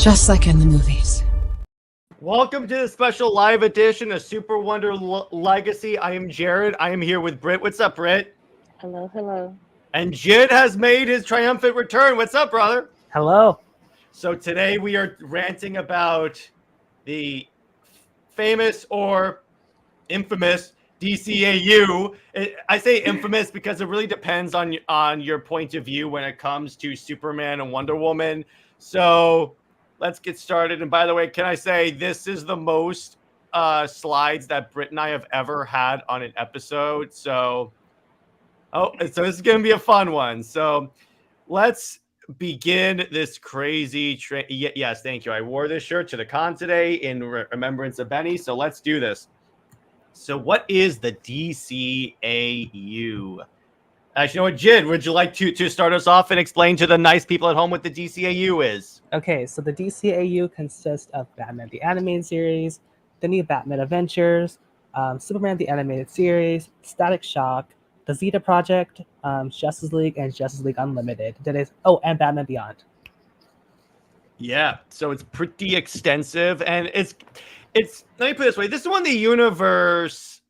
Just like in the movies. Welcome to the special live edition of SuperWonder Legacy. I am Jared. I am here with Brit. What's up, Brit? Hello, hello. And Jid has made his triumphant return. What's up, brother? Hello. So today we are ranting about the famous or infamous DCAU. I say infamous because it really depends on your point of view when it comes to Superman and Wonder Woman. So let's get started. And by the way, can I say this is the most slides that Brit and I have ever had on an episode. So this is going to be a fun one. So let's begin this crazy yes, thank you. I wore this shirt to the con today in remembrance of Benny. So let's do this. So what is the DCAU? Actually, you know what, Jid, would you like to start us off and explain to the nice people at home what the DCAU is? Okay, so the DCAU consists of Batman the Animated Series, the new Batman Adventures, Superman the Animated Series, Static Shock, the Zeta Project, Justice League, and Justice League Unlimited. And Batman Beyond. Yeah, so it's pretty extensive, and it's let me put it this way. This is one of the universe.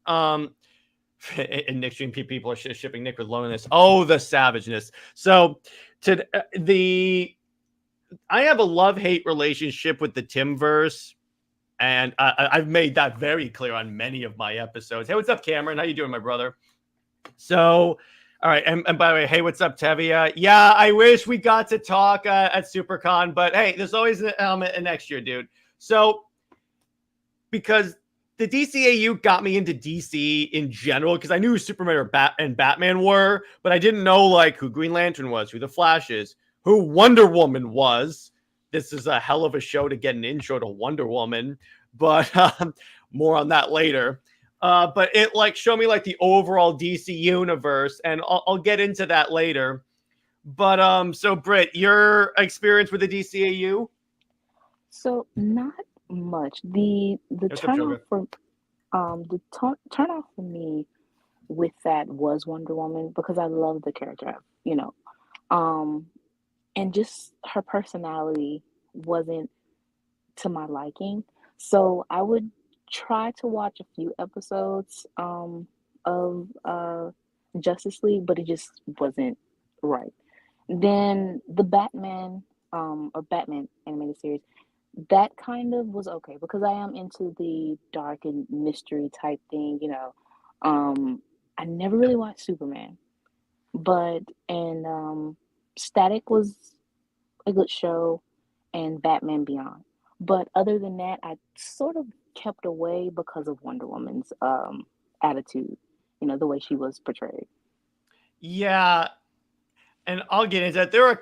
And Nick stream people are shipping Nick with loneliness. Oh, the savageness. So I have a love-hate relationship with the Timmverse, and I've made that very clear on many of my episodes. Hey, what's up, Cameron? How you doing, my brother? So, all right, and by the way, hey, what's up, Tevia? Yeah, I wish we got to talk at SuperCon, but hey, there's always an element next year, dude. So, because the DCAU got me into DC in general because I knew who Superman and Batman were, but I didn't know like who Green Lantern was, who the Flash is, who Wonder Woman was. This is a hell of a show to get an intro to Wonder Woman, but more on that later. But it like showed me like the overall DC universe, and I'll get into that later. But so Britt, your experience with the DCAU? So not much. The turnoff for turnoff for me with that was Wonder Woman because I love the character, and just her personality wasn't to my liking. So I would try to watch a few episodes of Justice League, but it just wasn't right. Then the Batman or Batman animated series, that kind of was okay because I am into the dark and mystery type thing, I never really watched Superman, but Static was a good show, and Batman Beyond. But other than that, I sort of kept away because of Wonder Woman's attitude, the way she was portrayed. Yeah, and I'll get into that. There are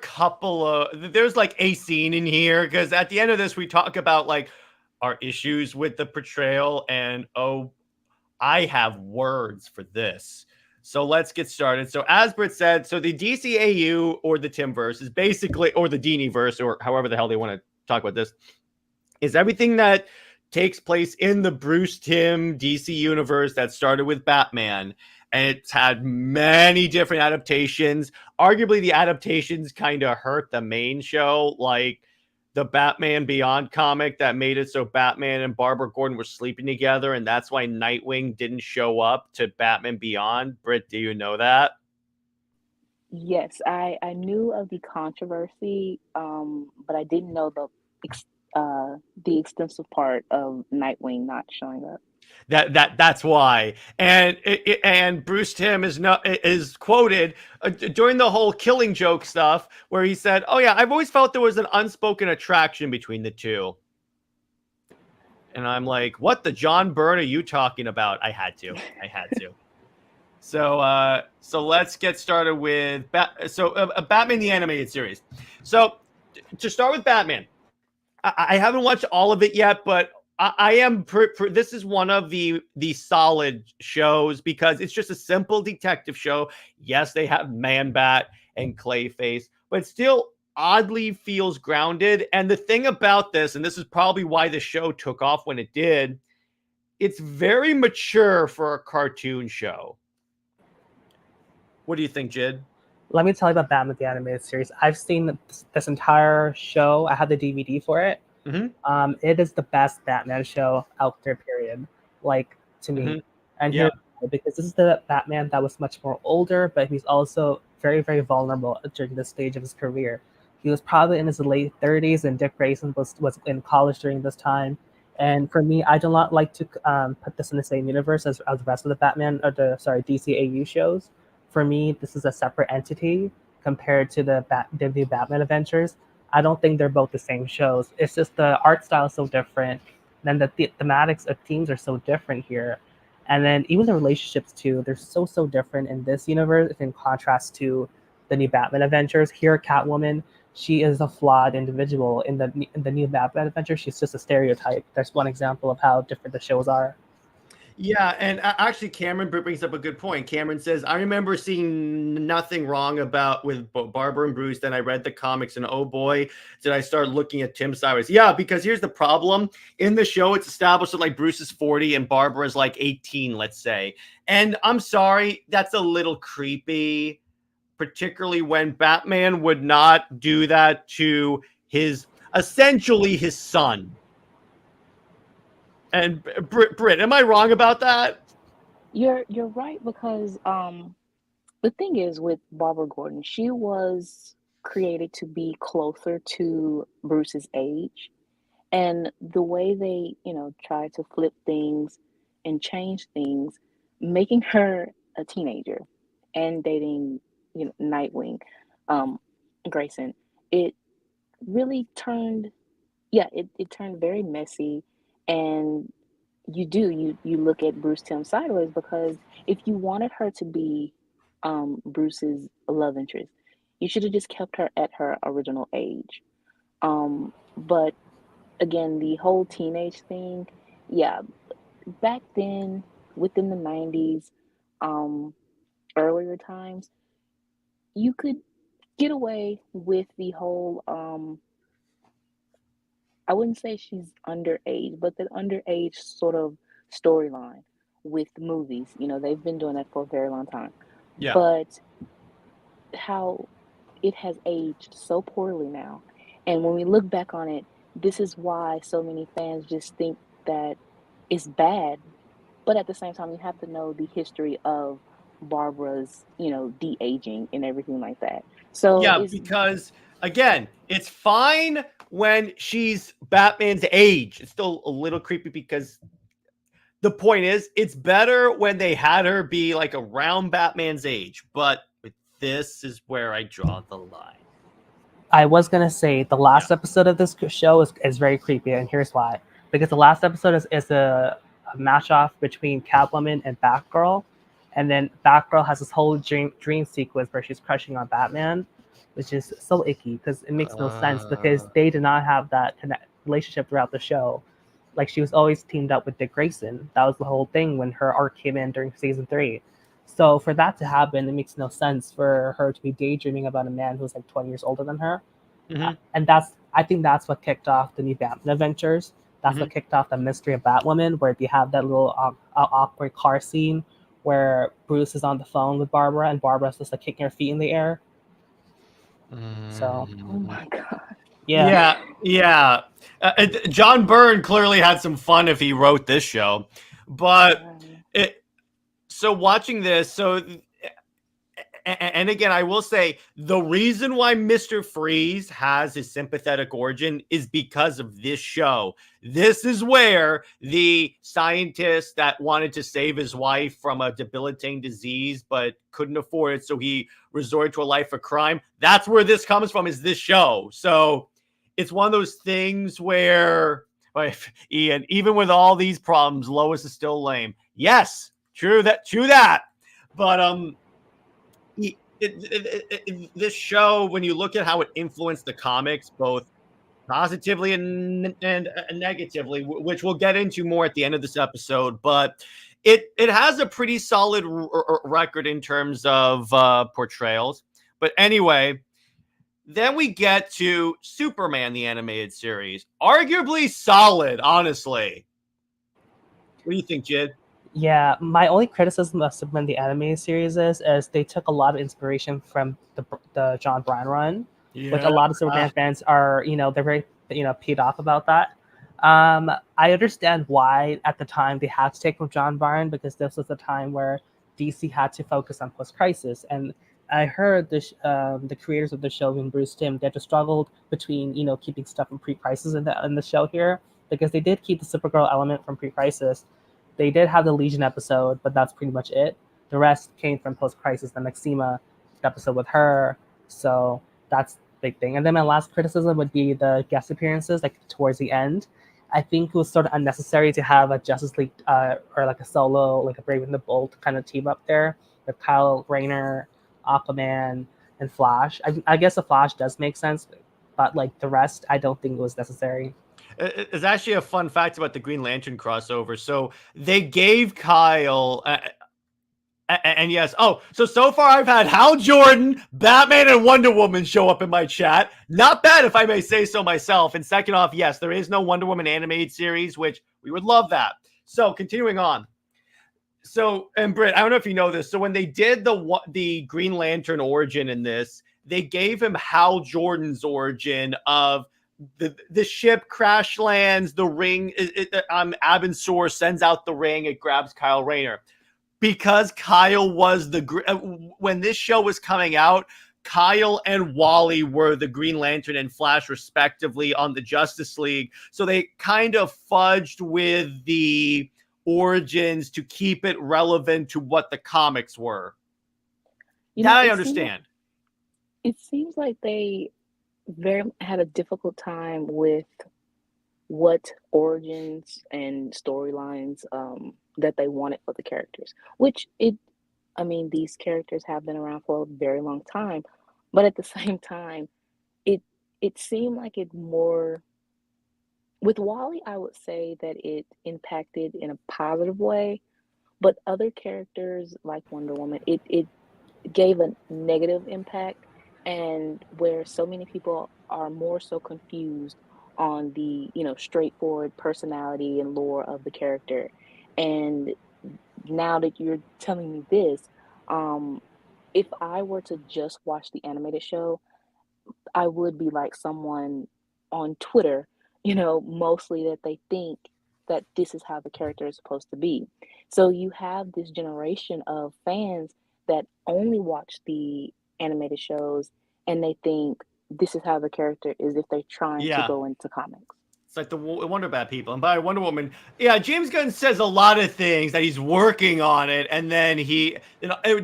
there's like a scene in here because at the end of this, we talk about like our issues with the portrayal, and I have words for this. So let's get started. So as Britt said, so the DCAU or the Timmverse is basically, or the Diniverse, or however the hell they want to talk about this, is everything that takes place in the Bruce Timm DC universe that started with Batman. And it's had many different adaptations. Arguably, the adaptations kind of hurt the main show, like the Batman Beyond comic that made it so Batman and Barbara Gordon were sleeping together, and that's why Nightwing didn't show up to Batman Beyond. Britt, do you know that? Yes, I knew of the controversy, but I didn't know the extensive part of Nightwing not showing up. That's why. And Bruce Timm is quoted during the whole Killing Joke stuff where he said, "Oh yeah, I've always felt there was an unspoken attraction between the two." And I'm like, "What the John Byrne are you talking about?" I had to. So let's get started with Batman the Animated Series. So to start with Batman, I haven't watched all of it yet, but I am. This is one of the solid shows because it's just a simple detective show. Yes, they have Man-Bat and Clayface, but it still oddly feels grounded. And the thing about this, and this is probably why the show took off when it did, it's very mature for a cartoon show. What do you think, Jid? Let me tell you about Batman the Animated Series. I've seen this entire show. I have the DVD for it. Mm-hmm. It is the best Batman show out there, period. Like, to me. Mm-hmm. And Yeah. here's why, because this is the Batman that was much more older, but he's also very, very vulnerable during this stage of his career. He was probably in his late 30s, and Dick Grayson was in college during this time. And for me, I do not like to put this in the same universe as the rest of the Batman, or DCAU shows. For me, this is a separate entity compared to the new Batman Adventures. I don't think they're both the same shows. It's just the art style is so different. Then the thematics of themes are so different here. And then even the relationships too, they're so different in this universe in contrast to the new Batman Adventures. Here, Catwoman, she is a flawed individual. In the new Batman Adventure, she's just a stereotype. That's one example of how different the shows are. Yeah, and actually, Cameron brings up a good point. Cameron says, "I remember seeing nothing wrong with Barbara and Bruce. Then I read the comics, and oh boy, did I start looking at Tim sideways." Yeah, because here's the problem: in the show, it's established that like Bruce is 40 and Barbara is like 18, let's say. And I'm sorry, that's a little creepy, particularly when Batman would not do that to essentially his son. And Brit, am I wrong about that? You're right because the thing is with Barbara Gordon, she was created to be closer to Bruce's age. And the way they, try to flip things and change things, making her a teenager and dating, Nightwing, um, Grayson, it really turned, yeah, it turned very messy. And you look at Bruce Tim sideways because if you wanted her to be Bruce's love interest, you should have just kept her at her original age. But again, the whole teenage thing, yeah, back then, within the 90s, um, earlier times, you could get away with the whole, I wouldn't say she's underage, but the underage sort of storyline with movies. They've been doing that for a very long time. Yeah. But how it has aged so poorly now. And when we look back on it, this is why so many fans just think that it's bad. But at the same time, you have to know the history of Barbara's, de-aging and everything like that. So Yeah, because again, it's fine when she's Batman's age. It's still a little creepy because the point is, it's better when they had her be like around Batman's age. But this is where I draw the line. I was gonna say the last episode of this show is very creepy, and here's why. Because the last episode is a match off between Catwoman and Batgirl, and then Batgirl has this whole dream sequence where she's crushing on Batman, which is so icky because it makes no sense because they did not have that relationship throughout the show. Like she was always teamed up with Dick Grayson. That was the whole thing when her arc came in during season 3. So for that to happen, it makes no sense for her to be daydreaming about a man who's like 20 years older than her. Mm-hmm. And I think that's what kicked off the new Batman Adventures. That's what kicked off the mystery of Batwoman, where you have that little awkward car scene where Bruce is on the phone with Barbara, and Barbara's just like kicking her feet in the air. So, oh my God. Yeah. John Byrne clearly had some fun if he wrote this show, but so watching this, and again, I will say the reason why Mr. Freeze has his sympathetic origin is because of this show. This is where the scientist that wanted to save his wife from a debilitating disease but couldn't afford it, so he resorted to a life of crime. That's where this comes from, is this show. So it's one of those things where, Ian, even with all these problems, Lois is still lame. Yes, true that. But this show, when you look at how it influenced the comics, both positively and negatively, which we'll get into more at the end of this episode, but it has a pretty solid record in terms of portrayals. But anyway, then we get to Superman, the animated series. Arguably solid, honestly. What do you think, Jid? Yeah, my only criticism of Superman the animated series is they took a lot of inspiration from the John Byrne run, which a Yeah. lot of Superman fans are, they're very, peed off about that. I understand why at the time they had to take from John Byrne because this was the time where DC had to focus on post-crisis, and I heard the creators of the show, and Bruce Timm, they just struggled between keeping stuff from pre-crisis in the show here because they did keep the Supergirl element from pre-crisis. They did have the Legion episode, but that's pretty much it. The rest came from post-crisis, the Maxima episode with her. So that's the big thing. And then my last criticism would be the guest appearances, like towards the end. I think it was sort of unnecessary to have a Justice League or like a solo, like a Brave and the Bold kind of team up there with Kyle Rayner, Aquaman, and Flash. I guess the Flash does make sense, but like the rest, I don't think it was necessary. It's actually a fun fact about the Green Lantern crossover. So they gave Kyle, and yes, so far I've had Hal Jordan, Batman, and Wonder Woman show up in my chat. Not bad, if I may say so myself. And second off, yes, there is no Wonder Woman animated series, which we would love that. So continuing on. So, and Brit, I don't know if you know this. So when they did the Green Lantern origin in this, they gave him Hal Jordan's origin of the ship crash lands, the ring, Abensor sends out the ring, it grabs Kyle Rayner. Because Kyle was when this show was coming out, Kyle and Wally were the Green Lantern and Flash respectively on the Justice League. So they kind of fudged with the origins to keep it relevant to what the comics were. I understand. It seems like they had a difficult time with what origins and storylines that they wanted for the characters, which these characters have been around for a very long time, but at the same time, it seemed like it more with Wally. I would say that it impacted in a positive way, but other characters like Wonder Woman, it gave a negative impact, and where so many people are more so confused on the straightforward personality and lore of the character. And now that you're telling me this, if I were to just watch the animated show, I would be like someone on Twitter, mostly that they think that this is how the character is supposed to be. So you have this generation of fans that only watch the animated shows and they think this is how the character is if they're trying to go into comics. It's like the Wonder Bat people. And by Wonder Woman, James Gunn says a lot of things that he's working on it, and then it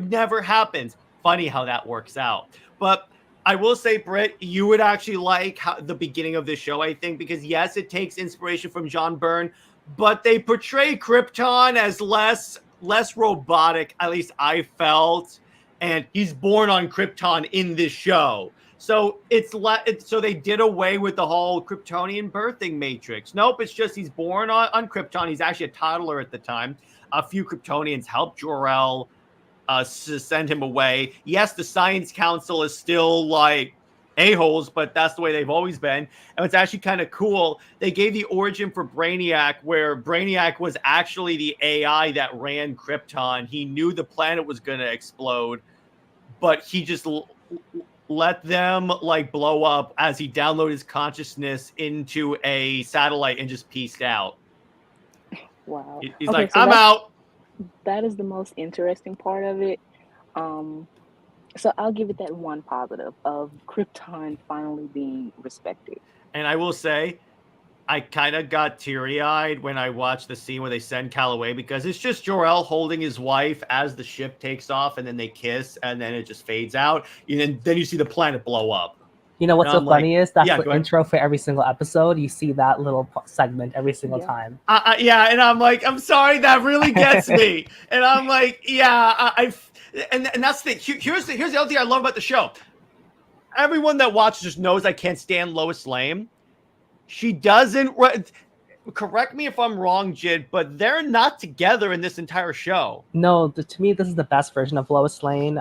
never happens. Funny how that works out. But I will say, Brit, you would actually like the beginning of this show, I think, because yes, it takes inspiration from John Byrne, but they portray Krypton as less robotic, at least I felt, and he's born on Krypton in this show. So so they did away with the whole Kryptonian birthing matrix. Nope, it's just he's born on Krypton. He's actually a toddler at the time. A few Kryptonians helped Jor-El send him away. Yes, the Science Council is still like a-holes, but that's the way they've always been. And it's actually kind of cool. They gave the origin for Brainiac, where Brainiac was actually the AI that ran Krypton. He knew the planet was going to explode, but he just let them like blow up as he downloaded his consciousness into a satellite and just pieced out. Wow. He's like, I'm out. That is the most interesting part of it. So I'll give it that one positive of Krypton finally being respected. And I will say, I kind of got teary-eyed when I watched the scene where they send Kal away, because it's just Jor-El holding his wife as the ship takes off, and then they kiss, and then it just fades out. And then you see the planet blow up. You know what's so funny is that's the intro for every single episode. You see that little segment every single time. And I'm like, I'm sorry, that really gets me. And I'm like, and that's the thing. Here's the other thing I love about the show. Everyone that watches just knows I can't stand Lois Lane. She doesn't. Correct me if I'm wrong, Jid, but they're not together in this entire show. No, to me, this is the best version of Lois Lane.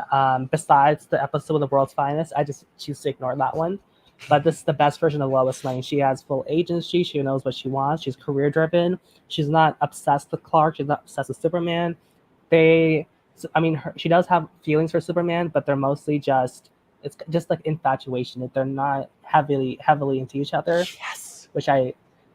Besides the episode of The World's Finest, I just choose to ignore that one. But this is the best version of Lois Lane. She has full agency. She knows what she wants. She's career driven. She's not obsessed with Clark. She's not obsessed with Superman. She does have feelings for Superman, but they're mostly it's just like infatuation. They're not heavily into each other. Yes.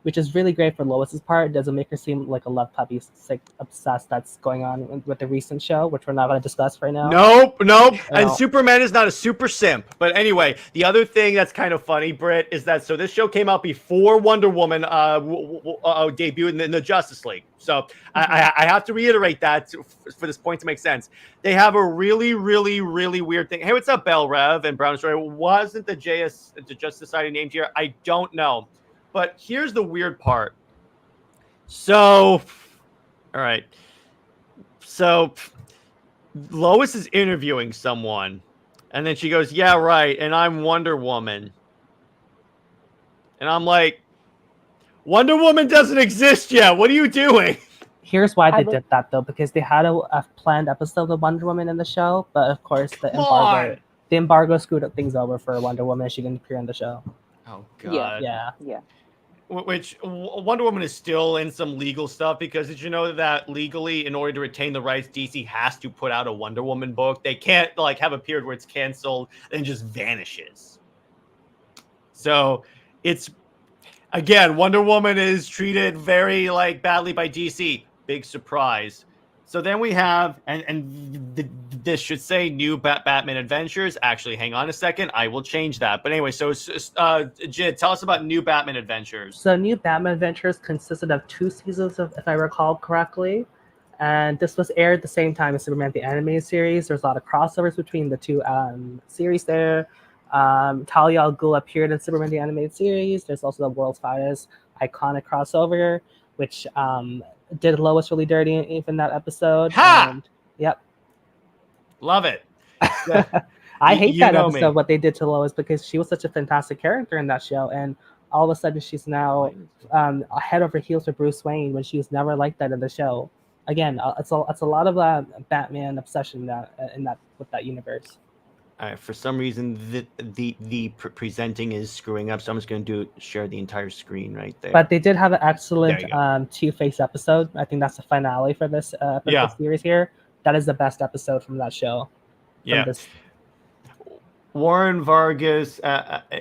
Which is really great for Lois's part. It doesn't make her seem like a love puppy, like obsessed that's going on with the recent show, which we're not going to discuss right now. Nope. No. And Superman is not a super simp. But anyway, the other thing that's kind of funny, Brit, is that so this show came out before Wonder Woman debuted in the Justice League. So I have to reiterate that for this point to make sense. They have a really, really, really weird thing. Hey, what's up, Bell Rev and Brown Story? Wasn't the Justice Society named here? I don't know. But here's the weird part. So, all right. So, Lois is interviewing someone, and then she goes, "Yeah, right, and I'm Wonder Woman." And I'm like, Wonder Woman doesn't exist yet. What are you doing? Here's why they did that, though, because they had a planned episode of Wonder Woman in the show, but of course the embargo screwed up things over for Wonder Woman. She didn't appear in the show. Oh, God. Yeah. Which Wonder Woman is still in some legal stuff, because did you know that legally, in order to retain the rights, DC has to put out a Wonder Woman book? They can't like have a period where it's canceled and just vanishes. So it's, again, Wonder Woman is treated very like badly by DC. Big surprise. So then we have, this should say New Batman Adventures. Actually, hang on a second. I will change that. But anyway, so Jid, tell us about New Batman Adventures. So New Batman Adventures consisted of 2 seasons, if I recall correctly. And this was aired at the same time as Superman the Animated Series. There's a lot of crossovers between the 2 series there. Talia al Ghul appeared in Superman the Animated Series. There's also the world's finest iconic crossover, which did Lois really dirty in that episode. Yep. Love it. I hate that episode, what they did to Lois, because she was such a fantastic character in that show. And all of a sudden she's now head over heels for Bruce Wayne when she was never like that in the show. Again, it's a lot of Batman obsession with that universe. All right, for some reason the presenting is screwing up, so I'm just going to share the entire screen right there. But they did have an excellent Two-Face episode. I think that's the finale for this series here. That is the best episode from that show. Warren Vargas, it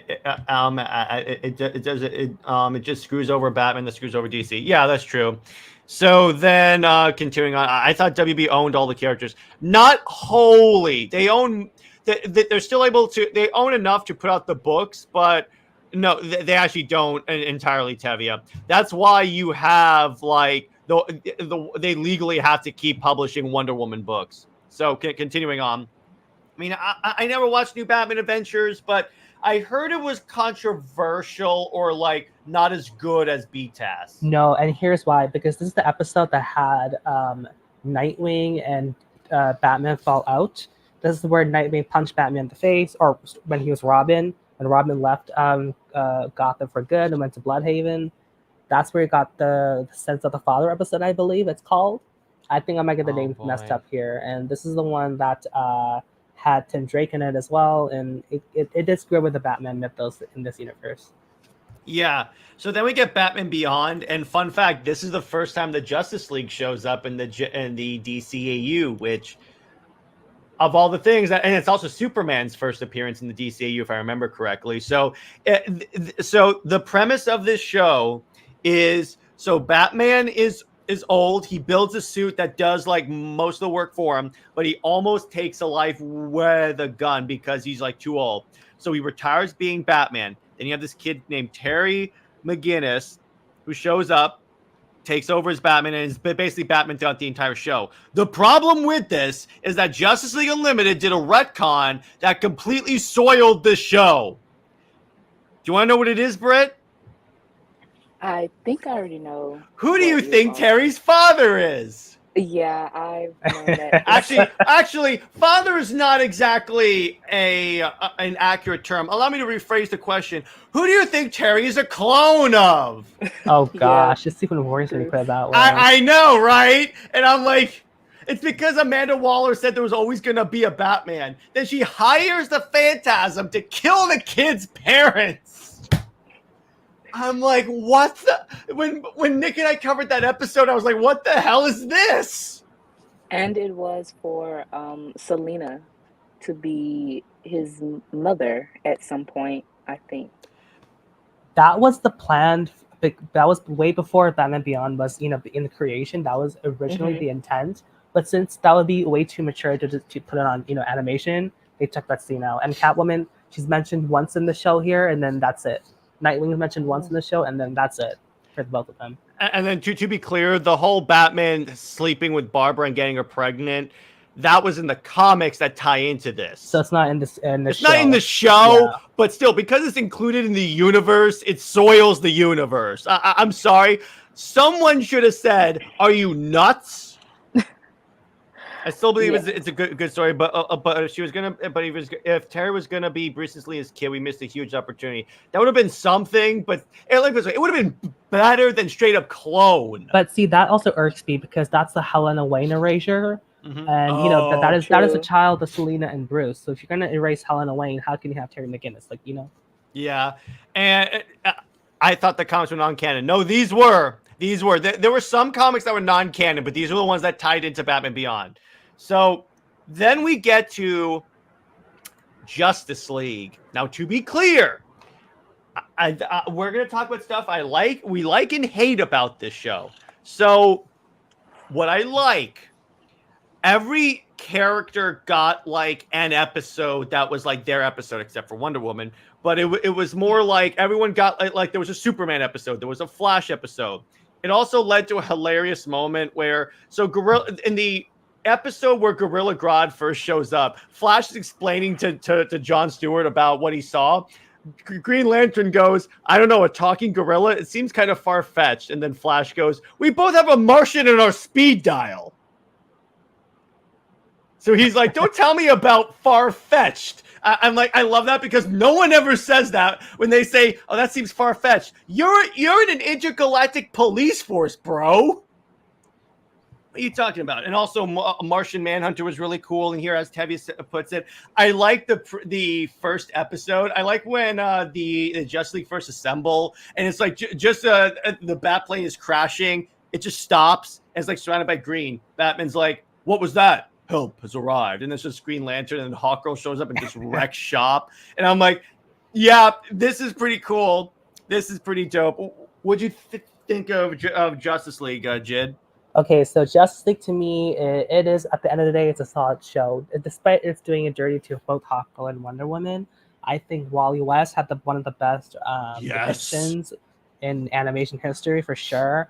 just screws over Batman, that screws over DC. Yeah, that's true. So then, continuing on, I thought WB owned all the characters. Not wholly. They own. They're still able to. They own enough to put out the books, but no, they actually don't entirely. Tevia. That's why you have like they legally have to keep publishing Wonder Woman books. So continuing on. I mean, I never watched New Batman Adventures, but I heard it was controversial or like not as good as BTAS. No, and here's why. Because this is the episode that had Nightwing and Batman fall out. This is where Nightwing punched Batman in the face, or when he was Robin, when Robin left Gotham for good and went to Bloodhaven. That's where he got the Sense of the Father episode, I believe it's called. I think I might get the name messed up here. And this is the one that had Tim Drake in it as well, and it did screw with the Batman mythos in this universe. Yeah. So then we get Batman Beyond, and fun fact, this is the first time the Justice League shows up in the DCAU, which, of all the things, and it's also Superman's first appearance in the DCAU, if I remember correctly. So, so the premise of this show is, so Batman is old. He builds a suit that does like most of the work for him, but he almost takes a life with a gun because he's like too old. So he retires being Batman. Then you have this kid named Terry McGinnis who shows up, takes over as Batman, and is basically Batman throughout the entire show. The problem with this is that Justice League Unlimited did a retcon that completely soiled the show. Do you want to know what it is, Brit? I think I already know. Who do you think Terry's father is? Yeah, I've known that. actually, father is not exactly an accurate term. Allow me to rephrase the question. Who do you think Terry is a clone of? Oh gosh, it's even worse when you put it that way. I know, right? And I'm like, It's because Amanda Waller said there was always going to be a Batman. Then she hires the Phantasm to kill the kid's parents. I'm like, what the? When Nick and I covered that episode, I was like, what the hell is this? And it was for Selena to be his mother at some point, I think. That was the planned. That was way before Batman Beyond was, in the creation. That was originally the intent. But since that would be way too mature to put it on, animation, they took that scene out. And Catwoman, she's mentioned once in the show here, and then that's it. Nightwing is mentioned once in the show, and then that's it for both of them. And then to be clear, the whole Batman sleeping with Barbara and getting her pregnant, that was in the comics that tie into this. So it's not in this. It's not in the show, but still, because it's included in the universe, it soils the universe. I'm sorry. Someone should have said, "Are you nuts?" I still believe it's a good story, but she was gonna. But if Terry was gonna be Bruce Lee's kid, we missed a huge opportunity. That would have been something, but it would have been better than straight up clone. But see, that also irks me because that's the Helena Wayne erasure. And that is a child of Selena and Bruce. So if you're gonna erase Helena Wayne, how can you have Terry McGinnis? Yeah, and I thought the comics were non-canon. No, these were. There were some comics that were non-canon, but these were the ones that tied into Batman Beyond. So then we get to Justice League. Now, to be clear, we're gonna talk about stuff we like and hate about this show. So what I like. Every character got an episode that was their episode, except for Wonder Woman. But it was more like everyone got there was a Superman episode, there was a Flash episode. It also led to a hilarious moment where in the episode where Gorilla Grodd first shows up, Flash is explaining to Jon Stewart about what he saw. Green Lantern goes, I don't know, a talking gorilla? It seems kind of far-fetched. And then Flash goes, we both have a Martian in our speed dial. So he's like, don't tell me about far-fetched. I'm like, I love that because no one ever says that when they say, oh, that seems far-fetched. You're in an intergalactic police force, bro. What are you talking about? And also, Martian Manhunter was really cool. And here, as Tevye puts it, I like the first episode. I like when the Justice League first assemble. And it's the bat plane is crashing. It just stops. And it's surrounded by green. Batman's like, what was that? Help has arrived. And there's just Green Lantern and Hawkgirl shows up and just wrecks shop. And I'm like, yeah, this is pretty cool. This is pretty dope. What'd you think of Justice League, Jid? Okay, so Justice League to me, it is, at the end of the day, it's a solid show. Despite it's doing it dirty to both Hawkgirl and Wonder Woman, I think Wally West had one of the best depictions in animation history for sure.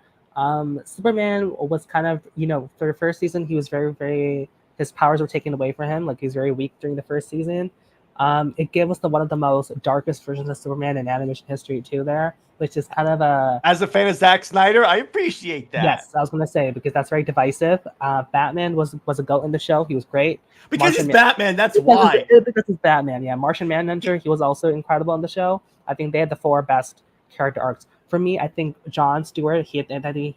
Superman was kind of, for the first season, he was very, very, his powers were taken away from him. He was very weak during the first season. It gave us one of the most darkest versions of Superman in animation history too there, which is kind of as a fan of Zack Snyder, I appreciate that. Yes, I was going to say, because that's very divisive. Batman was a goat in the show. He was great. Because he's Batman, that's why. Because he's Batman, yeah. Martian Manhunter, he was also incredible on the show. I think they had the 4 best character arcs. For me, I think Jon Stewart, he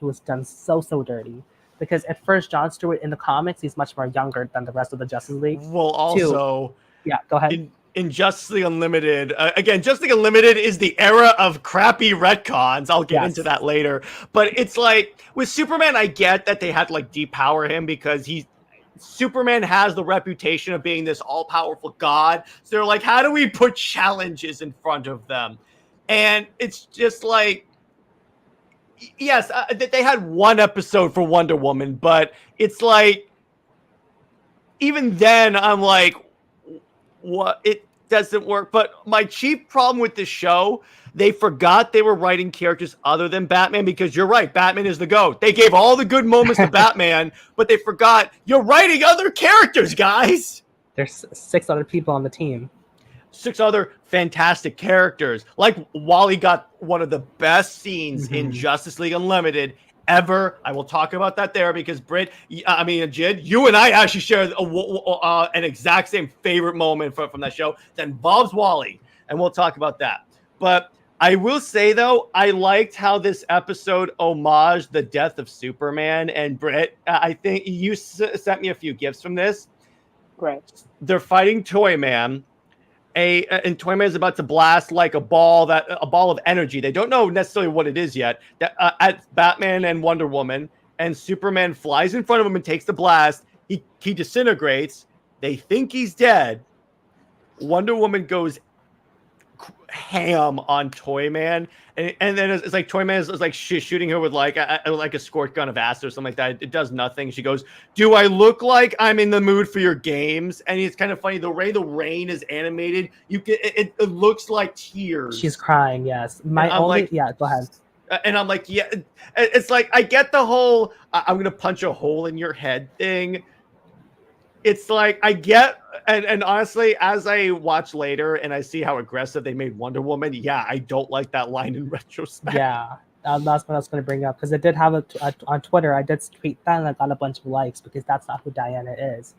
was done so dirty. Because at first, Jon Stewart in the comics, he's much more younger than the rest of the Justice League. Well, also... Yeah, go ahead. In Justice League Unlimited, again, Justice League Unlimited is the era of crappy retcons. I'll get into that later. But it's with Superman, I get that they had to depower him because Superman has the reputation of being this all-powerful god. So they're like, how do we put challenges in front of them? And it's just yes, they had one episode for Wonder Woman, but it's even then, I'm like, what? It doesn't work. But my chief problem with this show, they forgot they were writing characters other than Batman, because you're right, Batman is the GOAT. They gave all the good moments to Batman, but they forgot you're writing other characters, guys. There's 6 other people on the team. 6 other fantastic characters. Wally got one of the best scenes in Justice League Unlimited ever. I will talk about that there because Brit, Jid, you and I actually share an exact same favorite moment from that show that involves Wally, and we'll talk about that. But I will say though, I liked how this episode homaged the death of Superman. And Brit, I think you sent me a few gifts from this. Right. They're fighting Toyman. And Toyman is about to blast like a ball of energy. They don't know necessarily what it is yet. At Batman and Wonder Woman, and Superman flies in front of him and takes the blast. He disintegrates. They think he's dead. Wonder Woman goes ham on Toyman, and then it's like Toyman is like shooting her with like a squirt gun of acid or something like that. It does nothing. She goes, "Do I look like I'm in the mood for your games?" And it's kind of funny. The way the rain is animated, it looks like tears. She's crying. Yes, go ahead. And I'm like, yeah, it's like I get the whole I'm gonna punch a hole in your head thing. It's like I get, and honestly, as I watch later and I see how aggressive they made Wonder Woman, yeah, I don't like that line in retrospect. Yeah, that's what I was going to bring up, because it did have on Twitter. I did tweet that and I got a bunch of likes, because that's not who Diana is.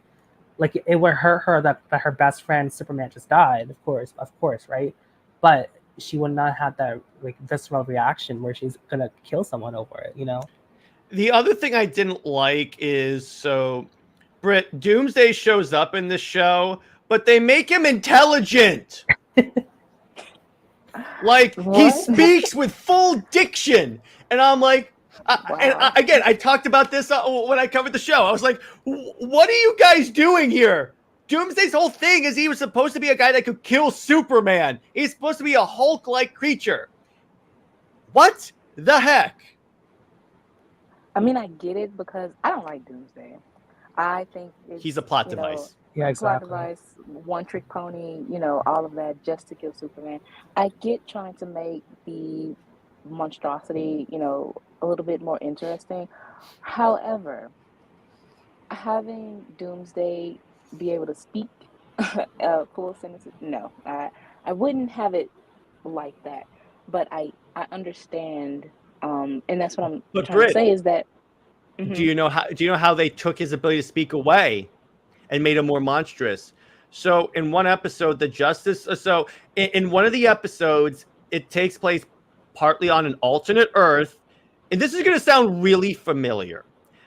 Like, it would hurt her that her best friend Superman just died, of course, right? But she would not have that like visceral reaction where she's gonna kill someone over it, you know. The other thing I didn't like is Brit, Doomsday shows up in this show, but they make him intelligent. Like, he speaks with full diction. And I'm like, again, I talked about this when I covered the show. I was like, what are you guys doing here? Doomsday's whole thing is he was supposed to be a guy that could kill Superman. He's supposed to be a Hulk-like creature. What the heck? I mean, I get it, because I don't like Doomsday. I think he's a plot device. Yeah, exactly. Plot device, one-trick pony, all of that just to kill Superman. I get trying to make the monstrosity, a little bit more interesting. However, having Doomsday be able to speak full sentences, no, I wouldn't have it like that. But I understand, and that's what I'm trying to say is that. Mm-hmm. Do you know how they took his ability to speak away and made him more monstrous? So in one episode, in one of the episodes, it takes place partly on an alternate Earth, and this is going to sound really familiar.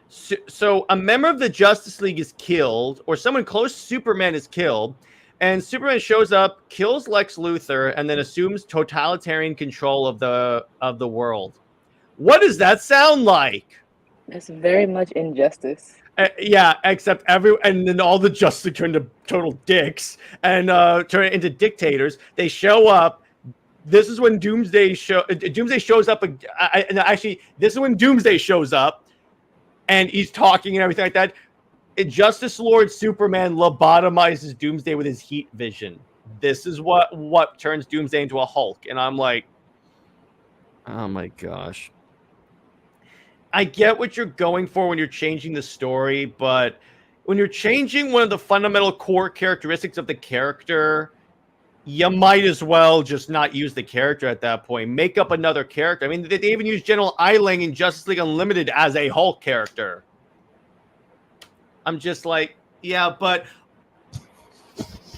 So a member of the Justice League is killed, or someone close to Superman is killed, and Superman shows up, kills Lex Luthor, and then assumes totalitarian control of the world. What does that sound like? It's very much injustice. Yeah, except and then all the Justice turn to total dicks and turn into dictators. They show up. This is when Doomsday shows up. This is when Doomsday shows up, and he's talking and everything like that. Justice Lord Superman lobotomizes Doomsday with his heat vision. This is what turns Doomsday into a Hulk, and I'm like, oh my gosh. I get what you're going for when you're changing the story, but when you're changing one of the fundamental core characteristics of the character, you might as well just not use the character at that point. Make up another character. I mean, they even use General Eiling in Justice League Unlimited as a Hulk character. I'm just like, yeah, but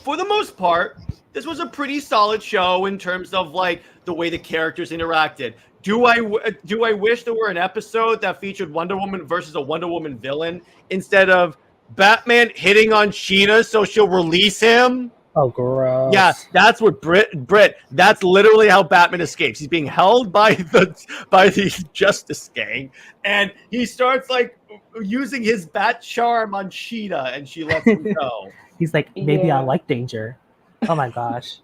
for the most part, this was a pretty solid show in terms of like the way the characters interacted. Do I wish there were an episode that featured Wonder Woman versus a Wonder Woman villain instead of Batman hitting on Sheena so she'll release him? Oh, gross. Yeah, that's what Brit. That's literally how Batman escapes. He's being held by the Justice Gang, and he starts like using his bat charm on Sheena, and she lets him go. He's like, maybe I like danger. Oh my gosh.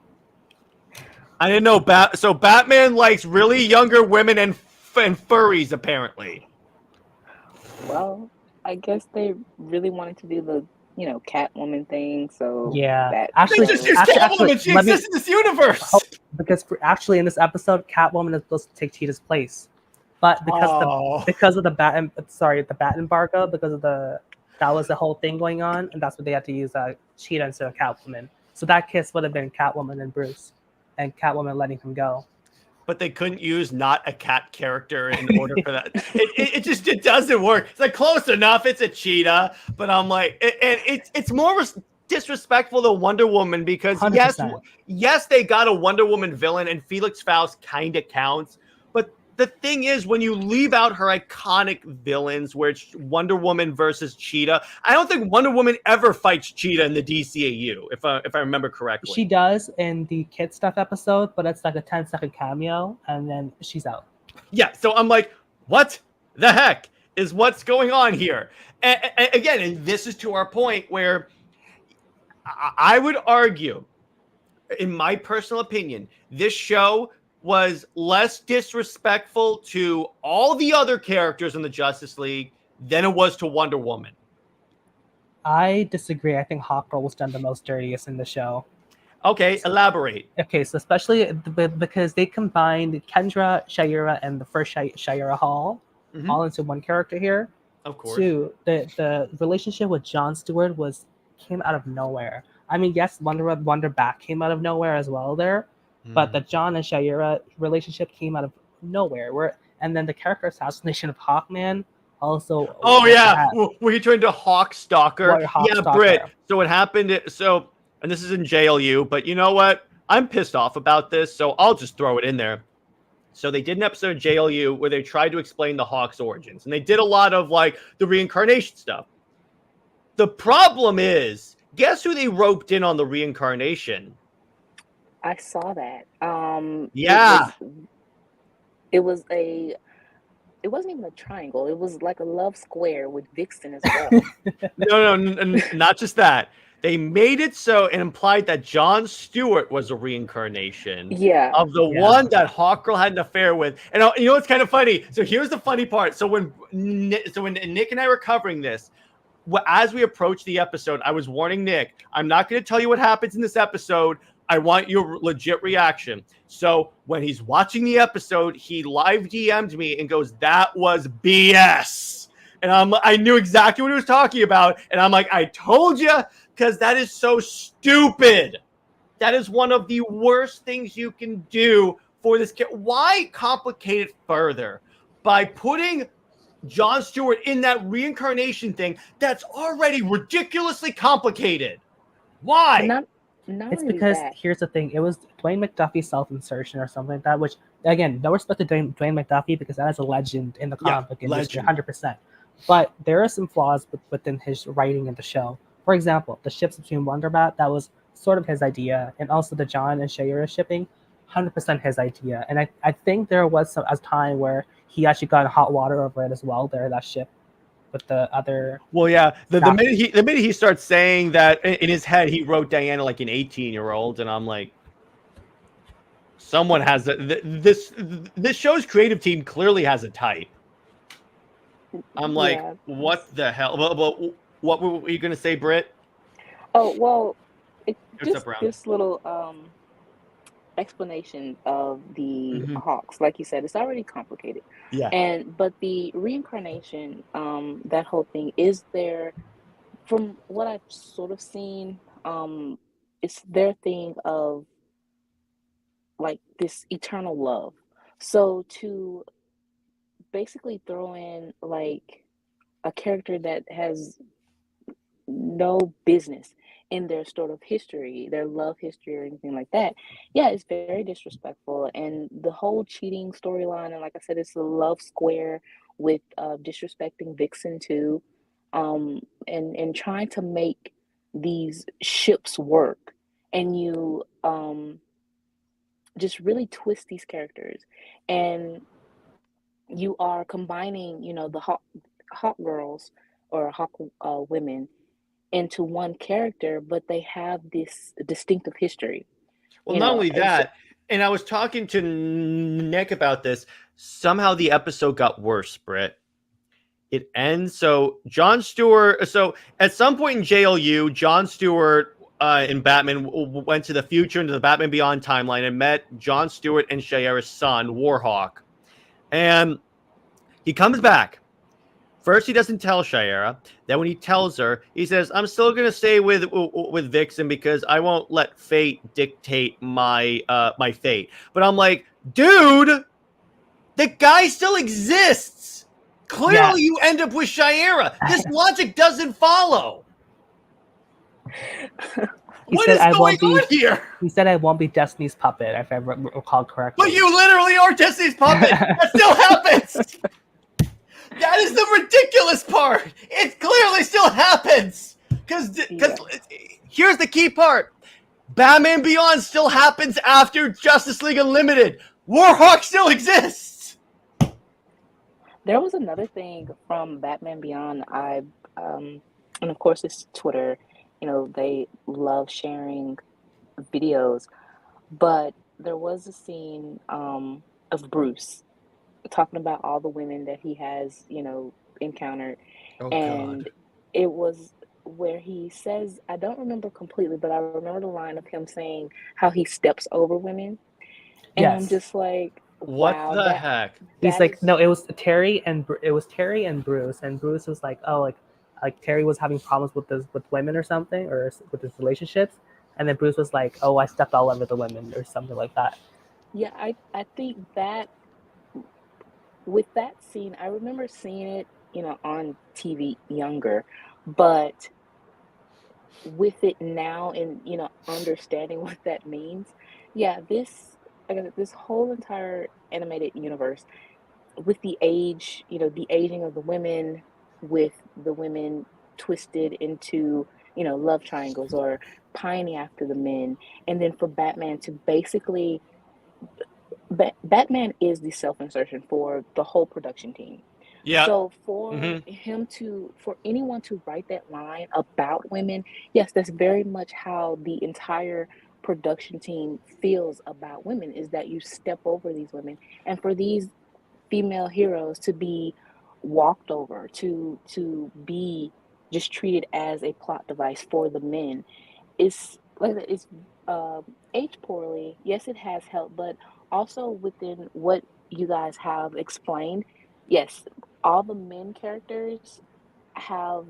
I didn't know. So Batman likes really younger women and furries, apparently. Well, I guess they really wanted to do the, Catwoman thing. So yeah, actually, Catwoman. She exists in this universe. Because actually, in this episode, Catwoman is supposed to take Cheetah's place, but because of the bat embargo, that was the whole thing going on, and that's what they had to use Cheetah instead of Catwoman. So that kiss would have been Catwoman and Bruce, and Catwoman letting him go. But they couldn't use not a cat character in order for that. It doesn't work. It's like close enough. It's a cheetah, but I'm like, it's more. disrespectful to Wonder Woman because 100%. yes, they got a Wonder Woman villain, and Felix Faust kind of counts. But the thing is, when you leave out her iconic villains, where it's Wonder Woman versus Cheetah, I don't think Wonder Woman ever fights Cheetah in the DCAU, if I remember correctly. She does in the Kid Stuff episode, but it's like a 10-second cameo, and then she's out. Yeah, so I'm like, what the heck is what's going on here? And again, and this is to our point where I would argue, in my personal opinion, this show was less disrespectful to all the other characters in the Justice League than it was to Wonder Woman. I disagree. I think Hawkgirl was done the most dirtiest in the show. Okay, elaborate. Okay, so especially because they combined Kendra, Shayera, and the first Shayera Hall all into one character here. Of course. Two, the relationship with Jon Stewart came out of nowhere. I mean, yes, Wonder Bat came out of nowhere as well there, but the Jon and Shayera relationship came out of nowhere. And then the character assassination of Hawkman also. Oh yeah, we turned to Hawk Stalker. Stalker. Brit. So what happened? So, and this is in JLU, but you know what? I'm pissed off about this, so I'll just throw it in there. So they did an episode of JLU where they tried to explain the Hawk's origins, and they did a lot of like the reincarnation stuff. The problem is, guess who they roped in on the reincarnation? I saw that. Yeah. It wasn't even a triangle. It was like a love square with Vixen as well. No, not just that. They made it so and implied that Jon Stewart was a reincarnation of the one that Hawkgirl had an affair with. And you know what's kind of funny? So here's the funny part. So when Nick and I were covering this, as we approached the episode, I was warning Nick, I'm not going to tell you what happens in this episode. I want your legit reaction. So when he's watching the episode, he live DM'd me and goes, "That was BS." And I knew exactly what he was talking about. And I'm like, I told you, because that is so stupid. That is one of the worst things you can do for this kid. Why complicate it further by putting Jon Stewart in that reincarnation thing that's already ridiculously complicated? Why? It's because here's the thing. It was Dwayne McDuffie's self-insertion or something like that, which, again, no respect to Dwayne McDuffie because that is a legend in the comic book industry, 100%. But there are some flaws within his writing in the show. For example, the ships between Wonder Bat, that was sort of his idea. And also the Jon and Shayera shipping, 100% his idea. And I think there was a time where he actually got in hot water over it as well, that ship with the other. Well, yeah. The minute he starts saying that in his head, he wrote Diana like an 18-year-old. And I'm like, someone has this show's creative team clearly has a type. I'm like, what the hell? Well, what were you going to say, Brit? Oh, well, this little explanation of the Hawks, like you said, it's already complicated. Yeah. But the reincarnation, that whole thing is there. From what I've sort of seen, it's their thing of like this eternal love. So to basically throw in like a character that has no business in their sort of history, their love history or anything like that, it's very disrespectful. And the whole cheating storyline, and like I said, it's a love square with disrespecting Vixen too, and trying to make these ships work, and you just really twist these characters, and you are combining, the Hawk girls or Hawk women into one character, but they have this distinctive history. Well, not only that, and I was talking to Nick about this, somehow the episode got worse, Brit. It ends, so Jon Stewart, so at some point in JLU, Jon Stewart in Batman went to the future, into the Batman Beyond timeline, and met Jon Stewart and Shayera's son, Warhawk. And he comes back. First, he doesn't tell Shayera. Then when he tells her, he says, I'm still going to stay with Vixen because I won't let fate dictate my my fate. But I'm like, dude, the guy still exists. Clearly, you end up with Shayera. This logic doesn't follow. What is going on here? He said I won't be Destiny's puppet, if I recall correctly. But you literally are Destiny's puppet. That still happens. That is the ridiculous part. It clearly still happens. Because here's the key part. Batman Beyond still happens after Justice League Unlimited. Warhawk still exists. There was another thing from Batman Beyond. And of course it's Twitter. They love sharing videos, but there was a scene of Bruce talking about all the women that he has, encountered. And God. It was where he says, I don't remember completely, but I remember the line of him saying how he steps over women. And yes. I'm just like, what wow, the heck? He's like, no, it was Terry and Bruce, and Bruce was like, oh, like Terry was having problems with women or something, or with his relationships, and then Bruce was like, oh, I stepped all over the women or something like that. Yeah, I think that with that scene, I remember seeing it, on TV younger, but with it now and understanding what that means, yeah, this whole entire animated universe, with the age, the aging of the women, with the women twisted into, love triangles or pining after the men. And then for Batman to basically, Batman is the self-insertion for the whole production team. Yeah. So for for anyone to write that line about women, yes, that's very much how the entire production team feels about women, is that you step over these women. And for these female heroes to be walked over, to be just treated as a plot device for the men, it's aged poorly. Yes, it has helped, but also within what you guys have explained, yes, all the men characters have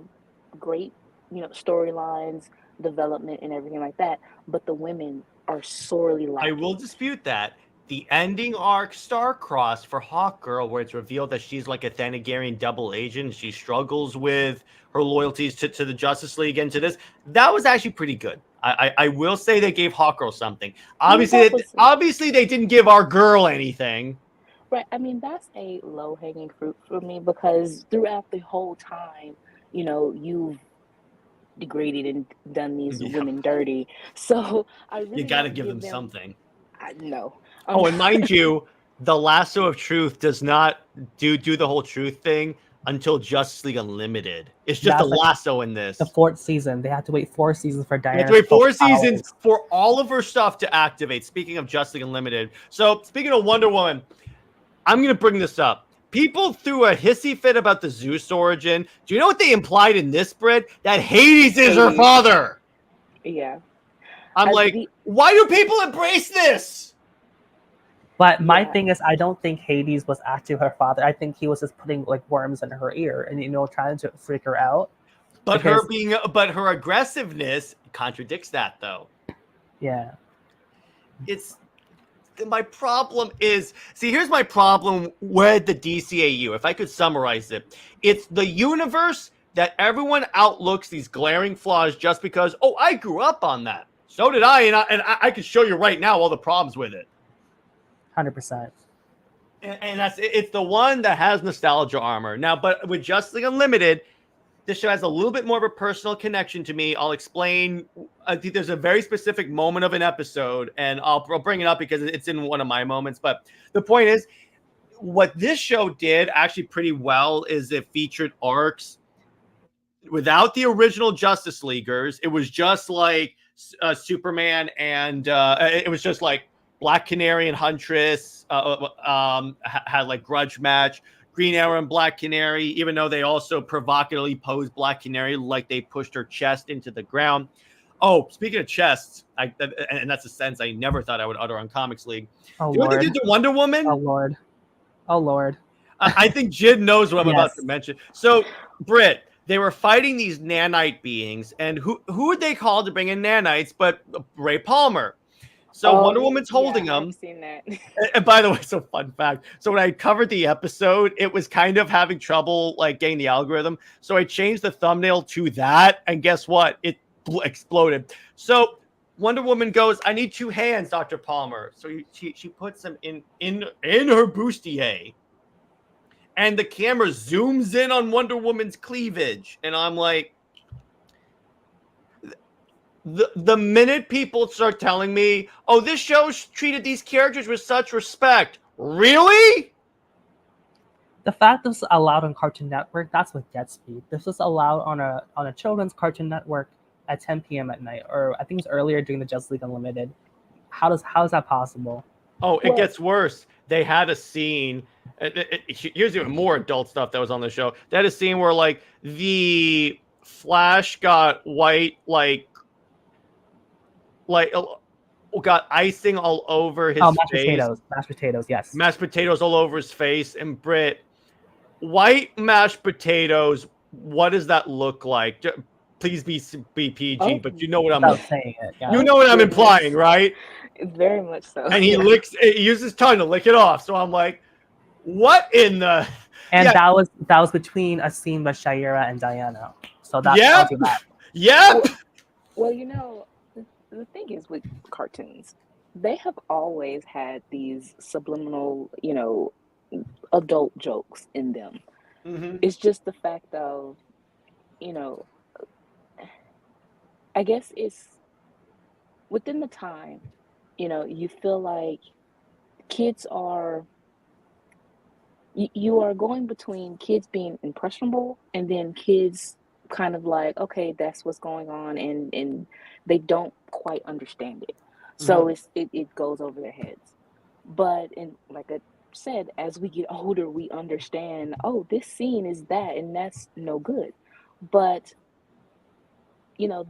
great, storylines, development, and everything like that, but the women are sorely lacking. I will dispute that. The ending arc Starcross for Hawkgirl, where it's revealed that she's like a Thanagarian double agent, she struggles with her loyalties to the Justice League and to this, that was actually pretty good. I will say they gave Hawkgirl something. Obviously they didn't give our girl anything. Right. I mean, that's a low-hanging fruit for me, because throughout the whole time, you've degraded and done these women dirty. So I really, you got to give them something. I know. Oh, and mind you, the lasso of truth does not do the whole truth thing until Justice League Unlimited. It's just a lasso in this. The 4th season. They have to wait 4 seasons for Diana. They have to wait 4 seasons for all of her stuff to activate. Speaking of Justice League Unlimited. So, speaking of Wonder Woman, I'm going to bring this up. People threw a hissy fit about the Zeus origin. Do you know what they implied in this, Brit? That Hades is her father. Yeah. I'm why do people embrace this? But my thing is, I don't think Hades was actually her father. I think he was just putting like worms in her ear and trying to freak her out. But her aggressiveness contradicts that, though. Yeah. My problem is, here's my problem with the DCAU. If I could summarize it, it's the universe that everyone outlooks these glaring flaws just because, oh, I grew up on that. So did I, and I can show you right now all the problems with it. 100%. And it's the one that has nostalgia armor. Now, but with Justice League Unlimited, this show has a little bit more of a personal connection to me. I'll explain. I think there's a very specific moment of an episode, and I'll bring it up because it's in one of my moments. But the point is, what this show did actually pretty well is it featured arcs without the original Justice Leaguers. It was just like Superman, and it was just like Black Canary and Huntress had like grudge match. Green Arrow and Black Canary, even though they also provocatively posed Black Canary like they pushed her chest into the ground. Oh, speaking of chests, and that's a sentence I never thought I would utter on Comics League. Oh, you know what they did to Wonder Woman? Oh, Lord. Oh, Lord. I think Jid knows what I'm about to mention. So, Brit, they were fighting these nanite beings, and who would they call to bring in nanites but Ray Palmer? So Wonder Woman's holding them. I've seen that. And by the way, so fun fact. So when I covered the episode, it was kind of having trouble like getting the algorithm. So I changed the thumbnail to that. And guess what? It exploded. So Wonder Woman goes, "I need 2 hands, Dr. Palmer." So she puts them in her bustier, and the camera zooms in on Wonder Woman's cleavage, and I'm like, the minute people start telling me, "Oh, this show treated these characters with such respect," really? The fact this was allowed on Cartoon Network, that's what gets me. This was allowed on a children's Cartoon Network at 10 p.m. at night, or I think it's earlier during the Justice League Unlimited. How is that possible? Oh, it gets worse. They had a scene. Here's even more adult stuff that was on the show. They had a scene where like the Flash got white, got icing all over his face. Mashed potatoes, yes. Mashed potatoes all over his face. And Brit, white mashed potatoes, what does that look like? Please be PG, but you know what I'm saying it. Yeah. You know what I'm implying, right? Very much so. And he uses his tongue to lick it off. So I'm like, what in the? And that was between a scene with Shaira and Diana. So that tells you that. Yep. Well, the thing is with cartoons, they have always had these subliminal, adult jokes in them. Mm-hmm. It's just the fact of, I guess it's within the time, you feel like kids are, you are going between kids being impressionable and then kids kind of like, okay, that's what's going on, and they don't quite understand it. So it goes over their heads. But, and like I said, as we get older, we understand, oh, this scene is that, and that's no good. But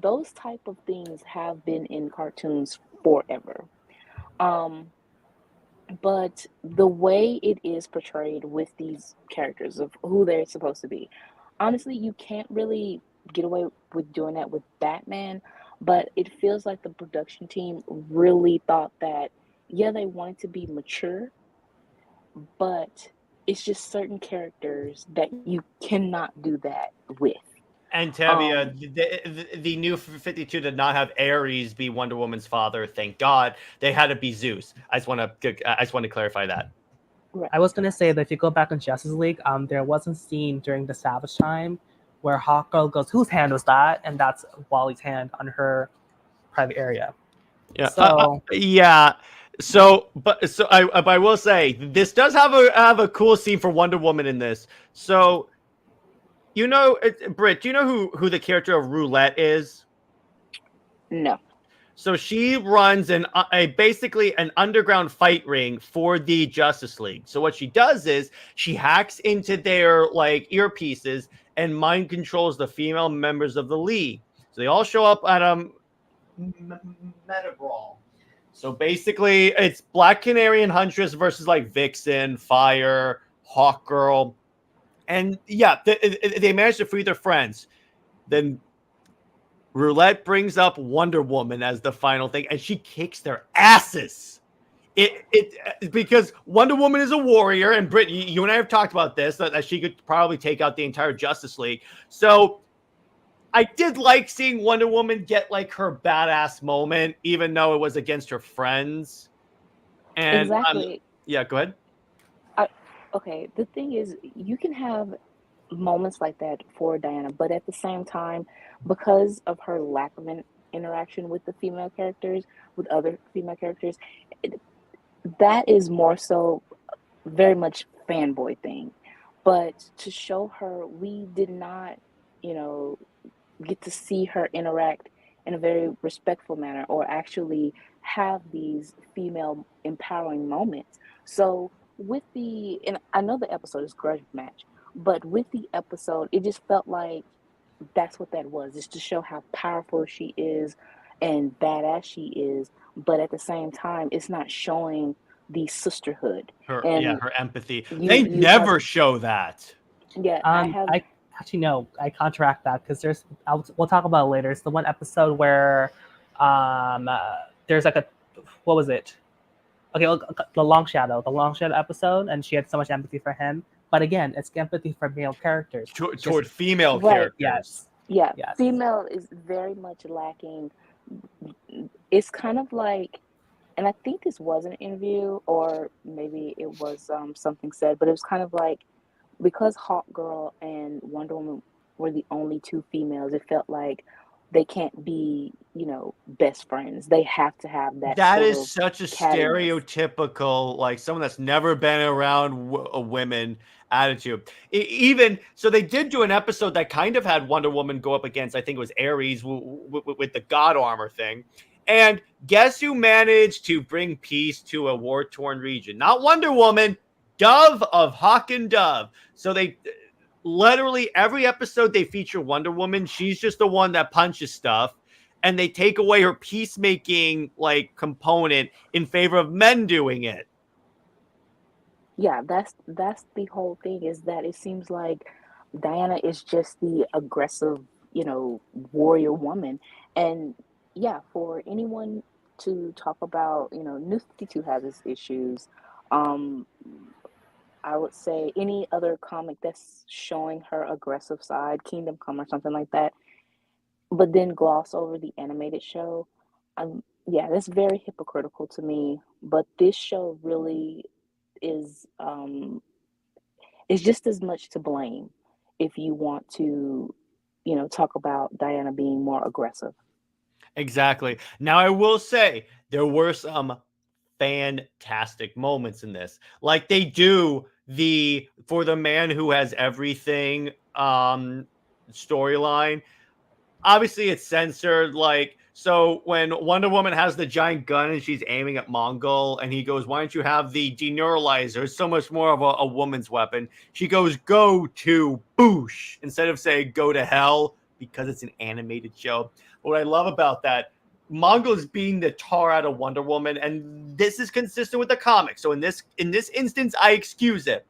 those type of things have been in cartoons forever. But the way it is portrayed with these characters of who they're supposed to be, honestly, you can't really get away with doing that with Batman. But it feels like the production team really thought that, yeah, they wanted to be mature, but it's just certain characters that you cannot do that with. And Tevia, the new 52 did not have Ares be Wonder Woman's father. Thank God. They had to be Zeus. I just want to clarify that. Right. I was gonna say that if you go back on Justice League, there was a scene during the Savage time where Hawkgirl goes, "Whose hand was that?" And that's Wally's hand on her private area. Yeah. So yeah. So I will say this does have a cool scene for Wonder Woman in this. So. Brit, do you know who the character of Roulette is? No. So she runs basically an underground fight ring for the Justice League. So what she does is she hacks into their earpieces and mind controls the female members of the League. So they all show up at Meta Brawl. So basically it's Black Canary and Huntress versus Vixen, Fire, Hawkgirl. And yeah, they managed to free their friends. Then Roulette brings up Wonder Woman as the final thing, and she kicks their asses. Because Wonder Woman is a warrior, and Brit, you and I have talked about this, that she could probably take out the entire Justice League. So I did like seeing Wonder Woman get her badass moment, even though it was against her friends. And exactly. Yeah, go ahead. Okay, the thing is, you can have moments like that for Diana, but at the same time, because of her lack of interaction with the female characters, with other female characters, that is more so very much fanboy thing. But to show her, we did not, get to see her interact in a very respectful manner or actually have these female empowering moments. So and I know the episode is grudge match, but with the episode, it just felt like that's what that was. It's to show how powerful she is and badass she is, but at the same time, it's not showing the sisterhood. Her empathy. They never show that. Yeah, I actually no, I counteract that because we'll talk about it later. It's the one episode where there's what was it? Okay, the Long Shadow episode, and she had so much empathy for him. But again, it's empathy for male characters. Toward female characters. Yes. Yeah, Yes. female is very much lacking. It's kind of like, and I think this was an interview or maybe it was something said, but it was kind of like because Hawk Girl and Wonder Woman were the only two females, it felt like they can't be, best friends. They have to have that That sort is of such a cattiness. stereotypical, like someone that's never been around women attitude. Even so, they did do an episode that kind of had Wonder Woman go up against, I think it was Ares with the God armor thing. And guess who managed to bring peace to a war torn region? Not Wonder Woman, Dove of Hawk and Dove. So they literally every episode they feature Wonder Woman. She's just the one that punches stuff. And they take away her peacemaking like component in favor of men doing it. Yeah, that's the whole thing, is that it seems like Diana is just the aggressive, warrior woman. And yeah, for anyone to talk about, New 52 has its issues. Um, I would say any other comic that's showing her aggressive side, Kingdom Come or something like that, but then gloss over the animated show. Yeah, that's very hypocritical to me. But this show really is just as much to blame if you want to, talk about Diana being more aggressive. Exactly. Now I will say there were some fantastic moments in this. Like they do the for the man who has everything storyline. Obviously it's censored, like so when Wonder Woman has the giant gun and she's aiming at Mongol and he goes, why don't you have the deneuralizer? It's so much more of a woman's weapon. She goes, go to boosh instead of saying go to hell, because it's an animated show. But what I love about that, Mongol is being the tar out of Wonder Woman, and this is consistent with the comic. So in this instance, I excuse it.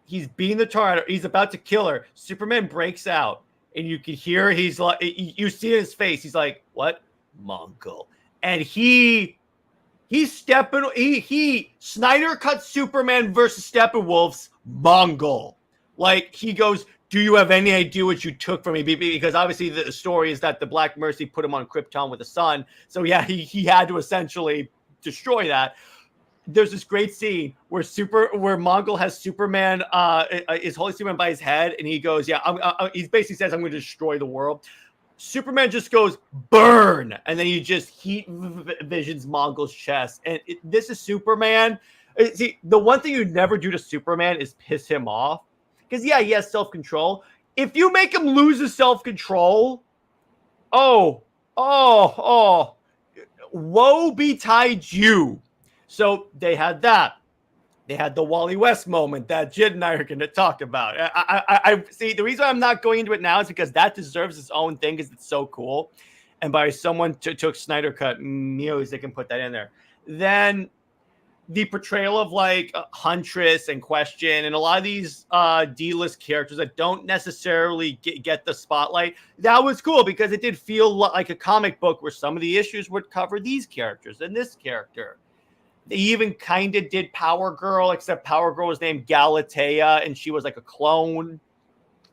He's being the tar out. He's about to kill her. Superman breaks out. And you can hear he's like, you see in his face, he's like, what? Mongol. And he's stepping, he Snyder cut Superman versus Steppenwolf's Mongol. Like, he goes, do you have any idea what you took from me? Because obviously the story is that the Black Mercy put him on Krypton with the sun. So yeah, he had to essentially destroy that. There's this great scene where Mongol has Superman, is holding Superman by his head, and he goes, "Yeah, he basically says I'm going to destroy the world." Superman just goes, "Burn," and then he just heat visions Mongol's chest. And this is Superman. See, the one thing you'd never do to Superman is piss him off, because yeah, he has self-control. If you make him lose his self-control, oh, woe betide you. So they had that. They had the Wally West moment that Jid and I are going to talk about. I see. The reason I'm not going into it now is because that deserves its own thing, because it's so cool. And by someone took Snyder cut music and put that in there. Then the portrayal of like Huntress and Question and a lot of these D-list characters that don't necessarily get the spotlight. That was cool because it did feel like a comic book where some of the issues would cover these characters and this character. They even kind of did Power Girl, except Power Girl was named Galatea, and she was like a clone.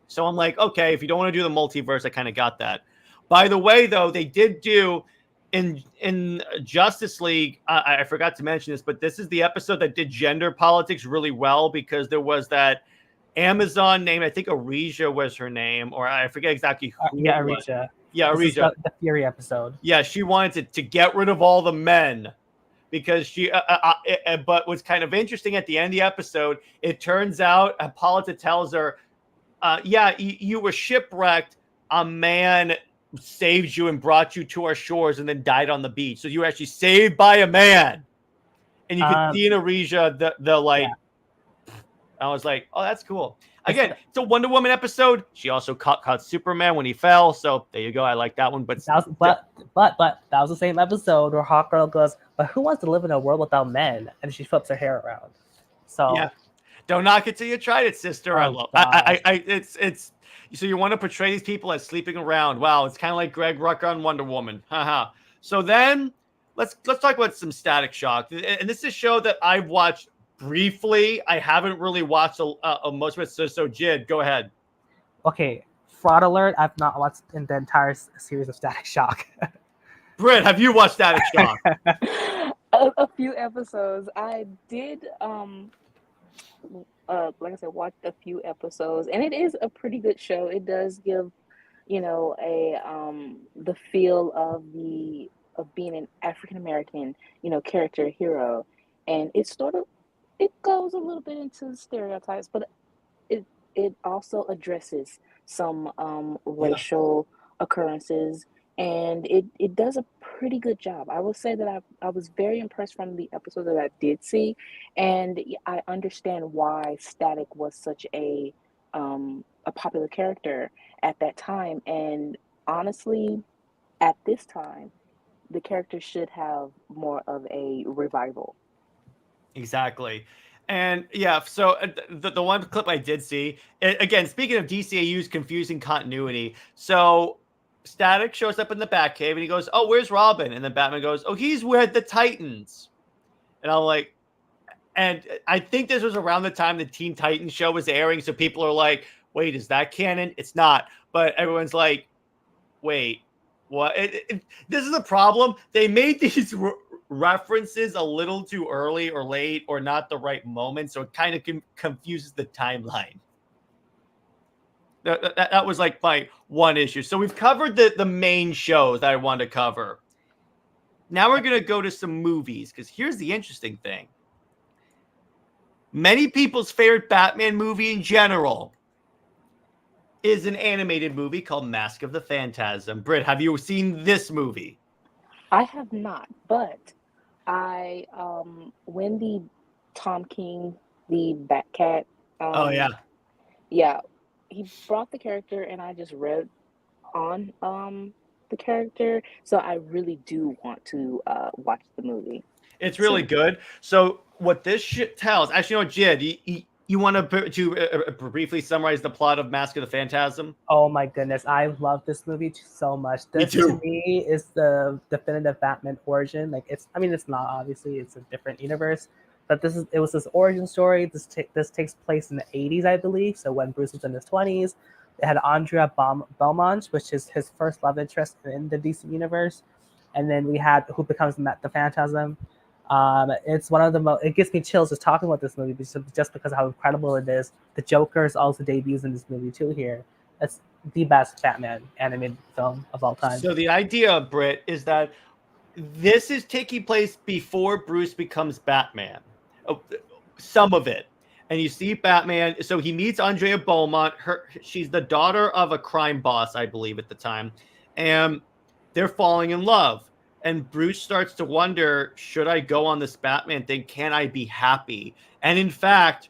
So I'm like, okay, if you don't want to do the multiverse, I kind of got that. By the way, though, they did do in Justice League, I forgot to mention this, but this is the episode that did gender politics really well, because there was that Amazon name, I think Arisia was her name, or I forget exactly who. Yeah, Arisia. Yeah, Arisia. The Fury episode. Yeah, she wanted to get rid of all the men. Because she, but what's kind of interesting at the end of the episode, it turns out Hippolyta tells her, yeah, you were shipwrecked. A man saved you and brought you to our shores and then died on the beach. So you were actually saved by a man. And you could see in Arisia the like, yeah. I was like, oh, that's cool. Again, it's a Wonder Woman episode. She also caught Superman when he fell. So there you go. I like that one. But that was the same episode where Hawkgirl goes, but who wants to live in a world without men? And she flips her hair around. So yeah, don't knock it till you tried it, sister. I love. It's. So you want to portray these people as sleeping around? Wow, it's kind of like Greg Rucka on Wonder Woman. Haha. So then let's talk about some Static Shock. And this is a show that I've watched briefly. I haven't really watched most of it. So Jid, go ahead. Okay, fraud alert, I've not watched in the entire series of Static Shock. Brit, have you watched Static Shock? A few episodes. I did like I said, watched a few episodes, and it is a pretty good show. It does give, a the feel of being an African American, character hero, and it goes a little bit into stereotypes, but it also addresses some Yeah. racial occurrences, and it does a pretty good job. I will say that I was very impressed from the episode that I did see, and I understand why Static was such a popular character at that time. And honestly, at this time, the character should have more of a revival. Exactly. And yeah, so the one clip I did see, again, speaking of DCAU's confusing continuity, so Static shows up in the Batcave and he goes, "Oh, where's Robin?" And then Batman goes, "Oh, he's with the Titans." And I'm like, and I think this was around the time the Teen Titans show was airing, so people are like, "Wait, is that canon?" It's not, but everyone's like, "Wait, what?" This is the problem. They made these references a little too early or late or not the right moment, so it kind of confuses the timeline. That was like my one issue. So we've covered the main shows that I wanted to cover. Now we're going to go to some movies, because here's the interesting thing. Many people's favorite Batman movie in general is an animated movie called Mask of the Phantasm. Britt, have you seen this movie? I have not, but I when the Tom King, the Batcat, Oh, yeah. yeah, he brought the character, and I just read on the character, so I really do want to watch the movie. It's really good. So what this shit tells, actually, you know, Jid, you want to briefly summarize the plot of Mask of the Phantasm? Oh my goodness, I love this movie so much. Me This too. to me is the definitive Batman origin. Like it's not obviously, it's a different universe, but it was this origin story. This takes place in the 80s, I believe. So when Bruce was in his 20s, they had Andrea Beaumont, which is his first love interest in the DC universe, and then we had who becomes the Phantasm. It's one of the most. It gives me chills just talking about this movie, just because of how incredible it is. The Joker's also debuts in this movie too. Here, it's the best Batman animated film of all time. So the idea, Britt, is that this is taking place before Bruce becomes Batman. Some of it. And you see Batman. So he meets Andrea Beaumont. She's the daughter of a crime boss, I believe, at the time. And they're falling in love. And Bruce starts to wonder, should I go on this Batman thing? Can I be happy? And in fact,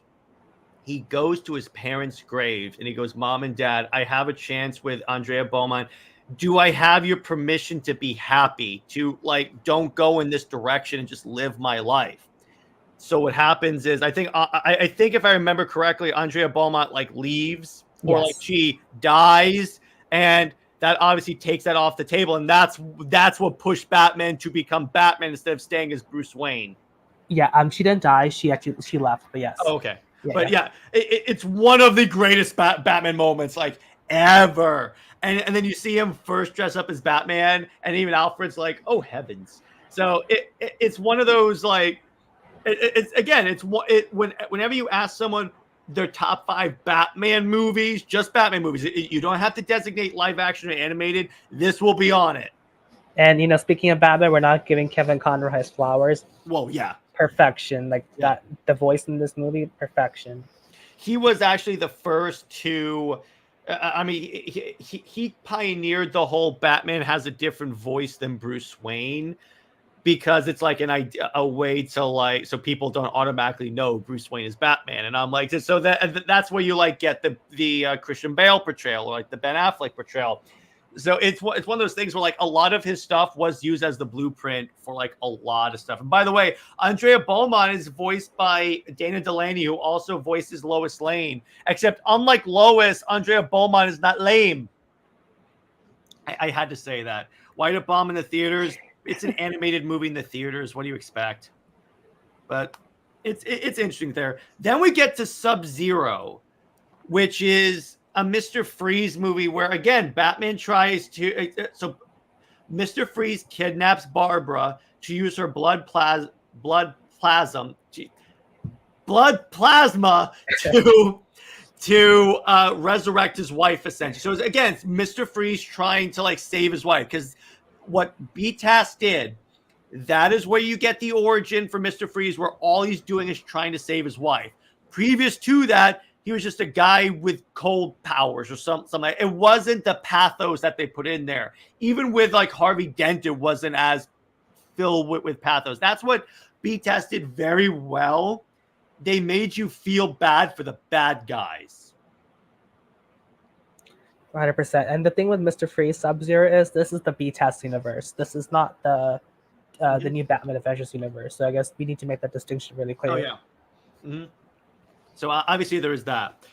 he goes to his parents' grave and he goes, "Mom and Dad, I have a chance with Andrea Beaumont. Do I have your permission to be happy? To don't go in this direction and just live my life?" So what happens is, I think if I remember correctly, Andrea Beaumont leaves, or Yes. she dies, and that obviously takes that off the table, and that's what pushed Batman to become Batman instead of staying as Bruce Wayne. Yeah. She didn't die. She left. But yes. Oh, okay. Yeah, it's one of the greatest Batman moments ever. And then you see him first dress up as Batman, and even Alfred's like, "Oh heavens!" So it's one of those whenever you ask someone their top 5 Batman movies, just Batman movies, you don't have to designate live action or animated. This will be on it. And speaking of Batman, we're not giving Kevin Conroy his flowers. Well, yeah. Perfection, that the voice in this movie, perfection. He was actually the first to he pioneered the whole Batman has a different voice than Bruce Wayne, because it's a way to so people don't automatically know Bruce Wayne is Batman. And I'm like, so that's where you get the Christian Bale portrayal, or the Ben Affleck portrayal. So it's one of those things where a lot of his stuff was used as the blueprint for a lot of stuff. And by the way, Andrea Beaumont is voiced by Dana Delaney, who also voices Lois Lane. Except unlike Lois, Andrea Beaumont is not lame. I had to say that. White Up Bomb in the theaters. It's an animated movie in the theaters. What do you expect? But it's interesting there. Then we get to Sub-Zero, which is a Mr. Freeze movie where, again, Batman tries to. So Mr. Freeze kidnaps Barbara to use her blood plasma to resurrect his wife, essentially. So again, it's Mr. Freeze trying to like save his wife, because what BTAS did, that is where you get the origin for Mr. Freeze, where all he's doing is trying to save his wife. Previous to that, he was just a guy with cold powers or something. It wasn't the pathos that they put in there. Even with like Harvey Dent, it wasn't as filled with pathos. That's what BTAS did very well. They made you feel bad for the bad guys. 100%. And the thing with Mr. Freeze Sub-Zero is this is the BTAS universe. This is not the new Batman Adventures universe. So I guess we need to make that distinction really clear. Oh, yeah. Mm-hmm. So obviously there is that.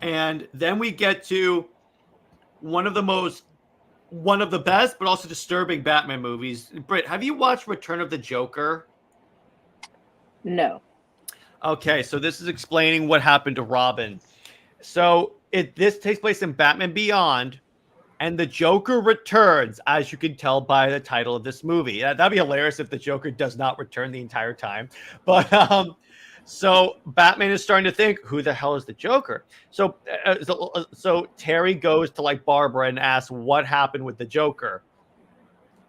And then we get to one of the best, but also disturbing Batman movies. Brit, have you watched Return of the Joker? No. Okay, so this is explaining what happened to Robin. So this takes place in Batman Beyond, and the Joker returns, as you can tell by the title of this movie. That'd be hilarious if the Joker does not return the entire time. But so Batman is starting to think, who the hell is the Joker? So Terry goes to like Barbara and asks what happened with the Joker.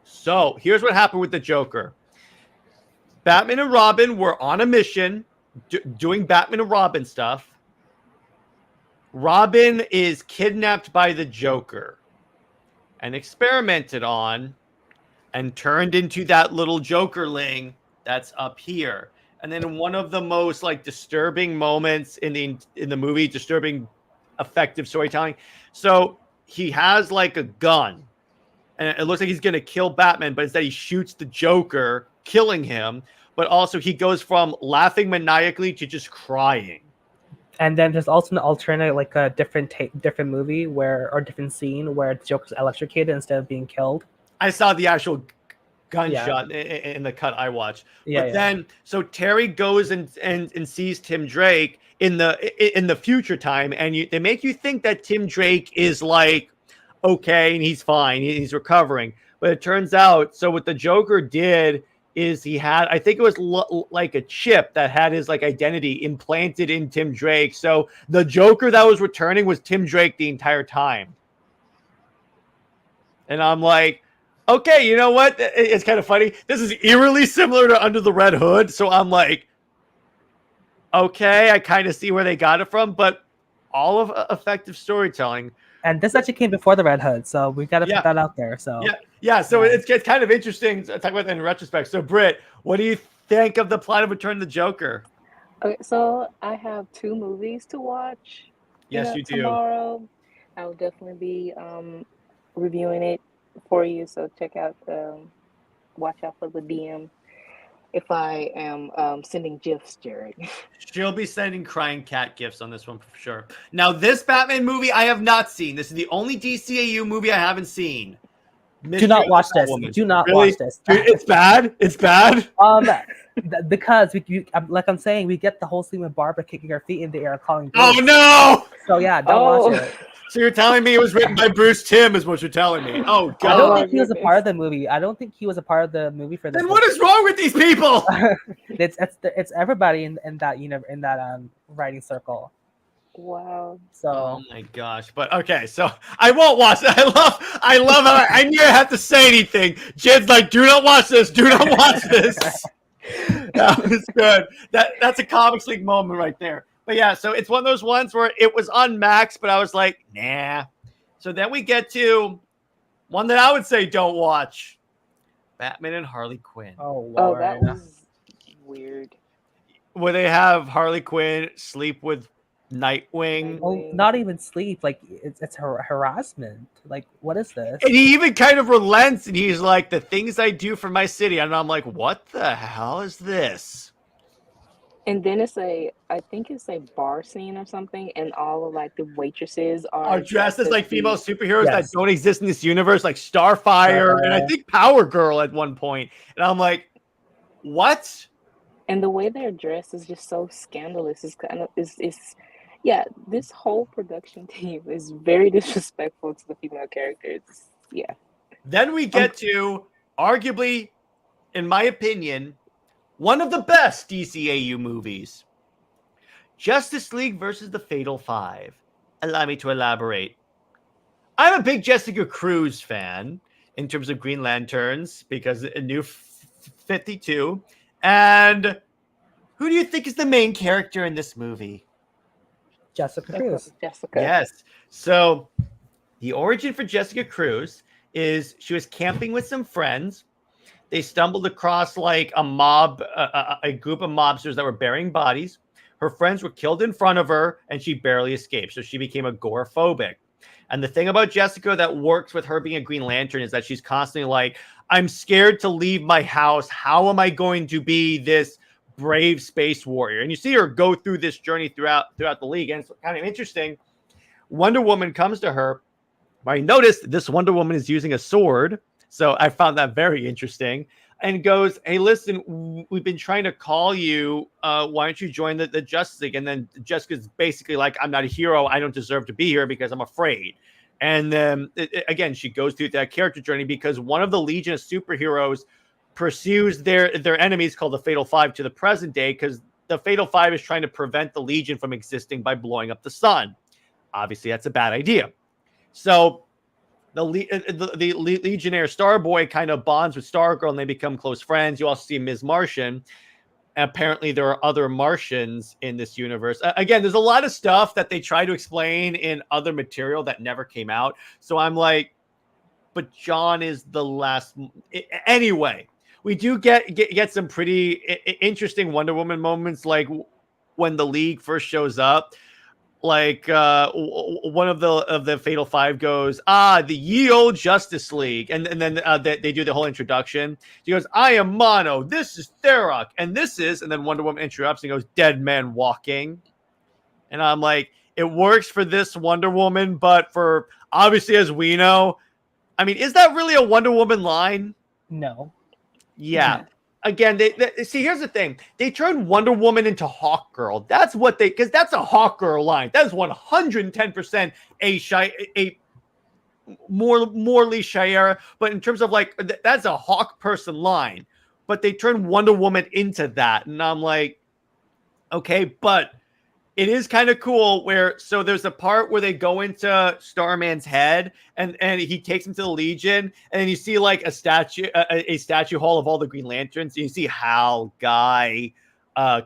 So here's what happened with the Joker. Batman and Robin were on a mission doing Batman and Robin stuff. Robin is kidnapped by the Joker and experimented on and turned into that little Jokerling that's up here. And then one of the most like disturbing moments in the movie, disturbing, effective storytelling. So he has like a gun, and it looks like he's going to kill Batman, but instead he shoots the Joker, killing him. But also he goes from laughing maniacally to just crying. And then there's also an alternate, like a different movie or different scene where the Joker's electrocuted instead of being killed. I saw the actual gunshot in the cut I watched. Then so Terry goes and sees Tim Drake in the future time, and they make you think that Tim Drake is like okay and he's fine, he's recovering. But it turns out, so what the Joker did is he had, I think it was like a chip that had his like identity implanted in Tim Drake. So the Joker that was returning was Tim Drake the entire time. And I'm like, okay, you know what? It's kind of funny. This is eerily similar to Under the Red Hood. So I'm like, okay, I kind of see where they got it from, but all of effective storytelling. And this actually came before the Red Hood, so we got to put that out there. So So it's kind of interesting to talk about that in retrospect. So Britt, what do you think of the plot of Return of the Joker? Okay, so I have 2 movies to watch. Yes, you do. Tomorrow, I will definitely be reviewing it for you. So check out, watch out for the DM if I am sending GIFs, Jared. She'll be sending crying cat gifs on this one for sure. Now, this Batman movie I have not seen. This is the only DCAU movie I haven't seen. Do not watch this. Do not watch this. Dude, it's bad. It's bad. Because like I'm saying, we get the whole scene with Barbara kicking her feet in the air, calling. Bruce. Oh no! So yeah, don't watch it. So you're telling me it was written by Bruce Timm, is what you're telling me? Oh God! I don't think he was a part of the movie. For this. Then what is wrong with these people? it's everybody in that writing circle. Wow. So oh my gosh. But okay, so I won't watch it. I love how I knew I had to say anything. Jed's like, do not watch this, do not watch this. That was good. That's a Comics League moment right there. But yeah, so it's one of those ones where it was on Max, but I was like, nah. So then we get to one that I would say don't watch. Batman and Harley Quinn. Oh, Lord. That was weird. Where they have Harley Quinn sleep with Nightwing. Oh, not even sleep. Like it's harassment. Like, what is this? And he even kind of relents, and he's like, the things I do for my city. And I'm like, what the hell is this? And then I think it's a bar scene or something, and all of like the waitresses are dressed as like female superheroes that don't exist in this universe, like Starfire and I think Power Girl at one point. And I'm like, what? And the way they're dressed is just so scandalous. It's kind of it's Yeah, this whole production team is very disrespectful to the female characters. Yeah. Then we get to arguably, in my opinion, one of the best DCAU movies, Justice League versus the Fatal Five. Allow me to elaborate. I'm a big Jessica Cruz fan in terms of Green Lanterns because a new 52. And who do you think is the main character in this movie? Jessica Cruz. Jessica. Yes. So the origin for Jessica Cruz is she was camping with some friends. They stumbled across like a mob, a group of mobsters that were burying bodies. Her friends were killed in front of her, and she barely escaped. So she became agoraphobic. And the thing about Jessica that works with her being a Green Lantern is that she's constantly like, I'm scared to leave my house. How am I going to be this brave space warrior? And you see her go through this journey throughout the league. And it's kind of interesting. Wonder Woman comes to her. I noticed this Wonder Woman is using a sword. So I found that very interesting, and goes, hey, listen, we've been trying to call you. Why don't you join the Justice League? And then Jessica's basically like, I'm not a hero. I don't deserve to be here because I'm afraid. And then again, she goes through that character journey because one of the Legion of Superheroes pursues their enemies called the Fatal Five to the present day because the Fatal Five is trying to prevent the Legion from existing by blowing up the sun. Obviously, that's a bad idea. So the Legionnaire Starboy kind of bonds with Stargirl and they become close friends. You also see Ms. Martian. Apparently, there are other Martians in this universe. Again, there's a lot of stuff that they try to explain in other material that never came out. So I'm like, but John is the last. Anyway, we do get some pretty interesting Wonder Woman moments, like when the League first shows up. Like one of the Fatal Five goes, the ye old Justice League, and then they do the whole introduction. She goes, I am Mono, this is Therok, and this is, and then Wonder Woman interrupts and goes, dead man walking. And I'm like, it works for this Wonder Woman, but for obviously, as we know, I mean, is that really a Wonder Woman line? No. Yeah. Again, they see. Here's the thing: they turned Wonder Woman into Hawk Girl. That's what because that's a Hawk Girl line. That is 110% a morally Shayera. But in terms of like, that's a Hawk person line. But they turned Wonder Woman into that, and I'm like, okay, but it is kind of cool where so there's a part where they go into Starman's head and he takes him to the Legion and you see like a statue hall of all the Green Lanterns. And you see Hal, Guy,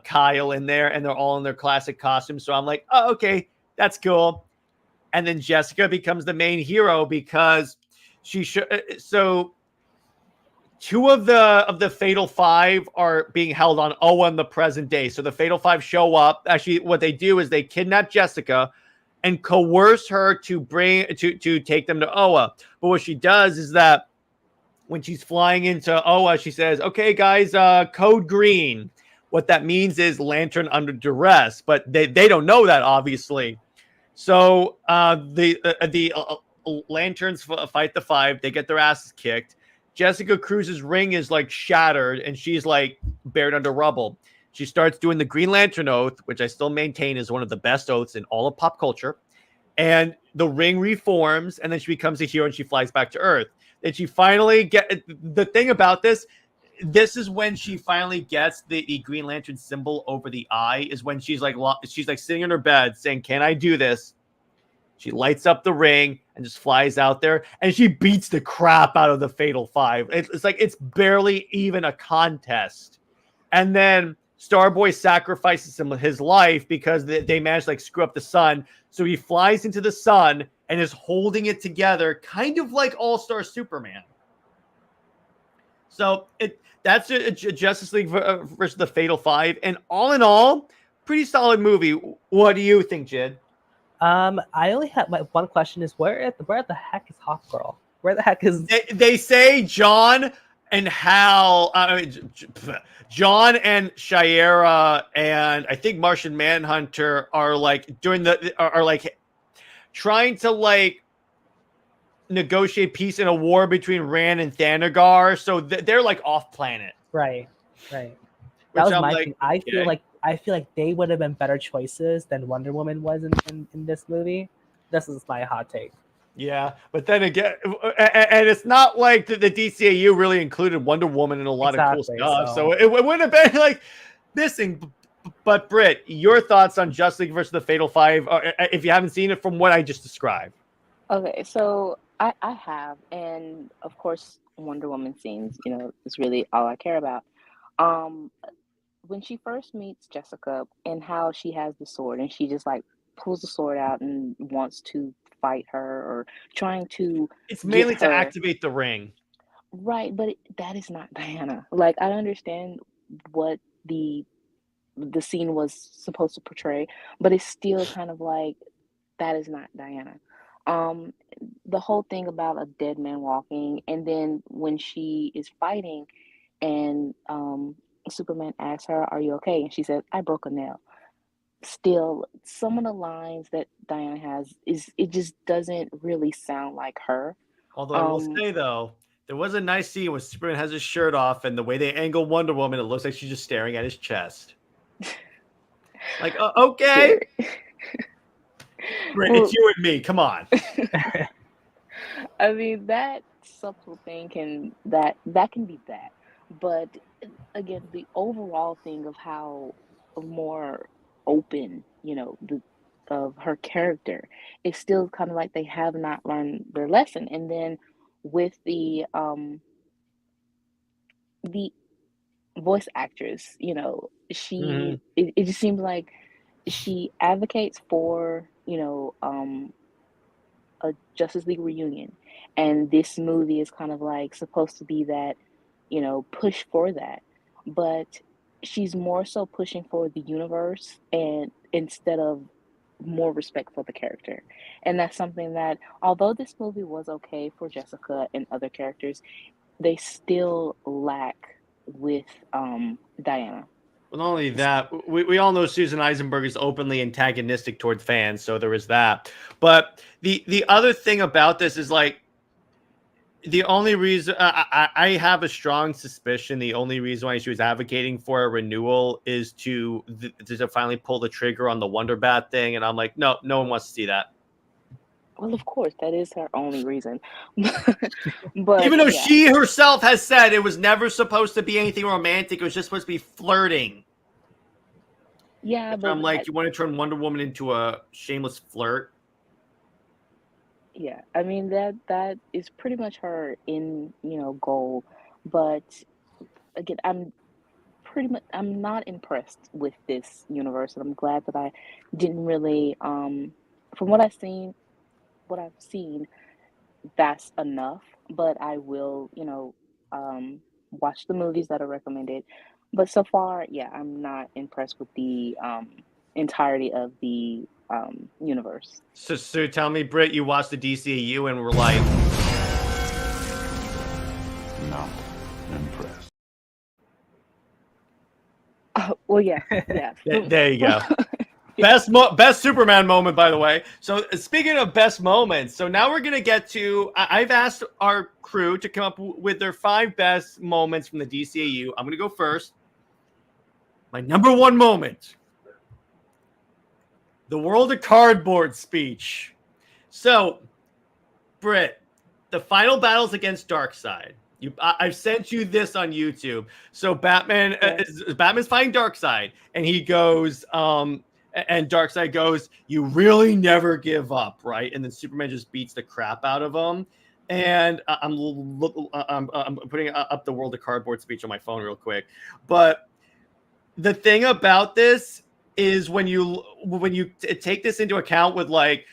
Kyle in there, and they're all in their classic costumes. So I'm like, oh, okay, that's cool. And then Jessica becomes the main hero because so two of the Fatal Five are being held on Oa in the present day. So the Fatal Five show up. Actually, what they do is they kidnap Jessica and coerce her to take them to Oa. But what she does is that when she's flying into Oa, she says, okay, guys, code green. What that means is lantern under duress. But they don't know that, obviously. So the lanterns fight the Five. They get their asses kicked. Jessica Cruz's ring is like shattered and she's like buried under rubble. She starts doing the Green Lantern oath, which I still maintain is one of the best oaths in all of pop culture. And the ring reforms and then she becomes a hero and she flies back to Earth. And she finally the thing about this is when she finally gets the Green Lantern symbol over the eye is when she's like sitting in her bed saying, can I do this? She lights up the ring and just flies out there, and she beats the crap out of the Fatal Five. It's like it's barely even a contest. And then Starboy sacrifices his life because they managed to like screw up the sun. So he flies into the sun and is holding it together, kind of like All-Star Superman. So that's a Justice League versus the Fatal Five, and all in all, pretty solid movie. What do you think, Jid? I only have one question: is where the heck is Hawk Girl? Where the heck is they say John and Hal? John and Shayera and I think Martian Manhunter are like are like trying to like negotiate peace in a war between Rand and Thanagar. So they're like off planet, right? That was my thing. I I feel like they would have been better choices than Wonder Woman was in this movie. This is my hot take. Yeah, but then again, and it's not like the DCAU really included Wonder Woman in a lot of cool stuff, so it wouldn't have been like missing. But Brit, your thoughts on Justice League versus the Fatal Five, if you haven't seen it from what I just described? Okay, so I have, and of course, Wonder Woman scenes, is really all I care about. When she first meets Jessica and how she has the sword and she just like pulls the sword out and wants to fight her or trying to It's mainly get to her activate the ring. right, but that is not Diana. Like I understand what the scene was supposed to portray, but it's still kind of like that is not Diana. Um, the whole thing about a dead man walking, and then when she is fighting, and Superman asks her, "Are you okay?" and she says, "I broke a nail." Still, some of the lines that Diana has it just doesn't really sound like her. Although I will Um, say though, there was a nice scene where Superman has his shirt off, and the way they angle Wonder Woman, it looks like she's just staring at his chest. Like, okay, Jerry. Brit, Well, it's you and me. Come on. I mean that subtle thing can be that, but again, the overall thing of how more open, of her character, is still kind of like they have not learned their lesson. And then with the voice actress, Mhm. it just seems like she advocates for, a Justice League reunion. And this movie is kind of like supposed to be that, push for that. But she's more so pushing for the universe and instead of more respect for the character. And that's something that although this movie was okay for Jessica and other characters, they still lack with Diana. Well, not only that, we all know Susan Eisenberg is openly antagonistic toward fans, so there is that. But the other thing about this is like the only reason I have a strong suspicion the only reason why she was advocating for a renewal is to finally pull the trigger on the Wonder Bat thing, and I'm like, no one wants to see that. Well, of course, that is her only reason. But Even though yeah, she herself has said it was never supposed to be anything romantic, it was just supposed to be flirting. yeah, So but I'm like, you want to turn Wonder Woman into a shameless flirt? yeah, I mean that is pretty much her in, goal. But again, I'm not impressed with this universe, and I'm glad that I didn't really from what I've seen, that's enough. But I will, watch the movies that are recommended. But so far, yeah, I'm not impressed with the entirety of the universe. So tell me, Britt, you watched the DCAU and were like, Not impressed. Well, yeah, yeah. there you go. Best Superman moment, by the way. So speaking of best moments, so now we're gonna get to. I've asked our crew to come up with their 5 best moments from the DCAU. I'm gonna go first. My number 1 moment: the World of Cardboard speech. So, Britt, the final battles against Darkseid. I've sent you this on YouTube. So Batman's fighting Darkseid, and he goes, and Darkseid goes, "You really never give up, right?" And then Superman just beats the crap out of him. And I'm putting up the World of Cardboard speech on my phone real quick. But the thing about this is when you take this into account with like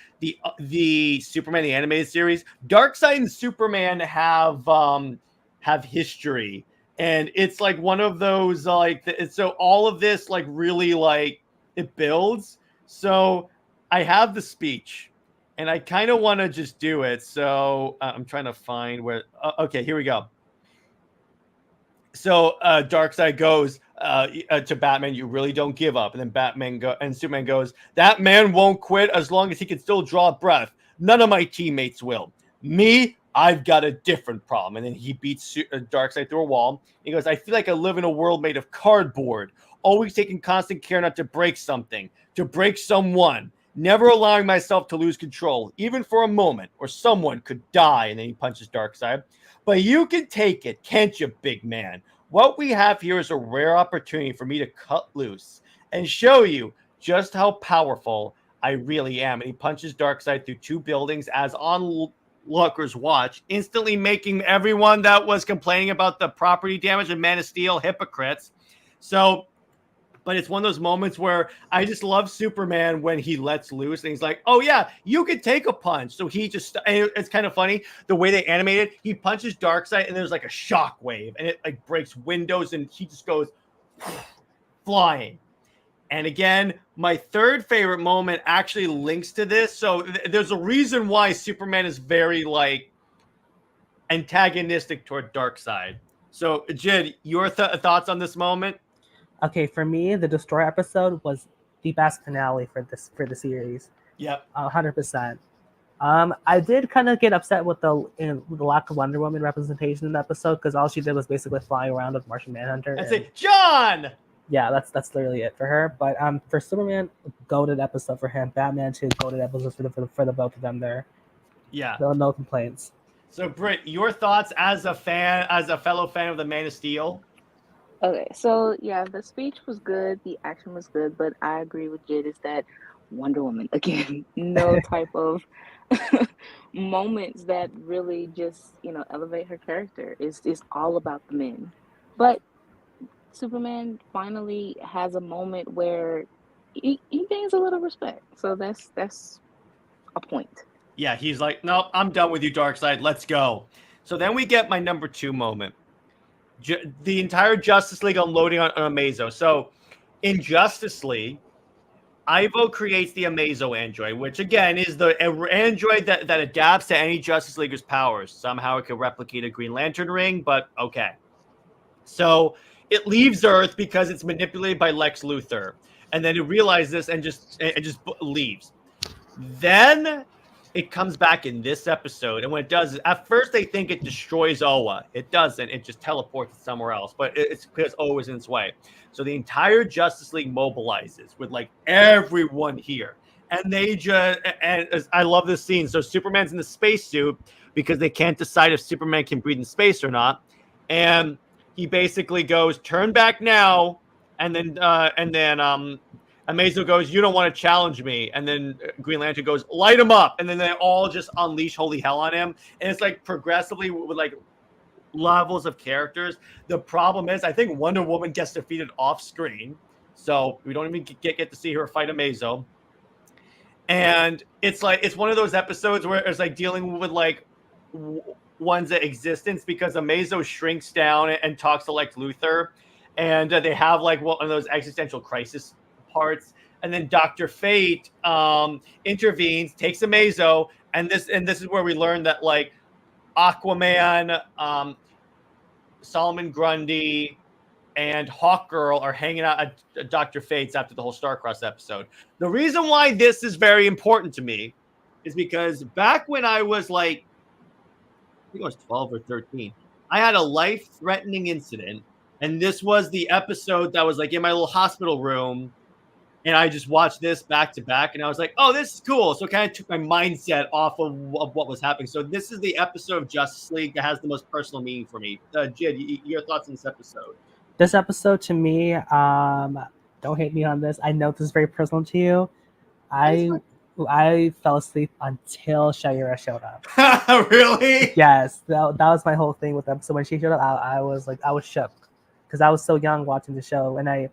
the Superman the animated series, Darkseid and Superman have history, and it's like one of those like so all of this like really like it builds. So I have the speech, and I kind of want to just do it. So I'm trying to find where. Okay, here we go. So Darkseid goes to Batman, "You really don't give up." And then Superman goes, "That man won't quit as long as he can still draw breath. None of my teammates will. Me, I've got a different problem." And then he beats Darkseid through a wall. He goes, "I feel like I live in a world made of cardboard. always taking constant care not to break something, to break someone, never allowing myself to lose control, even for a moment, or someone could die. And then he punches Darkseid. But you can take it, can't you, big man? What we have here is a rare opportunity for me to cut loose and show you just how powerful I really am. And he punches Darkseid through 2 buildings as onlookers watch, instantly making everyone that was complaining about the property damage and Man of Steel hypocrites. So, but it's one of those moments where I just love Superman when he lets loose and he's like, oh yeah, you could take a punch. So he just, it's kind of funny the way they animate it. He punches Darkseid and there's like a shock wave and it like breaks windows and he just goes flying. And again, my third favorite moment actually links to this. So there's a reason why Superman is very like antagonistic toward Darkseid. So Jid, your thoughts on this moment? Okay, for me, the Destroyer episode was the best finale for the series. Yep. 100%. I did kind of get upset with the lack of Wonder Woman representation in the episode because all she did was basically flying around with Martian Manhunter. I say, John! Yeah, that's literally it for her. But for Superman, goated episode for him. Batman too, goated episode for the both of them there. Yeah. No complaints. So Britt, your thoughts as a fellow fan of the Man of Steel? Okay, so yeah, the speech was good, the action was good, but I agree with Jid is that Wonder Woman, again, no type of moments that really just, elevate her character. It's all about the men. But Superman finally has a moment where he gains a little respect. So that's a point. Yeah, he's like, nope, I'm done with you, Darkseid. Let's go. So then we get my number 2 moment. The entire Justice League unloading on Amazo. So in Justice League, Ivo creates the Amazo android, which again is the android that adapts to any Justice Leaguer's powers. Somehow it could replicate a Green Lantern ring, but okay. So it leaves Earth because it's manipulated by Lex Luthor. And then it realizes this and just leaves. Then it comes back in this episode, and what it does is, at first they think it destroys Oa. It doesn't. It just teleports it somewhere else, but it's because Oa is in its way. So the entire Justice League mobilizes with like everyone here, and they just I love this scene. So Superman's in the spacesuit because they can't decide if Superman can breathe in space or not, and he basically goes, "Turn back now," and then Amazo goes, "You don't want to challenge me." And then Green Lantern goes, "Light him up." And then they all just unleash holy hell on him. And it's like progressively with like levels of characters. The problem is, I think Wonder Woman gets defeated off screen. So we don't even get to see her fight Amazo. And it's like, it's one of those episodes where it's like dealing with like one's existence because Amazo shrinks down and talks to Lex Luthor. And they have like one of those existential crisis parts, and then Dr. Fate intervenes, takes Amazo, and this is where we learn that like Aquaman, Solomon Grundy, and Hawkgirl are hanging out at Dr. Fate's after the whole Starcross episode. The reason why this is very important to me is because back when I was like, I think I was 12 or 13, I had a life-threatening incident, and this was the episode that was like in my little hospital room. And I just watched this back to back, and I was like, oh, this is cool. So it kind of took my mindset off of what was happening. So this is the episode of Justice League that has the most personal meaning for me. Jid, your thoughts on this episode? This episode to me, don't hate me on this. I know this is very personal to you. I fell asleep until Shaira showed up. Really? Yes, that was my whole thing with them. So when she showed up, I was shook because I was so young watching the show, and I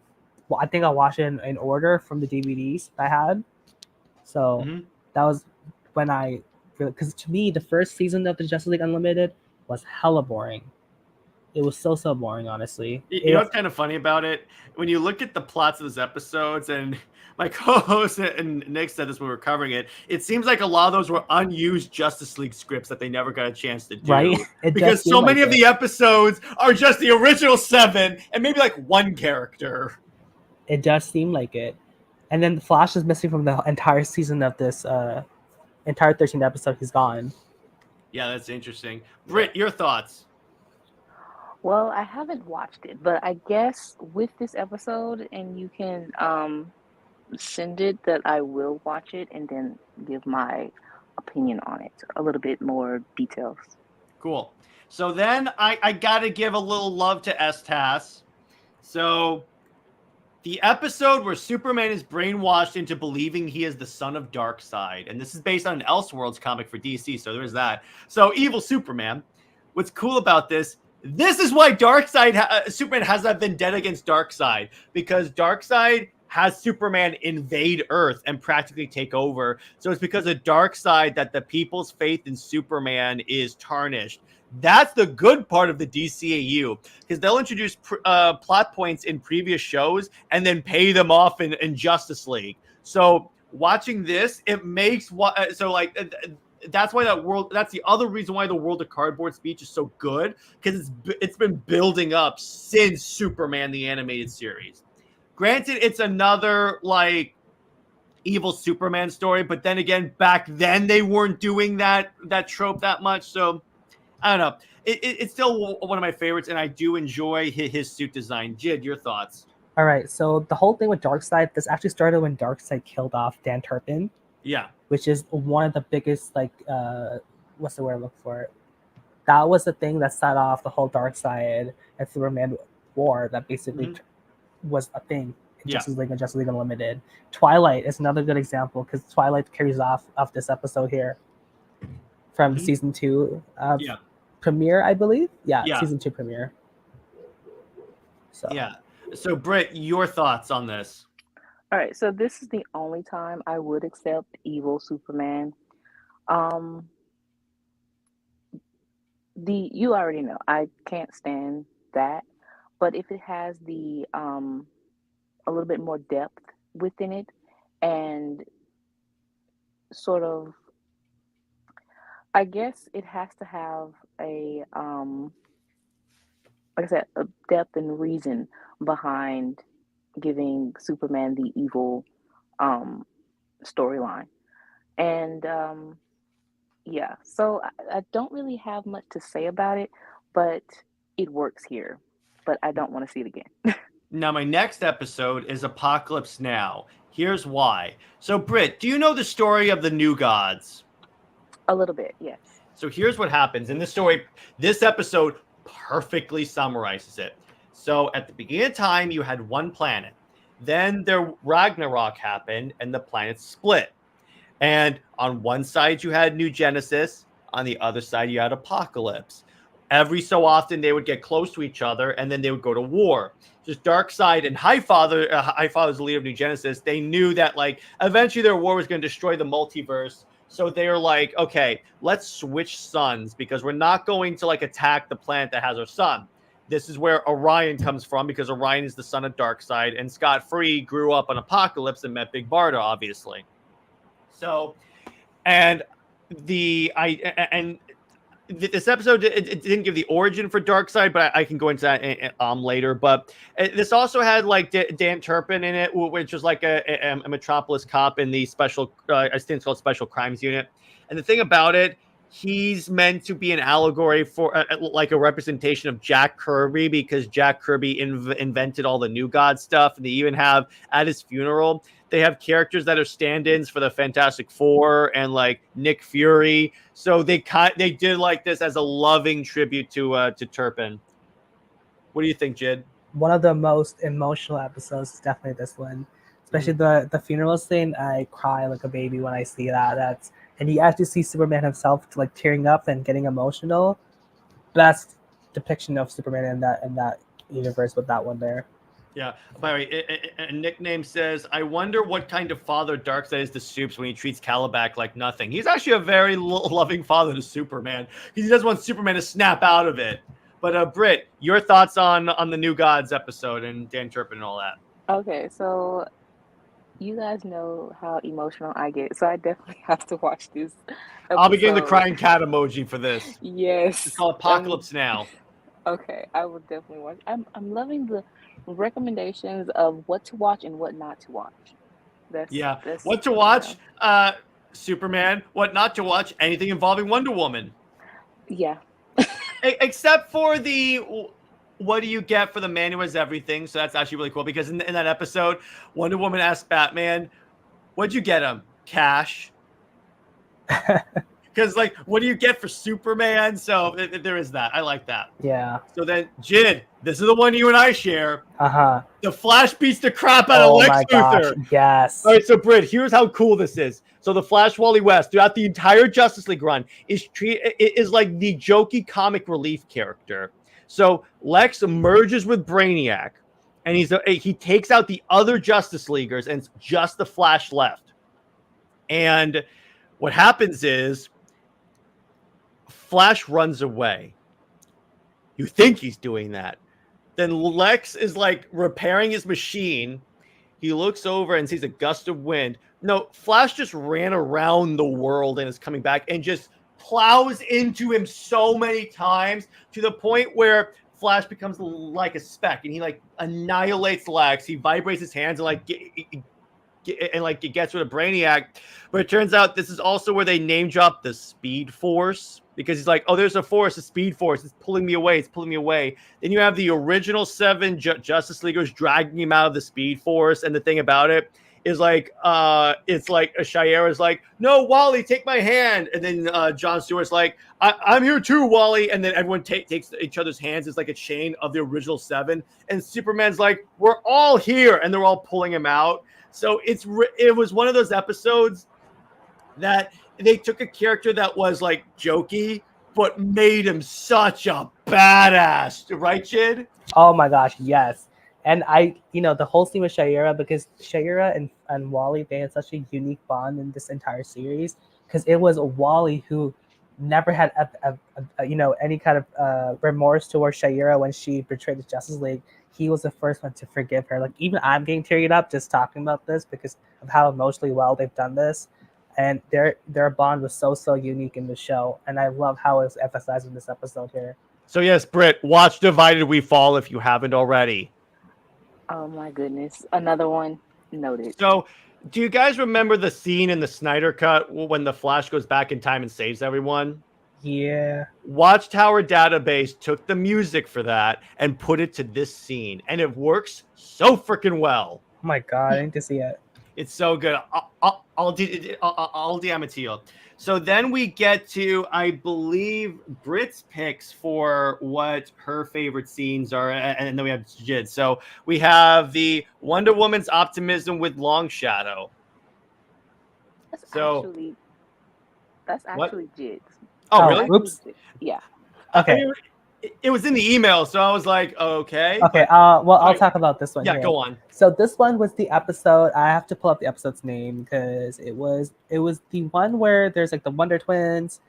think I watched it in order from the DVDs I had. So that was when because to me, the first season of the Justice League Unlimited was hella boring. It was so boring, honestly. You know what's kind of funny about it? When you look at the plots of those episodes, and my co-host and Nick said this when we were covering it, it seems like a lot of those were unused Justice League scripts that they never got a chance to do. Right? Because so many of the episodes are just the original 7 and maybe like one character. It does seem like it. And then the Flash is missing from the entire season of this entire 13th episode. He's gone. Yeah, that's interesting. Britt, your thoughts? Well, I haven't watched it, but I guess with this episode, and you can send it, that I will watch it and then give my opinion on it, a little bit more details. Cool. So then I got to give a little love to Estas. So the episode where Superman is brainwashed into believing he is the son of Darkseid, and this is based on an Elseworlds comic for DC, so there's that. So evil Superman. What's cool about this is why Superman has that vendetta against Darkseid, because Darkseid has Superman invade Earth and practically take over. So it's because of Darkseid that the people's faith in Superman is tarnished. That's the good part of the DCAU, because they'll introduce plot points in previous shows and then pay them off in Justice League. So watching this, it makes that's why that's the other reason why the World of Cardboard speech is so good, because it's been building up since Superman the animated series. Granted, it's another like evil Superman story, but then again, back then they weren't doing that trope that much. So I don't know. It's still one of my favorites, and I do enjoy his suit design. Jid, your thoughts? All right, so the whole thing with Darkseid, this actually started when Darkseid killed off Dan Turpin. Yeah. Which is one of the biggest, like, what's the word I'm looking for? That was the thing that set off the whole Darkseid and Superman war that basically was a thing in Justice League and Justice League Unlimited. Twilight is another good example, because Twilight carries off this episode here from season 2 premiere, I believe. Yeah, season 2 premiere. So yeah. So Brit, your thoughts on this? All right, so this is the only time I would accept evil Superman. You already know I can't stand that, but if it has the a little bit more depth within it, and sort of, I guess it has to have a like I said, a depth and reason behind giving Superman the evil storyline. And yeah, so I don't really have much to say about it, but it works here. But I don't want to see it again. Now, my next episode is Apocalypse Now. Here's why. So, Brit, do you know the story of the New Gods? A little bit, yes. So here's what happens in this story. This episode perfectly summarizes it. So at the beginning of time, you had one planet. Then there Ragnarok happened and the planets split. And on one side, you had New Genesis. On the other side, you had Apocalypse. Every so often, they would get close to each other and then they would go to war. Just Darkseid and Highfather's the leader of New Genesis. They knew that like eventually their war was going to destroy the multiverse. So they're like, okay, let's switch suns because we're not going to like attack the planet that has our sun. This is where Orion comes from because Orion is the son of Darkseid, and Scott Free grew up on Apocalypse and met Big Barda, obviously. So, this episode it didn't give the origin for Darkseid, but I can go into that later. But this also had like Dan Turpin in it, which was like a Metropolis cop in the special, I think it's called Special Crimes Unit. And the thing about it, he's meant to be an allegory for like a representation of Jack Kirby, because Jack Kirby invented all the New God stuff. And they even have at his funeral, they have characters that are stand-ins for the Fantastic Four and like Nick Fury. So they did like this as a loving tribute to Turpin. What do you think, Jid? One of the most emotional episodes is definitely this one, especially the funeral scene. I cry like a baby when I see that. And you actually see Superman himself like tearing up and getting emotional. Best depiction of Superman in that universe with that one there. Yeah. By the way, a nickname says, I wonder what kind of father Darkseid is to Supes when he treats Calabac like nothing. He's actually a very loving father to Superman. He doesn't want Superman to snap out of it. But Britt, your thoughts on the New Gods episode and Dan Turpin and all that? Okay, so you guys know how emotional I get, so I definitely have to watch this episode. I'll be getting the crying cat emoji for this. Yes. It's called Apocalypse Now. Okay, I will definitely watch. I'm loving the recommendations of what to watch and what not to watch. That's what to watch, Superman. What not to watch, anything involving Wonder Woman. Yeah. Except for the what do you get for the man who has everything? So that's actually really cool because in that episode, Wonder Woman asked Batman, "What'd you get him? Cash?" Because like, what do you get for Superman? So there is that. I like that. Yeah. So then, Jid, this is the one you and I share. Uh-huh. The Flash beats the crap out of Lex my gosh. Luthor. Yes. All right, so Brit, here's how cool this is. So the Flash Wally West throughout the entire Justice League run is like the jokey comic relief character. So Lex merges with Brainiac, and he takes out the other Justice Leaguers, and it's just the Flash left. And what happens is Flash runs away. You think he's doing that. Then Lex is like repairing his machine. He looks over and sees a gust of wind. No, Flash just ran around the world and is coming back and just plows into him so many times to the point where Flash becomes like a speck and he like annihilates Lex. He vibrates his hands and like it gets rid of Brainiac. But it turns out this is also where they name drop the Speed Force because he's like, oh, there's a force, a Speed Force. It's pulling me away. It's pulling me away. Then you have the original 7 Justice Leaguers dragging him out of the Speed Force. And the thing about it is like, it's like Shayera's like, no, Wally, take my hand. And then John Stewart's like, I'm here too, Wally. And then everyone takes each other's hands. It's like a chain of the original 7. And Superman's like, we're all here. And they're all pulling him out. So it was one of those episodes that they took a character that was like jokey, but made him such a badass, right, Jid? Oh my gosh, yes. And the whole scene with Shayera, because Shayera and Wally, they had such a unique bond in this entire series, because it was Wally who never had any kind of remorse towards Shayera when she betrayed the Justice League. He was the first one to forgive her. Like, even I'm getting teared up just talking about this because of how emotionally well they've done this. And their bond was so unique in the show. And I love how it's emphasized in this episode here. So yes, Britt, watch Divided We Fall if you haven't already. Oh my goodness. Another one. Noted. So do you guys remember the scene in the Snyder Cut when the Flash goes back in time and saves everyone? Yeah. Watchtower Database took the music for that and put it to this scene, and it works so freaking well. Oh my god, I need to see it. It's so good. I'll DM it to you. So then we get to, I believe, Brit's picks for what her favorite scenes are, and then we have Jid. So we have the Wonder Woman's optimism with Long Shadow. That's actually Jid's. Oh, really? Oops. Yeah. Okay. I mean, it was in the email, so I was like, okay. Okay. Well, I'll talk about this one. Yeah, here. go on. So this one was the episode. I have to pull up the episode's name because it was the one where there's like the Wonder Twins,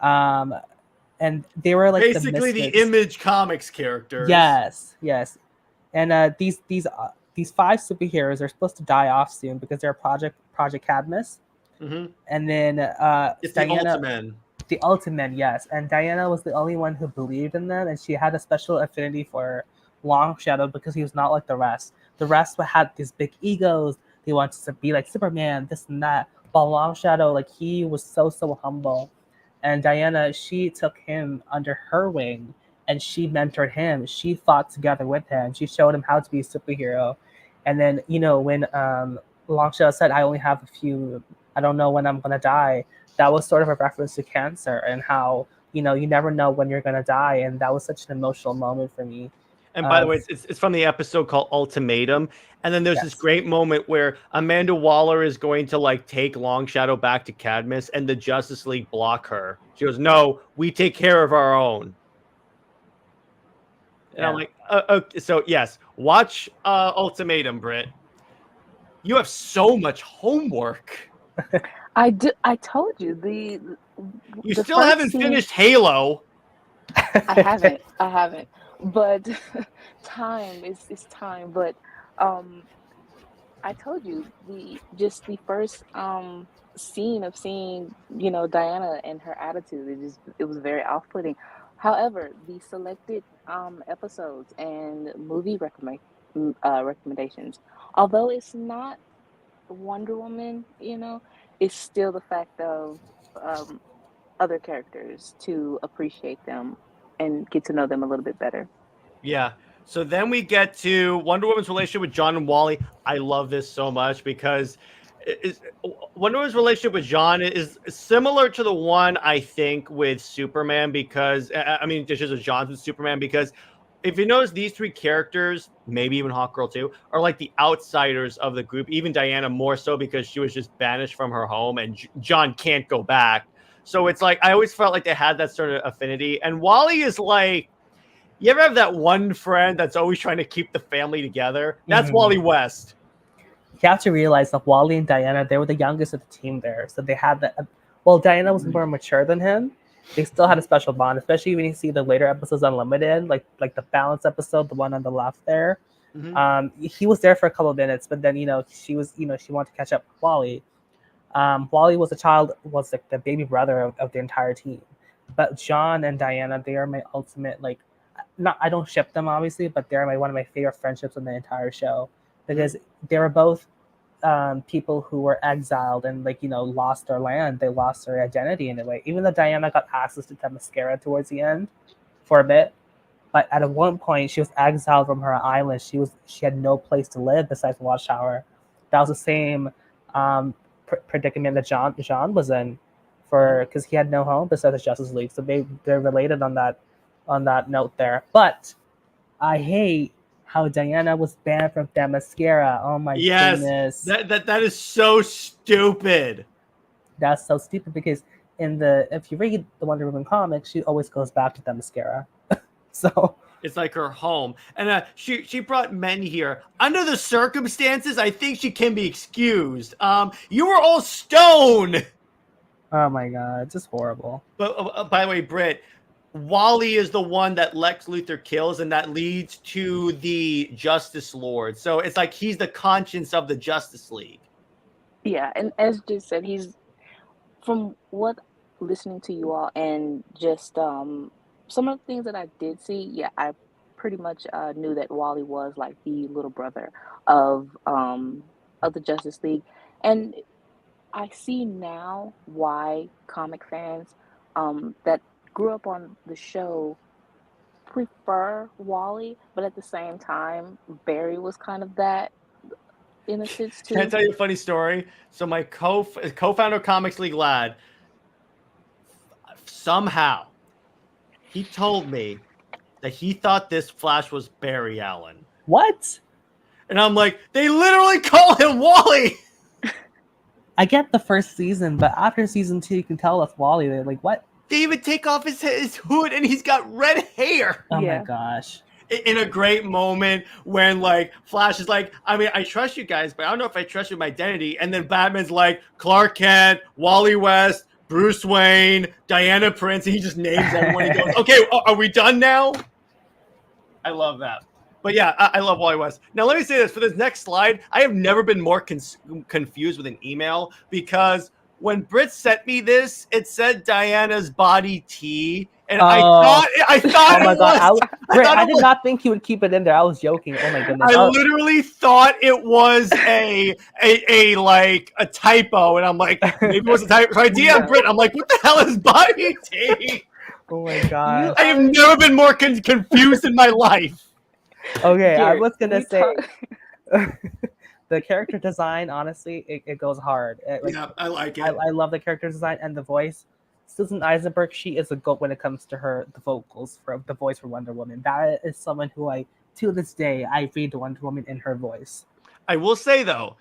and they were like basically the Image Comics characters. Yes. And these 5 superheroes are supposed to die off soon because they're Project Cadmus. Mm-hmm. And then it's Diana, the Ultimen. The Ultimen, yes. And Diana was the only one who believed in them, and she had a special affinity for Long Shadow because he was not like the rest. The rest had these big egos. They wanted to be like Superman, this and that. But Long Shadow, like, he was so humble. And Diana, she took him under her wing, and she mentored him. She fought together with him. She showed him how to be a superhero. And then, when Long Shadow said, I only have a few, I don't know when I'm going to die, that was sort of a reference to cancer and how, you never know when you're going to die. And that was such an emotional moment for me. And by the way, it's from the episode called Ultimatum. And then there's this great moment where Amanda Waller is going to like take Long Shadow back to Cadmus and the Justice League block her. She goes, no, we take care of our own. And I'm like, okay. So yes, watch Ultimatum, Britt. You have so much homework. I told you you still haven't finished Halo. I haven't. But time is time. But I told you the first scene of seeing Diana and her attitude, it was very off-putting. However, the selected episodes and movie recommendations, although it's not Wonder Woman, it's still the fact of other characters to appreciate them and get to know them a little bit better. Yeah. So then we get to Wonder Woman's relationship with John and Wally. I love this so much because Wonder Woman's relationship with John is similar to the one I think with Superman because I mean, just as John's with Superman because if you notice, these three characters, maybe even Hawkgirl too, are like the outsiders of the group. Even Diana more so because she was just banished from her home and John can't go back. So it's like I always felt like they had that sort of affinity. And Wally is like, you ever have that one friend that's always trying to keep the family together? That's Wally West. You have to realize that Wally and Diana, they were the youngest of the team there. So they had that. Well, Diana was more mature than him. They still had a special bond, especially when you see the later episodes Unlimited, like the balance episode, the one on the left there. He was there for a couple of minutes, but then she wanted to catch up with Wally. Wally was like the baby brother of the entire team. But John and Diana, they are my ultimate I don't ship them obviously, but they're one of my favorite friendships in the entire show because they were both people who were exiled and lost their land. They lost their identity in a way. Even though Diana got access to Themyscira towards the end for a bit, but at one point she was exiled from her island. She had no place to live besides Watchtower. That was the same predicament that John was in because he had no home besides the Justice League. So they're related on that note there. But I hate how Diana was banned from Themyscira. Oh my goodness. That is so stupid. That's so stupid because if you read the Wonder Woman comics, she always goes back to Themyscira. So it's like her home. And she brought men here. Under the circumstances, I think she can be excused. You were all stone. Oh my god, just horrible. But by the way, Brit, Wally is the one that Lex Luthor kills, and that leads to the Justice Lord. So it's like he's the conscience of the Justice League. Yeah, and as just said, he's from what listening to you all and just some of the things that I did see. Yeah, I pretty much knew that Wally was like the little brother of the Justice League, and I see now why comic fans that grew up on the show prefer Wally, but at the same time, Barry was kind of that in a sense too. Can I tell you a funny story? So my co-founder of Comics League Lad, somehow, he told me that he thought this Flash was Barry Allen. What? And I'm like, they literally call him Wally! I get the first season, but after season 2, you can tell that's Wally. They're like, what? They even take off his hood and he's got red hair. Oh my gosh. In a great moment when Flash is like, I mean, I trust you guys, but I don't know if I trust you with my identity. And then Batman's like, Clark Kent, Wally West, Bruce Wayne, Diana Prince, and he just names everyone. He goes, okay, are we done now? I love that. But yeah, I love Wally West. Now, let me say this. For this next slide, I have never been more confused with an email because when Brit sent me this, it said Diana's body T, and I thought oh my god, Brit, I did not think you would keep it in there. I was joking. Oh my goodness. I literally thought it was a typo, and I'm like, maybe it was a typo. So I DM Brit. I'm like, what the hell is body T? Oh my god. I have never been more confused in my life. Okay, I was gonna say the character design, honestly, it goes hard. Yeah, I like it. I love the character design and the voice. Susan Eisenberg, she is a goat when it comes to the vocals for the voice for Wonder Woman. That is someone who to this day, I read the Wonder Woman in her voice. I will say though,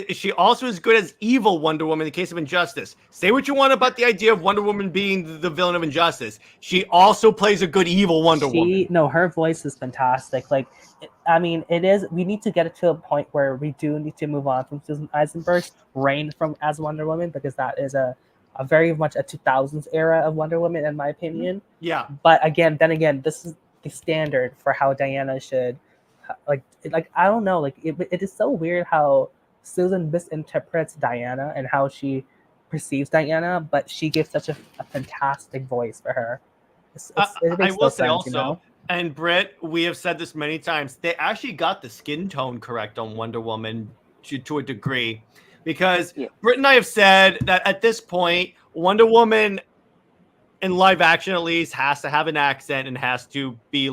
she also is good as evil Wonder Woman in the case of Injustice. Say what you want about the idea of Wonder Woman being the villain of Injustice. She also plays a good evil Wonder Woman. No, her voice is fantastic. I mean, it is. We need to get it to a point where we do need to move on from Susan Eisenberg's reign as Wonder Woman, because that is a very much a 2000s era of Wonder Woman, in my opinion. Yeah. But then again, this is the standard for how Diana should, I don't know, it is so weird how Susan misinterprets Diana and how she perceives Diana, but she gives such a fantastic voice for her. I will say also, and Brit, we have said this many times, they actually got the skin tone correct on Wonder Woman to a degree, because Brit and I have said that at this point, Wonder Woman, in live action at least, has to have an accent and has to be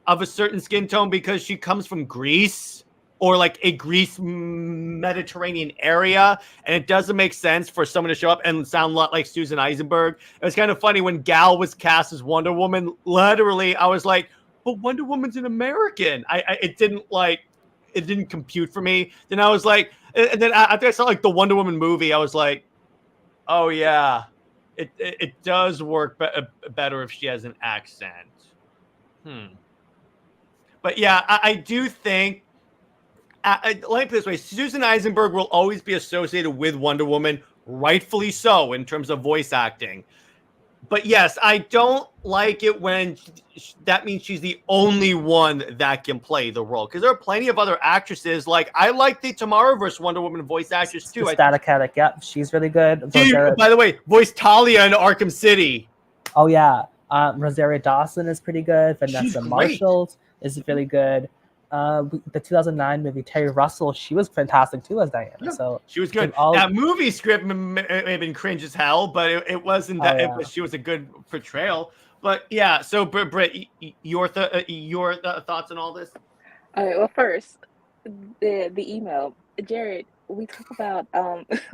of a certain skin tone because she comes from Greece or like a Greece Mediterranean area, and it doesn't make sense for someone to show up and sound a lot like Susan Eisenberg. It was kind of funny when Gal was cast as Wonder Woman. Literally, I was like, but Wonder Woman's an American. It didn't compute for me. Then I was like, and then after I saw like the Wonder Woman movie, I was like, oh yeah, it does work better if she has an accent. But yeah, I do think. Let me put it this way: Susan Eisenberg will always be associated with Wonder Woman, rightfully so, in terms of voice acting. But yes, I don't like it when that means she's the only one that can play the role. Because there are plenty of other actresses. Like, I like the Timmverse Wonder Woman voice actress too. Static, yep, she's really good. Dude, by the way, voiced Talia in Arkham City. Oh yeah, Rosario Dawson is pretty good. Vanessa Marshall is really good. The 2009 movie Terry Russell, she was fantastic too as Diana. Yeah, so she was good. That movie script may have been cringe as hell, but it wasn't that. She was a good portrayal. But yeah, so Brit, your thoughts on all this? All right. Well, first, the email, Jared. We talk about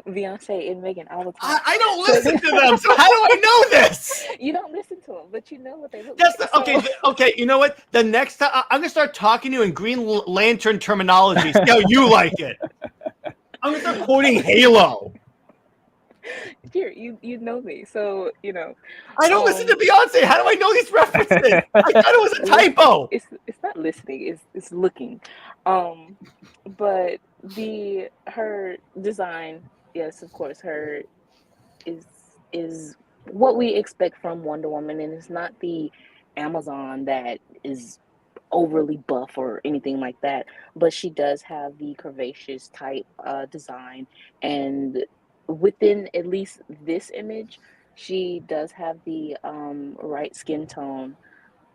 Beyonce and Megan all the time. I don't listen to them, so how do I know this? You don't listen to them, but you know what they look like. Okay, okay. You know what? The next time I'm gonna start talking to you in Green Lantern terminology. See how you like it. I'm gonna start quoting Halo. Jared, you know me, so you know. I don't listen to Beyonce. How do I know these references? I thought it was a typo. It's not listening. It's looking. But her design, yes, of course, her is what we expect from Wonder Woman, and it's not the Amazon that is overly buff or anything like that, but she does have the curvaceous type design, and within at least this image, she does have the right skin tone.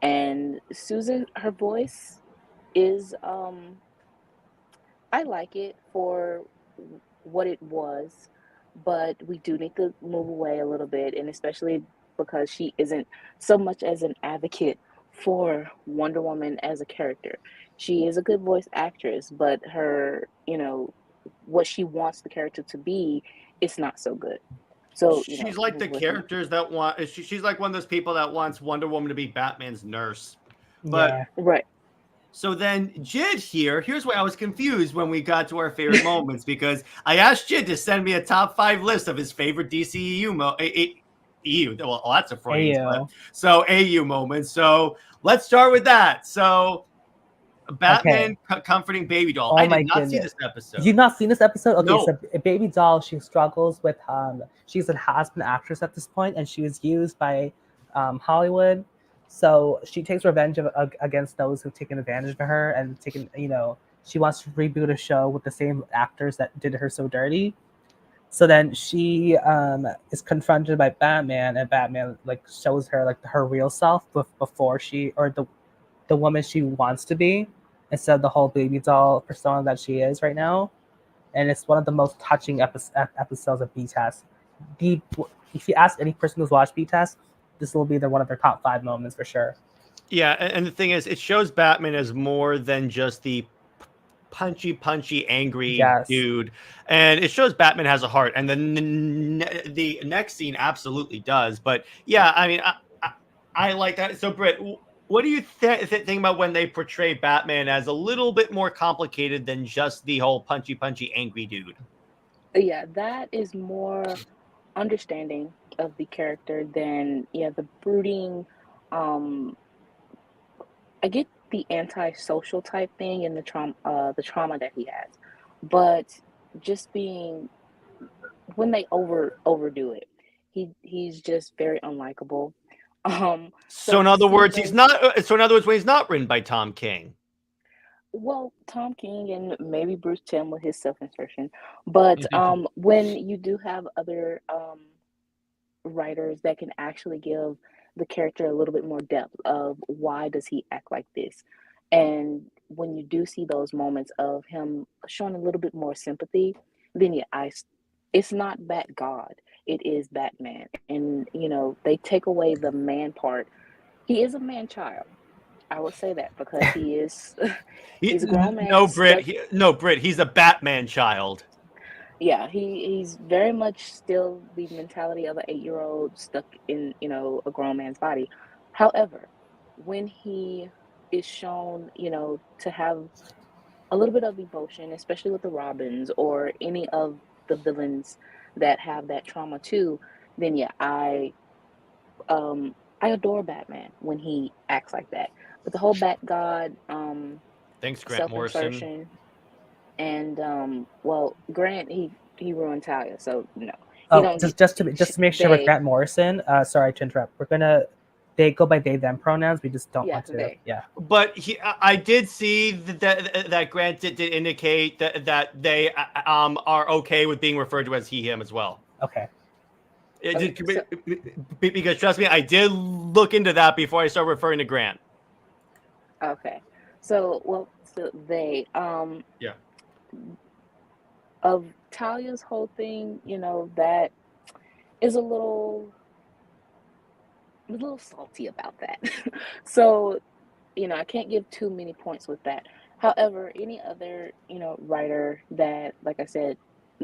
And Susan, her voice is I like it for what it was, but we do need to move away a little bit, and especially because she isn't so much as an advocate for Wonder Woman as a character. She is a good voice actress, but her, what she wants the character to be, it's not so good. So she's like the characters that want. She's like one of those people that wants Wonder Woman to be Batman's nurse. But yeah. Right. So then Jid here's where I was confused when we got to our favorite moments, because I asked Jid to send me a top 5 list of his favorite DCEU well, that's a Freudian. So AU moments. So let's start with that. So Batman comforting baby doll. I did not see this episode. You've not seen this episode? Okay, no. So baby doll, she struggles with she's a has-been actress at this point, and she was used by Hollywood. So she takes revenge against those who've taken advantage of her and she wants to reboot a show with the same actors that did her so dirty. So then she is confronted by Batman, and Batman shows her her real self before the woman she wants to be, instead of the whole baby doll persona that she is right now. And it's one of the most touching episodes of B-Test. If you ask any person who's watched B-Test, this will be one of their top 5 moments for sure. Yeah, and the thing is, it shows Batman as more than just the punchy, angry dude. And it shows Batman has a heart. And then the next scene absolutely does. But yeah, I mean, I like that. So, Britt, what do you think about when they portray Batman as a little bit more complicated than just the whole punchy, angry dude? Yeah, that is more understanding of the character than the brooding. I get the antisocial type thing and the trauma that he has, but just being when they overdo it, he's just very unlikable. So in other words, he's not. So in other words, when he's not written by Tom King. Well, Tom King and maybe Bruce Timm with his self-insertion, but when you do have other writers that can actually give the character a little bit more depth of why does he act like this, and when you do see those moments of him showing a little bit more sympathy, then it's not Bat God, it is Batman. And they take away the man part. He is a man child, I would say that because he is He, he's a grown man. no, Brit. stuck- No, Brit. He's a Batman child. Yeah, he's very much still the mentality of an 8-year-old stuck in, a grown man's body. However, when he is shown, to have a little bit of emotion, especially with the Robins or any of the villains that have that trauma too, then yeah, I adore Batman when he acts like that. But the whole Bat God Thanks, Grant Morrison. self-insertion and well, Grant he ruined Talia, so no. He Oh, don't get just to make sure with they Grant Morrison. Sorry to interrupt. They go by they them pronouns. We just don't yeah, want to. they. Yeah. But I did see that Grant did indicate that they are okay with being referred to as he him as well. Okay. Because trust me, I did look into that before I started referring to Grant. Okay. So they Yeah. of Talia's whole thing, that is a little salty about that. So, I can't give too many points with that. However, any other, writer that, like I said,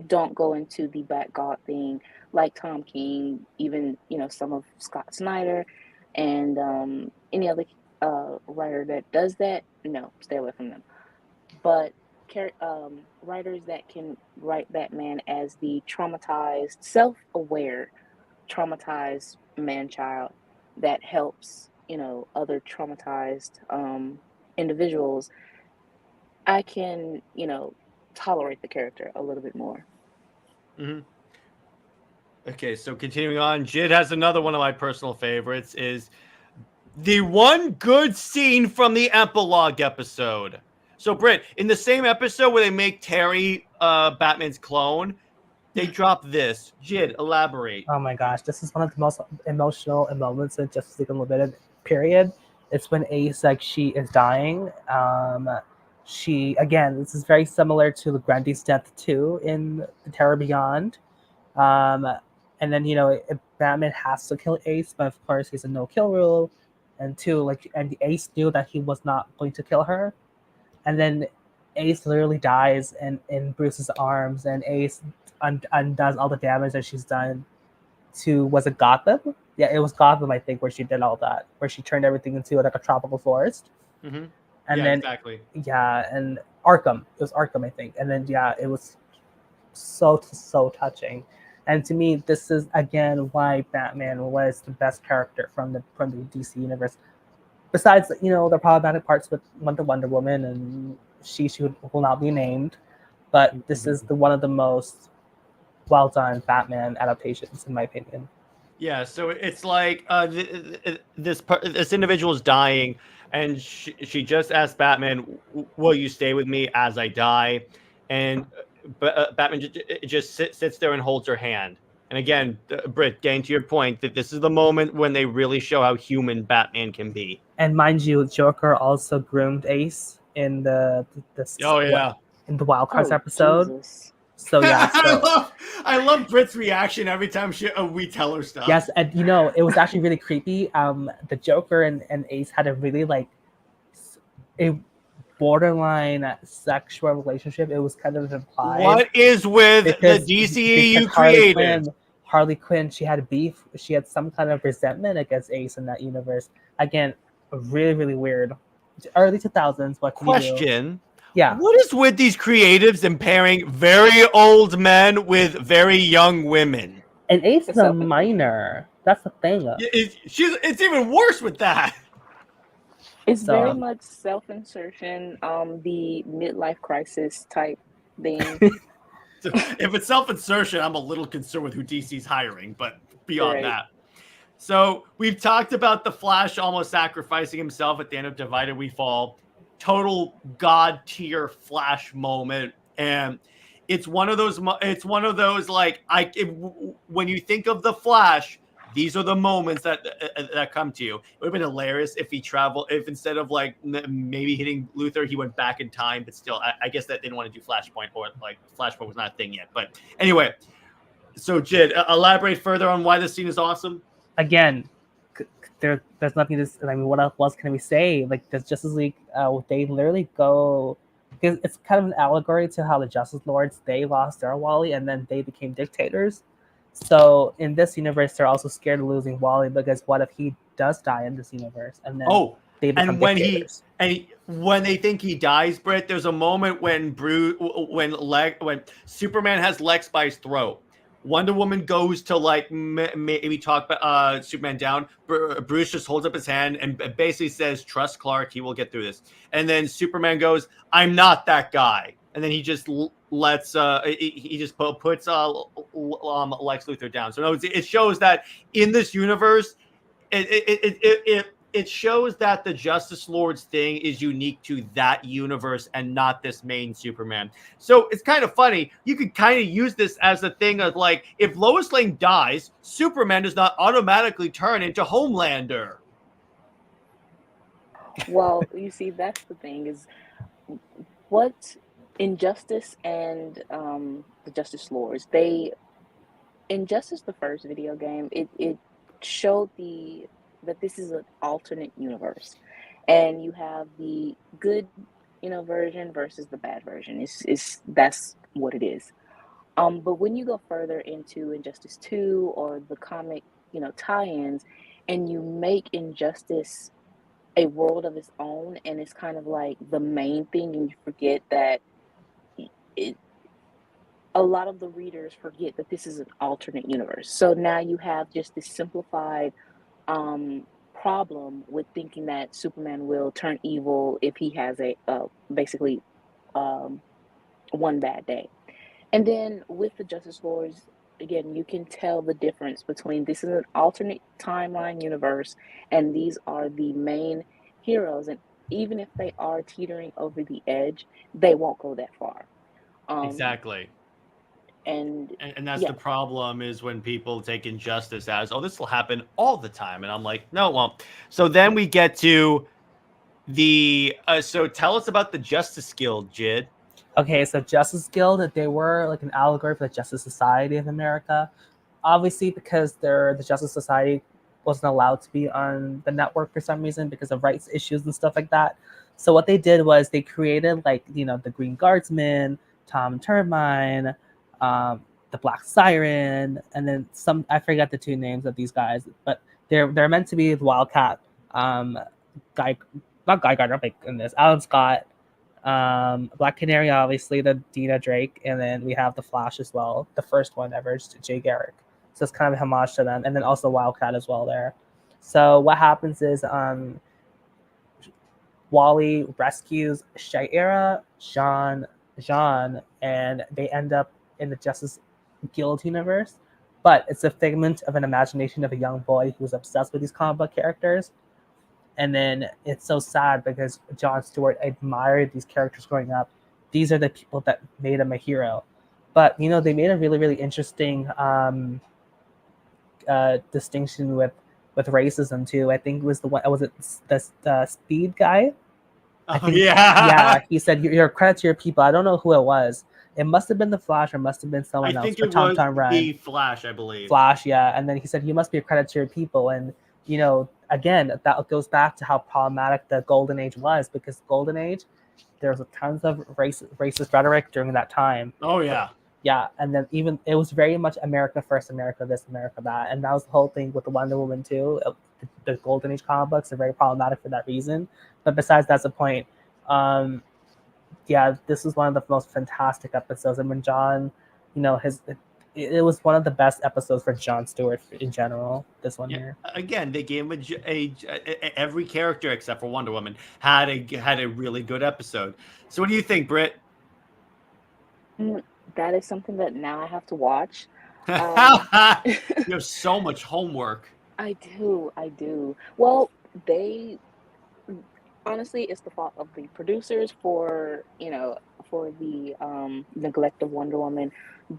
don't go into the Bat God thing, like Tom King, even, some of Scott Snyder, and any other writer that does that, no, stay away from them. But writers that can write Batman as the traumatized, self-aware, traumatized man-child that helps, other traumatized individuals, I can, tolerate the character a little bit more. Mm-hmm. Okay, so continuing on, Jid has another one of my personal favorites, is the one good scene from the epilogue episode. So, Britt, in the same episode where they make Terry Batman's clone, they drop this. Jid, elaborate. Oh my gosh, this is one of the most emotional moments in Justice League Unlimited. Period. It's when Ace, like, she is dying. She, again, this is very similar to Grandy's death too in the Terror Beyond. And then Batman has to kill Ace, but of course he's a no-kill rule. And two, and Ace knew that he was not going to kill her. And then Ace literally dies in Bruce's arms, and Ace undoes all the damage that she's done to, was it Gotham? Yeah, it was Gotham, I think, where she did all that, where she turned everything into like a tropical forest. Mm-hmm. And yeah, then exactly. Yeah, and Arkham. It was Arkham, I think. And then it was so touching. And to me, this is again why Batman was the best character from the DC universe. Besides, the problematic parts with Wonder Woman and she will not be named, but this is one of the most well done Batman adaptations, in my opinion. Yeah, so it's like this individual is dying, and she just asked Batman, "Will you stay with me as I die?" And Batman just sits there and holds her hand. And again, Britt, getting to your point, that this is the moment when they really show how human Batman can be. And mind you, Joker also groomed Ace in the in the Wild Cards episode. Jesus. So yeah, I love Britt's reaction every time we tell her stuff. Yes, and it was actually really creepy. The Joker and Ace had a really a borderline sexual relationship. It was kind of implied. What is with the DCAU creator? Harley Quinn, she had beef. She had some kind of resentment against Ace in that universe. Again, really, really weird. Early 2000s. What question? Yeah. What is with these creatives and pairing very old men with very young women? And Ace is a minor. That's the thing. It's even worse with that. It's very much self-insertion, the midlife crisis type thing. If it's self-insertion, I'm a little concerned with who DC's hiring, but beyond that. So we've talked about the Flash almost sacrificing himself at the end of Divided We Fall. Total god tier Flash moment, and it's one of those like when you think of the Flash, these are the moments that come to you. It would have been hilarious if if instead of maybe hitting Luthor, he went back in time, but still, I guess that they didn't want to do Flashpoint, or Flashpoint was not a thing yet. But anyway, so Jid, elaborate further on why this scene is awesome. Again, there's nothing to. I mean, what else can we say? Like the Justice League, they literally go. Because it's kind of an allegory to how the Justice Lords, they lost their Wally and then they became dictators. So in this universe, they're also scared of losing Wally because what if he does die in this universe and then they become and when dictators? when they think he dies, Brit, there's a moment when when Superman has Lex by his throat. Wonder Woman goes to like maybe talk Superman down. Bruce just holds up his hand and basically says, "Trust Clark, he will get through this." And then Superman goes, "I'm not that guy." And then he just lets he just puts Lex Luthor down. So no, it shows that in this universe, it shows that the Justice Lords thing is unique to that universe and not this main Superman. So it's kind of funny. You could kind of use this as a thing of like, if Lois Lane dies, Superman does not automatically turn into Homelander. Well, you see, that's the thing is what Injustice and the Justice Lords, Injustice, the first video game, it showed that this is an alternate universe, and you have the good, version versus the bad version. That's what it is. But when you go further into Injustice 2 or the comic, tie-ins, and you make Injustice a world of its own, and it's kind of like the main thing, and you forget that it, a lot of the readers forget that this is an alternate universe. So now you have just this simplified problem with thinking that Superman will turn evil if he has a basically one bad day. And then with the Justice Lords, again, you can tell the difference between this is an alternate timeline universe and these are the main heroes. And even if they are teetering over the edge, they won't go that far. Exactly. And that's the problem, is when people take Injustice as, oh, this will happen all the time. And I'm like, no, it won't. So then we get to the so tell us about the Justice Guild, Jid. Okay, so Justice Guild, they were like an allegory for the Justice Society of America. Obviously, because the Justice Society wasn't allowed to be on the network for some reason because of rights issues and stuff like that. So what they did was they created the Green Guardsman, Tom Turbine, the Black Siren, and then some, I forget the two names of these guys, but they're meant to be the Wildcat, Guy, not Guy Gardner, like in this, Alan Scott, Black Canary, obviously the Dina Drake, and then we have the Flash as well, the first one ever, Jay Garrick. So it's kind of a homage to them, and then also Wildcat as well there. So what happens is Wally rescues Shaira, Jean, and they end up in the Justice Guild universe. But it's a figment of an imagination of a young boy who's obsessed with these comic book characters. And then it's so sad because Jon Stewart admired these characters growing up. These are the people that made him a hero. But, they made a really, really interesting distinction with racism, too. I think it was the Speed guy? Yeah, he said, you're a credit to your people. I don't know who it was. It must have been the Flash or must have been someone else. I think it was the Flash, I believe. Flash, yeah. And then he said, you must be a credit to your people. And, again, that goes back to how problematic the Golden Age was, because Golden Age, there was tons of racist rhetoric during that time. Oh, yeah. Yeah, and then even it was very much America first, America this, America that. And that was the whole thing with the Wonder Woman, too. The Golden Age comic books are very problematic for that reason. But besides, that's the point. Yeah, this was one of the most fantastic episodes. And when John, it was one of the best episodes for Jon Stewart in general. This one here. Again, they gave him every character except for Wonder Woman had a really good episode. So what do you think, Brit? That is something that now I have to watch. You have so much homework. I do. Well, honestly, it's the fault of the producers for the neglect of Wonder Woman.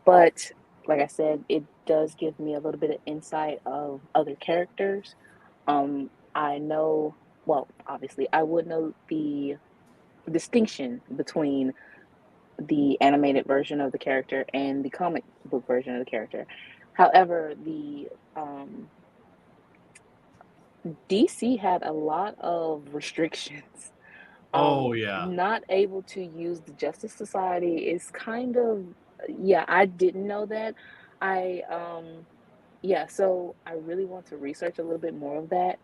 But like I said, it does give me a little bit of insight of other characters. I know, well, obviously, I would know the distinction between the animated version of the character and the comic book version of the character. However, DC had a lot of restrictions. Oh yeah. Not able to use the Justice Society is kind of, yeah, I didn't know that. I yeah, so I really want to research a little bit more of that.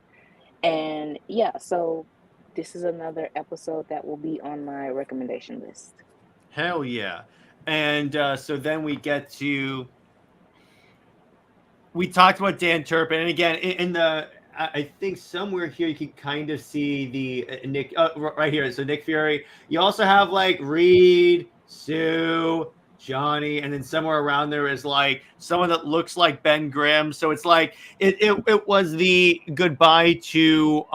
And yeah, so this is another episode that will be on my recommendation list. Hell yeah. And so then we talked about Dan Turpin, and again, in the I think somewhere here you can kind of see the Nick right here. So Nick Fury. You also have like Reed, Sue, Johnny, and then somewhere around there is like someone that looks like Ben Grimm. So it's like it was the goodbye to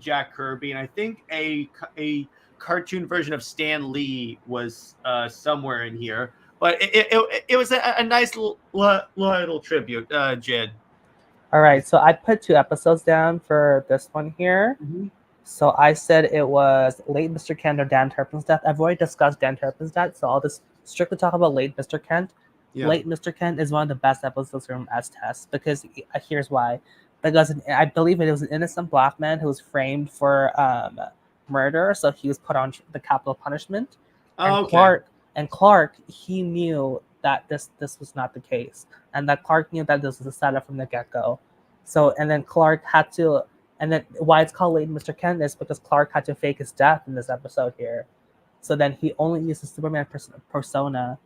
Jack Kirby, and I think a cartoon version of Stan Lee was somewhere in here. But it was a nice little tribute, Jed. All right, so I put 2 episodes down for this one here. Mm-hmm. So I said it was Late Mr. Kent or Dan Turpin's death. I've already discussed Dan Turpin's death, so I'll just strictly talk about Late Mr. Kent. Yeah. Late Mr. Kent is one of the best episodes from S-Test because here's why. Because I believe it was an innocent black man who was framed for murder, so he was put on the capital punishment. Oh, okay. Clark, he knew that this was not the case, and that Clark knew that this was a setup from the get-go. So, and then Clark had to, and then why it's called Late Mr. Kent is because Clark had to fake his death in this episode here. So then he only used the Superman persona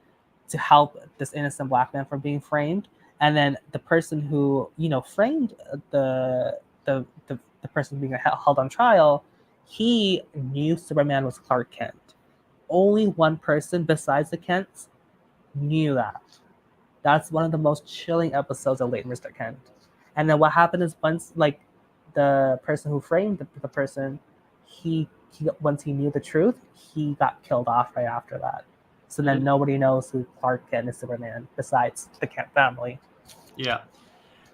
to help this innocent black man from being framed, and then the person who framed the person being held on trial, he knew Superman was Clark Kent. Only one person besides the Kents knew that. That's one of the most chilling episodes of Late Mr. Kent. And then what happened is once the person who framed the person, he once he knew the truth, he got killed off right after that. So then nobody knows who Clark Kent is Superman besides the Kent family. Yeah.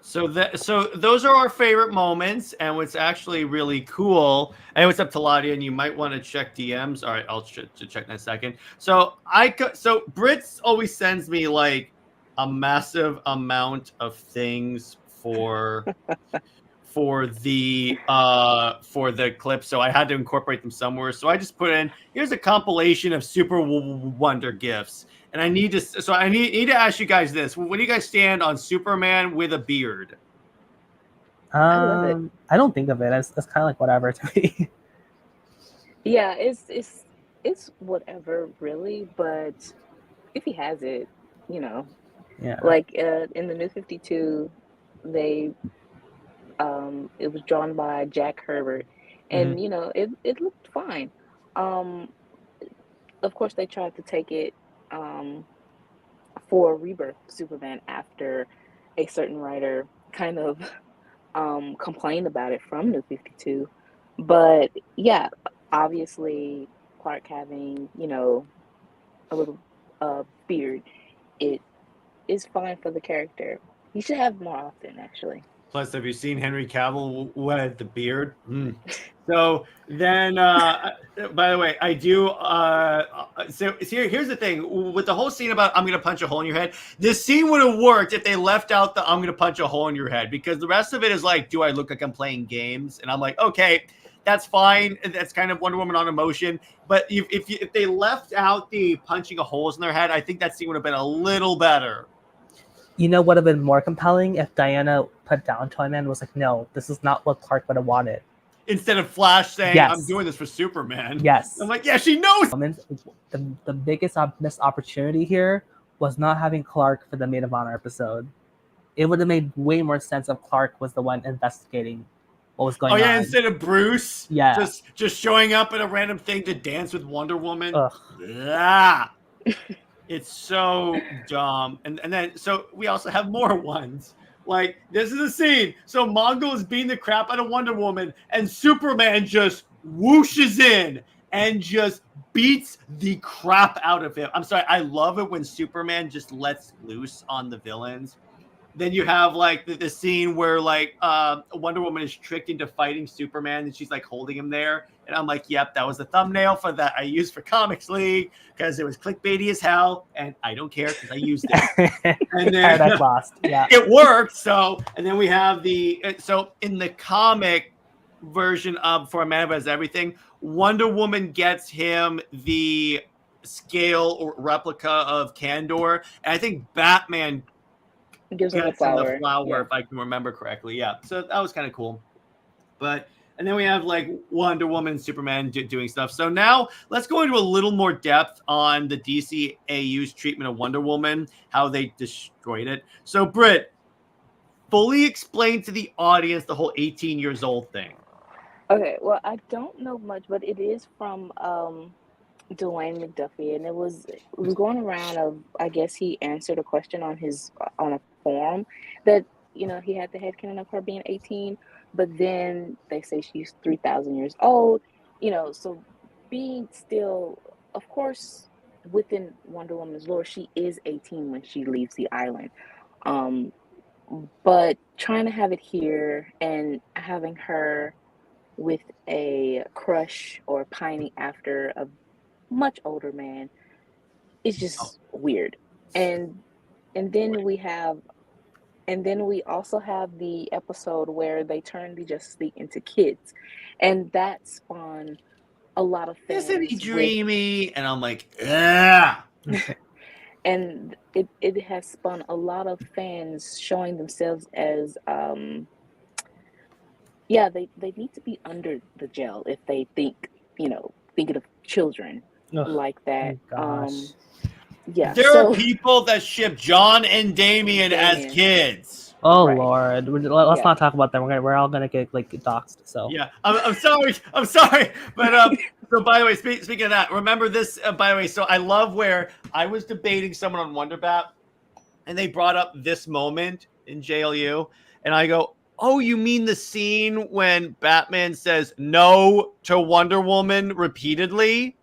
So those are our favorite moments, and what's actually really cool. And what's up, Taladia? And you might want to check DMs. All right, I'll check in a second. So Brit always sends me like a massive amount of things for the clip. So I had to incorporate them somewhere. So I just put in here's a compilation of SuperWonder gifs. And I need to ask you guys this. Where do you guys stand on Superman with a beard? I love it. I don't think of it. It's kind of like whatever to me. Yeah, it's whatever really, but if he has it, Yeah. like in the New 52, they it was drawn by Jack Herbert, and it looked fine. Of course, they tried to take it for Rebirth Superman after a certain writer kind of complained about it from New 52. But yeah, obviously Clark having, a little beard, it is fine for the character. He should have more often, actually. Plus, have you seen Henry Cavill with the beard? So then, by the way, I do. So here's the thing with the whole scene about I'm going to punch a hole in your head. This scene would have worked if they left out the I'm going to punch a hole in your head, because the rest of it is like, do I look like I'm playing games? And I'm like, okay, that's fine. That's kind of Wonder Woman on emotion. But if they left out the punching a holes in their head, I think that scene would have been a little better. Would have been more compelling if Diana put down Toyman and was like, no, this is not what Clark would have wanted. Instead of Flash saying, yes. I'm doing this for Superman. Yes. I'm like, yeah, she knows. The biggest missed opportunity here was not having Clark for the Maid of Honor episode. It would have made way more sense if Clark was the one investigating what was going on. Oh, yeah, instead of Bruce just showing up at a random thing to dance with Wonder Woman. Yeah. It's so dumb. And then, so we also have more ones. Like, this is a scene. So Mongo is beating the crap out of Wonder Woman, and Superman just whooshes in and just beats the crap out of him. I'm sorry. I love it when Superman just lets loose on the villains. then you have like the scene where like Wonder Woman is tricked into fighting Superman, and she's like holding him there, and I'm like, yep, that was the thumbnail for that I used for Comics League because it was clickbaity as hell, and I don't care because I used it. And then Paradise Lost. Yeah. it worked. So, and then we have so in the comic version of For a Man Who Has Everything, Wonder Woman gets him the scale or replica of Kandor, and I think Batman Gives him the gets him flower. the flower, Yeah. if I can remember correctly. Yeah, so that was kind of cool. But and then we have like Wonder Woman and Superman doing stuff. So now let's go into a little more depth on the DCAU's treatment of Wonder Woman, how they destroyed it. So Brit, fully explain to the audience the whole 18 years old thing. Okay, well, I don't know much, but it is from Dwayne McDuffie, and it was going around of, I guess he answered a question on a forum that, you know, he had the headcanon of her being 18, but then they say she's 3,000 years old, you know, so being still, of course, within Wonder Woman's lore, she is 18 when she leaves the island. But trying to have it here and having her with a crush or pining after a much older man is just weird. And then we also have the episode where they turn the Justice League into kids, and that spawned a lot of fans. Isn't he dreamy? And I'm like, yeah. And it has spun a lot of fans showing themselves as they need to be under the gel if they think, you know, thinking of children like that. Yeah. There are people that ship John and Damian as kids. Oh Right. Lord, let's not talk about them. We're all gonna get like doxxed. So yeah, I'm sorry, but so by the way, speaking of that, remember this. By the way, so I love where I was debating someone on WonderBat, and they brought up this moment in JLU, and I go, "Oh, you mean the scene when Batman says no to Wonder Woman repeatedly?"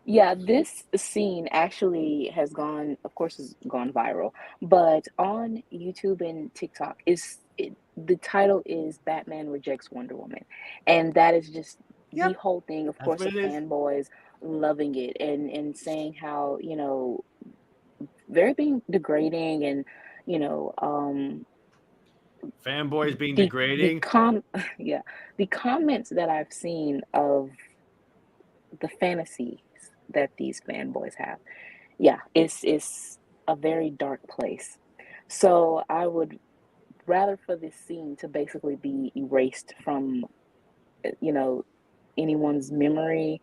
Yeah, this scene actually has gone viral, but on YouTube and TikTok the title is Batman Rejects Wonder Woman, and that is just the whole thing. Of course, the fanboys loving it and saying how, you know, very being degrading, and, you know, fanboys being degrading. The comments that I've seen of the fantasies that these fanboys have, it's a very dark place. So I would rather for this scene to basically be erased from, you know, anyone's memory,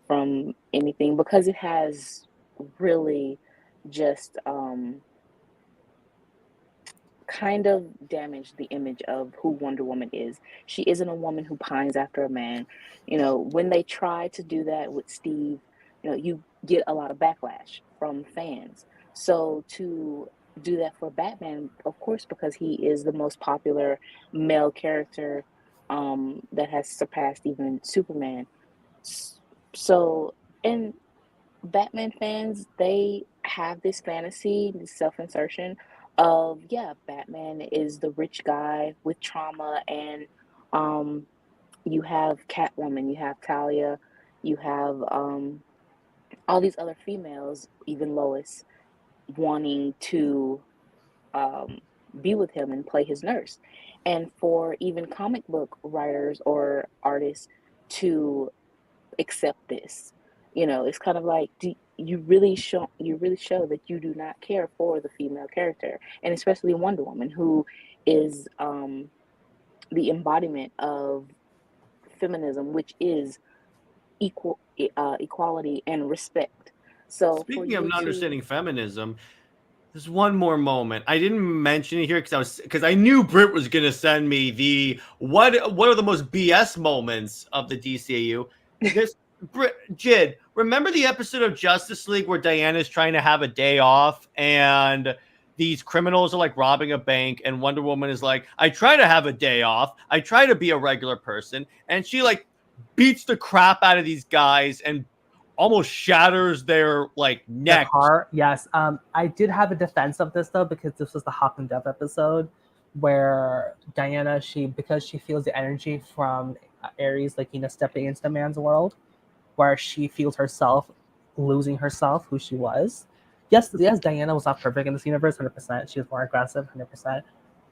from anything, because it has really just kind of damaged the image of who Wonder Woman is. She isn't a woman who pines after a man. You know, when they try to do that with Steve, you know, you get a lot of backlash from fans. So to do that for Batman, of course, because he is the most popular male character that has surpassed even Superman. So, and Batman fans, they have this fantasy, this self-insertion of, Batman is the rich guy with trauma, and you have Catwoman, you have Talia, you have all these other females, even Lois, wanting to be with him and play his nurse. And for even comic book writers or artists to accept this, you know, it's kind of like, you really show that you do not care for the female character, and especially Wonder Woman, who is the embodiment of feminism, which is equality and respect. So speaking of not understanding feminism, there's one more moment. I didn't mention it here because I knew Brit was gonna send me the what are the most BS moments of the DCAU. This Jid, remember the episode of Justice League where Diana's trying to have a day off and these criminals are like robbing a bank, and Wonder Woman is like, I try to have a day off, I try to be a regular person, and she like beats the crap out of these guys, and almost shatters their like neck. Heart, yes. I did have a defense of this though, because this was the Hawk and Dove episode where Diana, because she feels the energy from Ares, like, stepping into the man's world, where she feels herself losing herself, who she was. Yes, Diana was not perfect in this universe, 100%. She was more aggressive, 100%.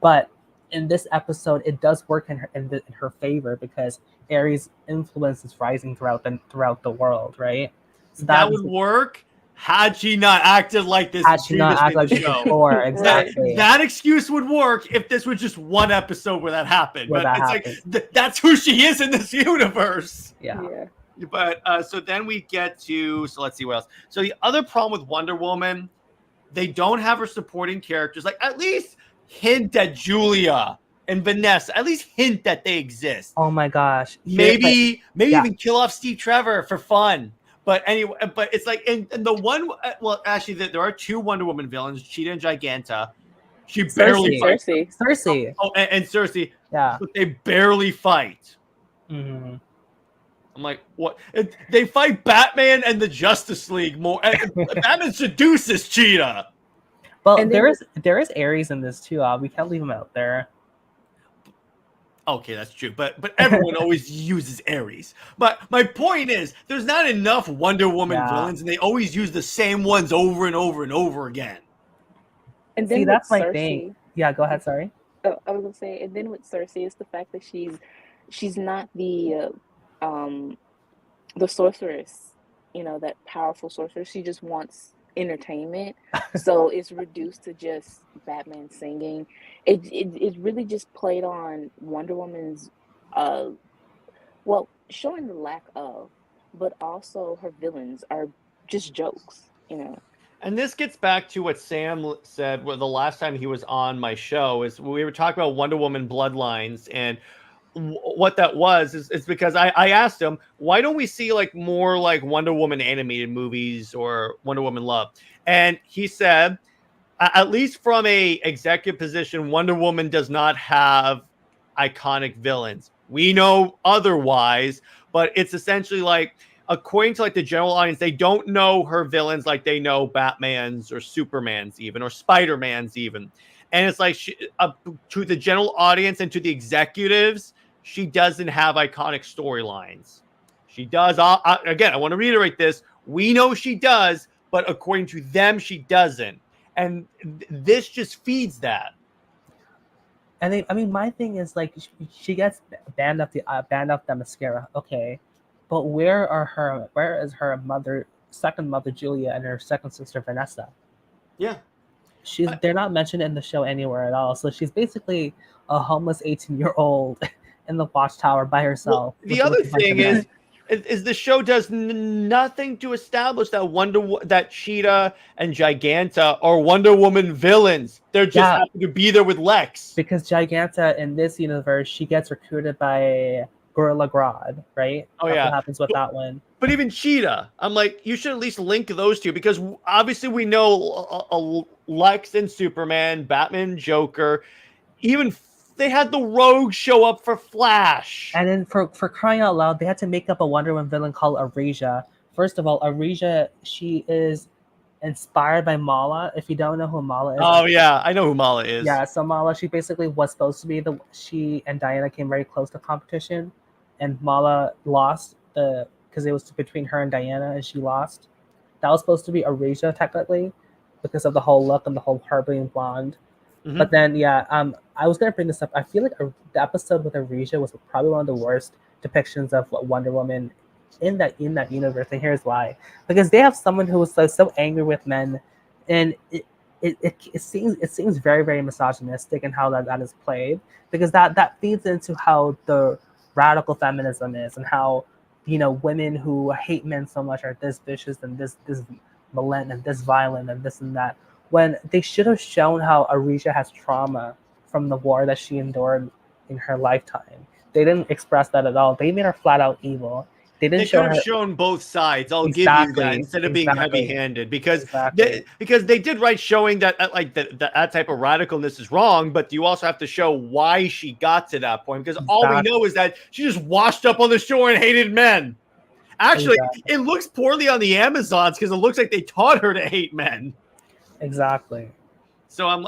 But in this episode, it does work in her favor, because Ares' influence is rising throughout the world, right? So that would work had she not acted like this. Had she not acted like this before, exactly. That excuse would work if this was just one episode where that happened. But it's like that's who she is in this universe. Yeah. But so then we get to, so let's see what else. So the other problem with Wonder Woman, they don't have her supporting characters. Like, at least hint at Julia and Vanessa. At least hint that they exist. Oh my gosh. Maybe even kill off Steve Trevor for fun. But anyway, but it's like in the one. Well, actually, there are two Wonder Woman villains, Cheetah and Giganta. She barely fights. Cersei. Oh, and Cersei. Yeah. But they barely fight. Mm-hmm. I'm like, what? They fight Batman and the Justice League more. Batman seduces Cheetah. Well, and there is Ares in this too. We can't leave him out there. Okay, that's true. But everyone always uses Ares. But my point is, there's not enough Wonder Woman villains, and they always use the same ones over and over and over again. And then that's my Cersei, thing. Yeah, go ahead. Sorry. I was gonna say, and then with Cersei, it's the fact that she's not the sorceress, that powerful sorceress. She just wants entertainment, so it's reduced to just Batman singing. It really just played on Wonder Woman's showing the lack of, but also her villains are just jokes. And this gets back to what Sam said the last time he was on my show. Is we were talking about Wonder Woman Bloodlines, and what that was is because I asked him, why don't we see like more like Wonder Woman animated movies or Wonder Woman Love? And he said, at least from a executive position, Wonder Woman does not have iconic villains. We know otherwise, but it's essentially like, according to like the general audience, they don't know her villains like they know Batman's or Superman's even, or Spider-Man's even. And it's like to the general audience and to the executives, she doesn't have iconic storylines. She does. Again, I want to reiterate this. We know she does, but according to them, she doesn't. And this just feeds that. And my thing is like, she gets banned off the Themyscira. Okay, but where is her second mother Julia and her second sister Vanessa? Yeah. They're not mentioned in the show anywhere at all. So she's basically a homeless 18-year-old in the watchtower by herself. Well, the other thing is the show does nothing to establish that Cheetah and Giganta are Wonder Woman villains. They're just happy to be there with Lex. Because Giganta in this universe, she gets recruited by Gorilla Grodd, right? Oh, That's yeah. what happens with that one. But even Cheetah, I'm like, you should at least link those two, because obviously we know Lex and Superman, Batman, Joker, even they had the Rogue show up for Flash. And then for crying out loud, they had to make up a Wonder Woman villain called Aresia. First of all, Aresia, she is inspired by Mala. If you don't know who Mala is. Oh, yeah, I know who Mala is. Yeah, so Mala, she basically was supposed to be she and Diana came very close to competition, and Mala lost because it was between her and Diana, and she lost. That was supposed to be Aresia technically, because of the whole look and the whole her being blonde. Mm-hmm. But then, I was gonna bring this up. I feel like the episode with Aresia was probably one of the worst depictions of Wonder Woman in that universe, and here's why: because they have someone who was so angry with men, and it seems very, very misogynistic in how that is played, because that feeds into how the radical feminism is, and how women who hate men so much are this vicious and this malignant and this violent and this and that, when they should have shown how Aresia has trauma from the war that she endured in her lifetime. They didn't express that at all. They made her flat out evil. They could have shown both sides. I'll give you that, instead of being heavy-handed, because they did right showing that that type of radicalness is wrong, but you also have to show why she got to that point, because all we know is that she just washed up on the shore and hated men. Actually, Exactly. it looks poorly on the Amazons because it looks like they taught her to hate men. Exactly. So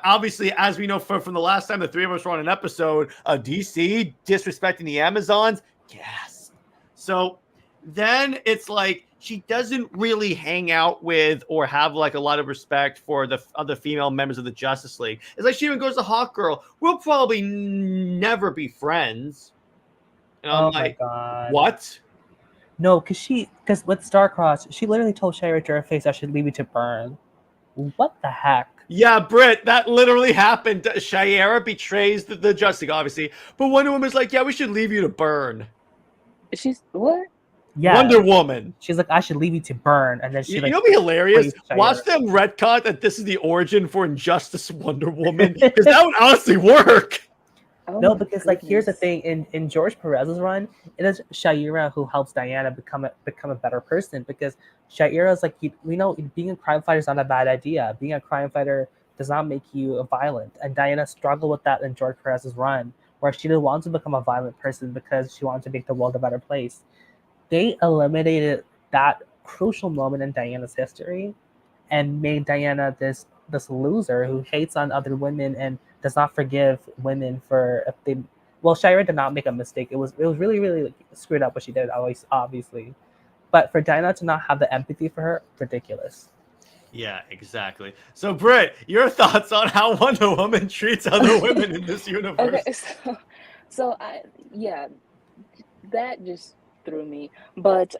obviously, as we know from the last time the three of us were on an episode, DC disrespecting the Amazons, yes. So then it's like she doesn't really hang out with or have like a lot of respect for the other female members of the Justice League. It's like she even goes to Hawkgirl. We'll probably never be friends. And I'm Oh my like, god. what? No, because with Starcross, she literally told Shira to her face I should leave you to Byrne. What the heck? Yeah, Brit, that literally happened. Shira betrays the Justice League, obviously. But Wonder Woman's like, yeah, we should leave you to Byrne. She's what? Yeah. Wonder Woman. She's like, I should leave you to Byrne, and then she You like. know what'd be hilarious? Shira. Watch them retcon that this is the origin for Injustice Wonder Woman. Because that would honestly work. Oh No, my because like here's the goodness. thing, in George Perez's run, it is Shira who helps Diana become a better person, because Shira is like, we know being a crime fighter is not a bad idea. Being a crime fighter does not make you violent, and Diana struggled with that in George Perez's run, where she didn't want to become a violent person because she wanted to make the world a better place. They eliminated that crucial moment in Diana's history and made Diana this loser who hates on other women and does not forgive women for if they. Well, Shira did not make a mistake. It was really really like, screwed up what she did. Always obviously, but for Diana to not have the empathy for her, ridiculous. Yeah, exactly. So, Britt, your thoughts on how Wonder Woman treats other women in this universe? Okay, so yeah, that just threw me. But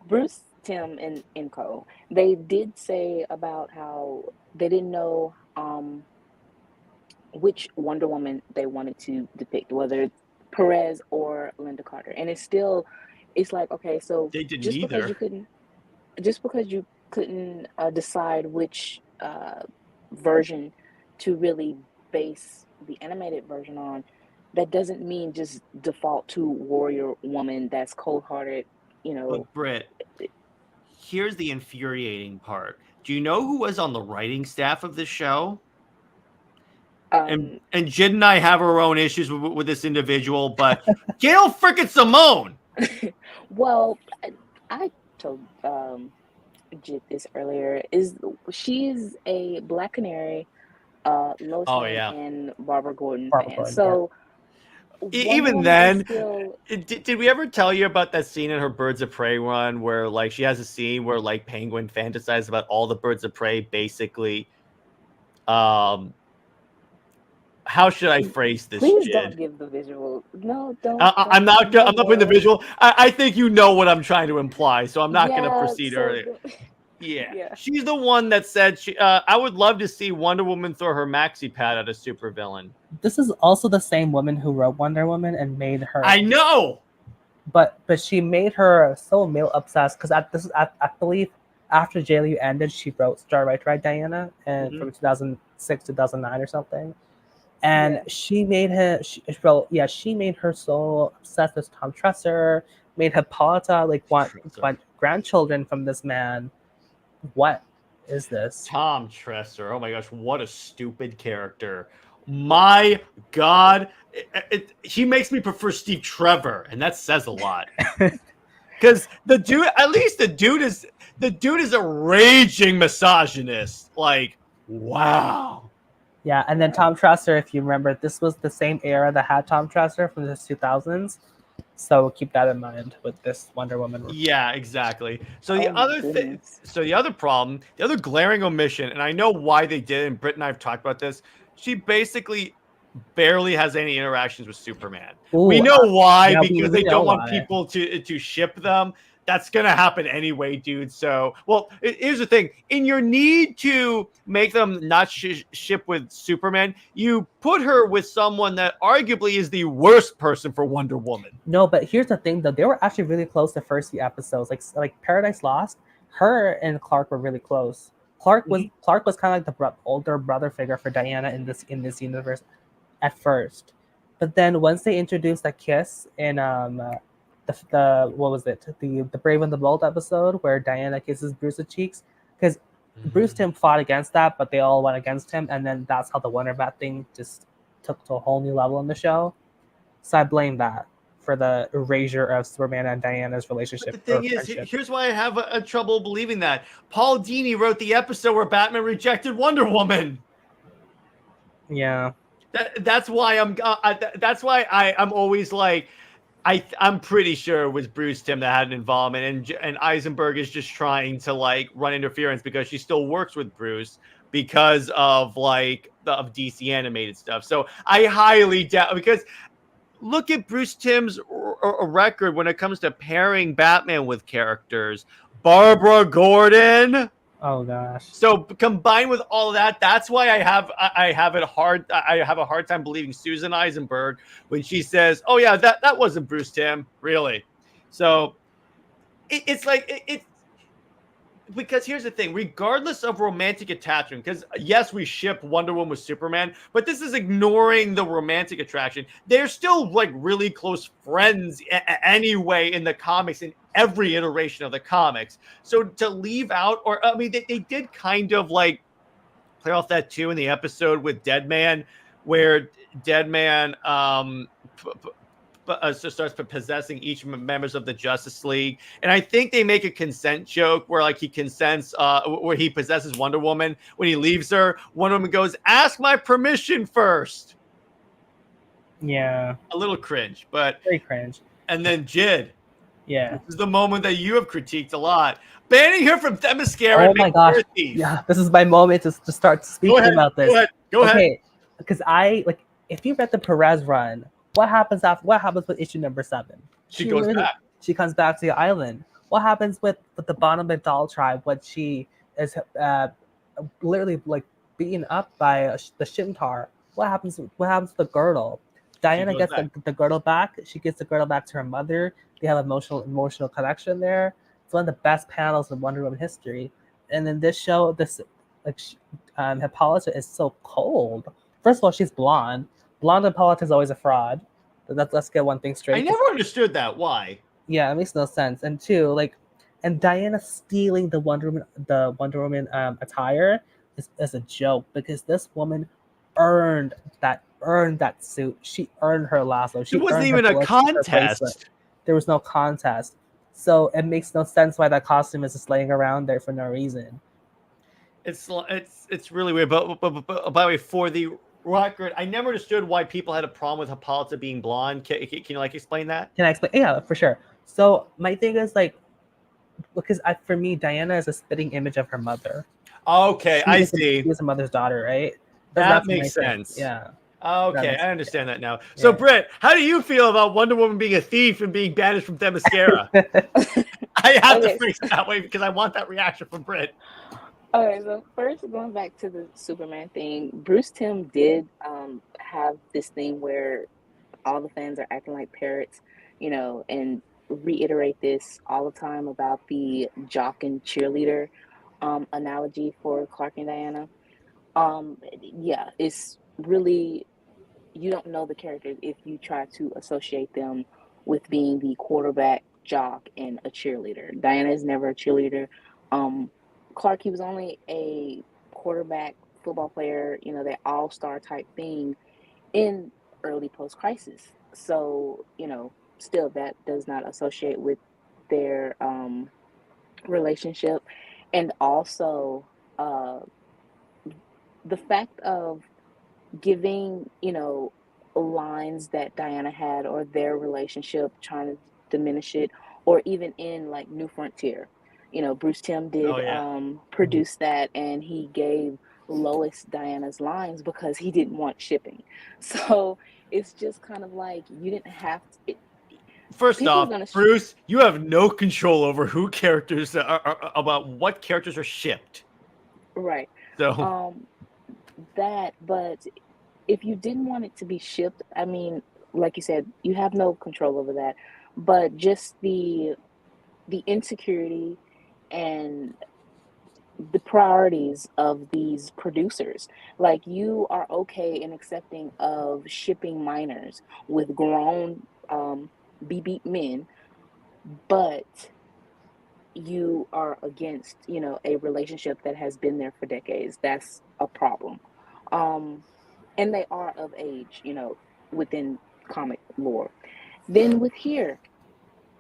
Bruce, Tim, and Co. They did say about how they didn't know which Wonder Woman they wanted to depict, whether it's Perez or Linda Carter. And it's like, okay, so They did just because neither. you couldn't decide which version to really base the animated version on, that doesn't mean just default to warrior woman that's cold-hearted, But, Britt, here's the infuriating part. Do you know who was on the writing staff of this show? And Jid and I have our own issues with this individual, but Gail frickin' Simone. Well, I told Jid this earlier. She's a Black Canary, Lois Lane, and Barbara Gordon fan. So even then, did we ever tell you about that scene in her Birds of Prey run where like she has a scene where like Penguin fantasizes about all the birds of prey basically how should I phrase this? Please Jid? don't give the visual. No, don't. I'm not putting the visual. I think you know what I'm trying to imply, so I'm not going to proceed earlier. Yeah, she's the one that said I would love to see Wonder Woman throw her maxi pad at a supervillain. This is also the same woman who wrote Wonder Woman and made her. I know, but she made her so male obsessed because I believe after JLU ended, she wrote Starlight Ride Diana and from 2006 to 2009 or something. And she made her. She made her so obsessed with Tom Tresser. Made Hippolyta like want grandchildren from this man. What is this? Tom Tresser. Oh my gosh, what a stupid character! My God, he makes me prefer Steve Trevor, and that says a lot. Because the dude is a raging misogynist. Like, wow. Yeah, and then Tom Tresser, if you remember, this was the same era that had Tom Tresser from the 2000s. So keep that in mind with this Wonder Woman. Yeah, exactly. So the other problem, the other glaring omission, and I know why they did it, and Britt and I have talked about this, she basically barely has any interactions with Superman. Ooh, we know why, because they don't want people to ship them. That's going to happen anyway, dude. So, well, here's the thing. In your need to make them not ship with Superman, you put her with someone that arguably is the worst person for Wonder Woman. No, but here's the thing, though. They were actually really close the first few episodes. Like Paradise Lost, her and Clark were really close. Clark was kind of like the older brother figure for Diana in this universe at first. But then once they introduced the kiss in the what was it? The Brave and the Bold episode where Diana kisses Bruce's cheeks, because Bruce Tim fought against that, but they all went against him, and then that's how the Wonder Bat thing just took to a whole new level in the show. So I blame that for the erasure of Superman and Diana's relationship. But the thing is, here's why I have a trouble believing that. Paul Dini wrote the episode where Batman rejected Wonder Woman. Yeah. That's why I'm always like, I'm pretty sure it was Bruce Timm that had an involvement, and Eisenberg is just trying to like run interference because she still works with Bruce because of like of DC animated stuff. So I highly doubt, because look at Bruce Timm's record when it comes to pairing Batman with characters. Barbara Gordon. Oh gosh. So combined with all of that, that's why I have a hard time believing Susan Eisenberg when she says, "Oh yeah, that wasn't Bruce Timm, really." So it's like because here's the thing, regardless of romantic attachment, because yes, we ship Wonder Woman with Superman, but this is ignoring the romantic attraction. They're still like really close friends anyway in the comics, in every iteration of the comics. So to leave out, or I mean, they did kind of like play off that too in the episode with Deadman, where Deadman starts possessing each members of the Justice League, and I think they make a consent joke where like he consents, where he possesses Wonder Woman. When he leaves her, Wonder Woman goes, "Ask my permission first." Yeah, a little cringe, but very cringe. And then Jid, yeah, this is the moment that you have critiqued a lot. Banning her from Themyscira. Oh my gosh, yeah, this is my moment to start speaking about this. Go ahead. Because if you read the Perez run, what happens with issue number 7? She goes back. She comes back to the island. What happens with the Bonham McDowell tribe when she is literally like beaten up by the Shimtar? What happens to the girdle? Diana gets the girdle back. She gets the girdle back to her mother. They have emotional connection there. It's one of the best panels in Wonder Woman history. And in this show, Hippolyta is so cold. First of all, she's blonde. Blonde Hippolyta is always a fraud. Let's get one thing straight. I never understood that. Why? Yeah, it makes no sense. And two, and Diana stealing the Wonder Woman attire is a joke, because this woman earned that suit. She earned her lasso. It wasn't even a contest. There was no contest. So it makes no sense why that costume is just laying around there for no reason. It's really weird. But by the way, for the record, I never understood why people had a problem with Hippolyta being blonde. Can you explain that? Can I explain? Yeah, for sure. So my thing is because for me, Diana is a spitting image of her mother. Okay, I see. She's a mother's daughter, right? That makes sense. Yeah. Okay, I understand that now. So, Brit, how do you feel about Wonder Woman being a thief and being banished from Themyscira? I have to phrase it that way because I want that reaction from Brit. Okay, so first, going back to the Superman thing, Bruce Timm did have this thing where all the fans are acting like parrots, and reiterate this all the time about the jock and cheerleader analogy for Clark and Diana. Yeah, it's really, you don't know the characters if you try to associate them with being the quarterback, jock, and a cheerleader. Diana is never a cheerleader. Clark, he was only a quarterback, football player, that all-star type thing in early post-crisis. So, still that does not associate with their relationship. And also the fact of giving, lines that Diana had, or their relationship, trying to diminish it, or even in New Frontier. Bruce Timm did produce that, and he gave Lois Diana's lines because he didn't want shipping. So it's just kind of you didn't have to. First off, Bruce, you have no control over who characters are about what characters are shipped. Right. So but if you didn't want it to be shipped, I mean, like you said, you have no control over that. But just the insecurity and the priorities of these producers, you are okay in accepting of shipping minors with grown beat men, but you are against a relationship that has been there for decades. That's a problem. And they are of age, within comic lore. Then with here,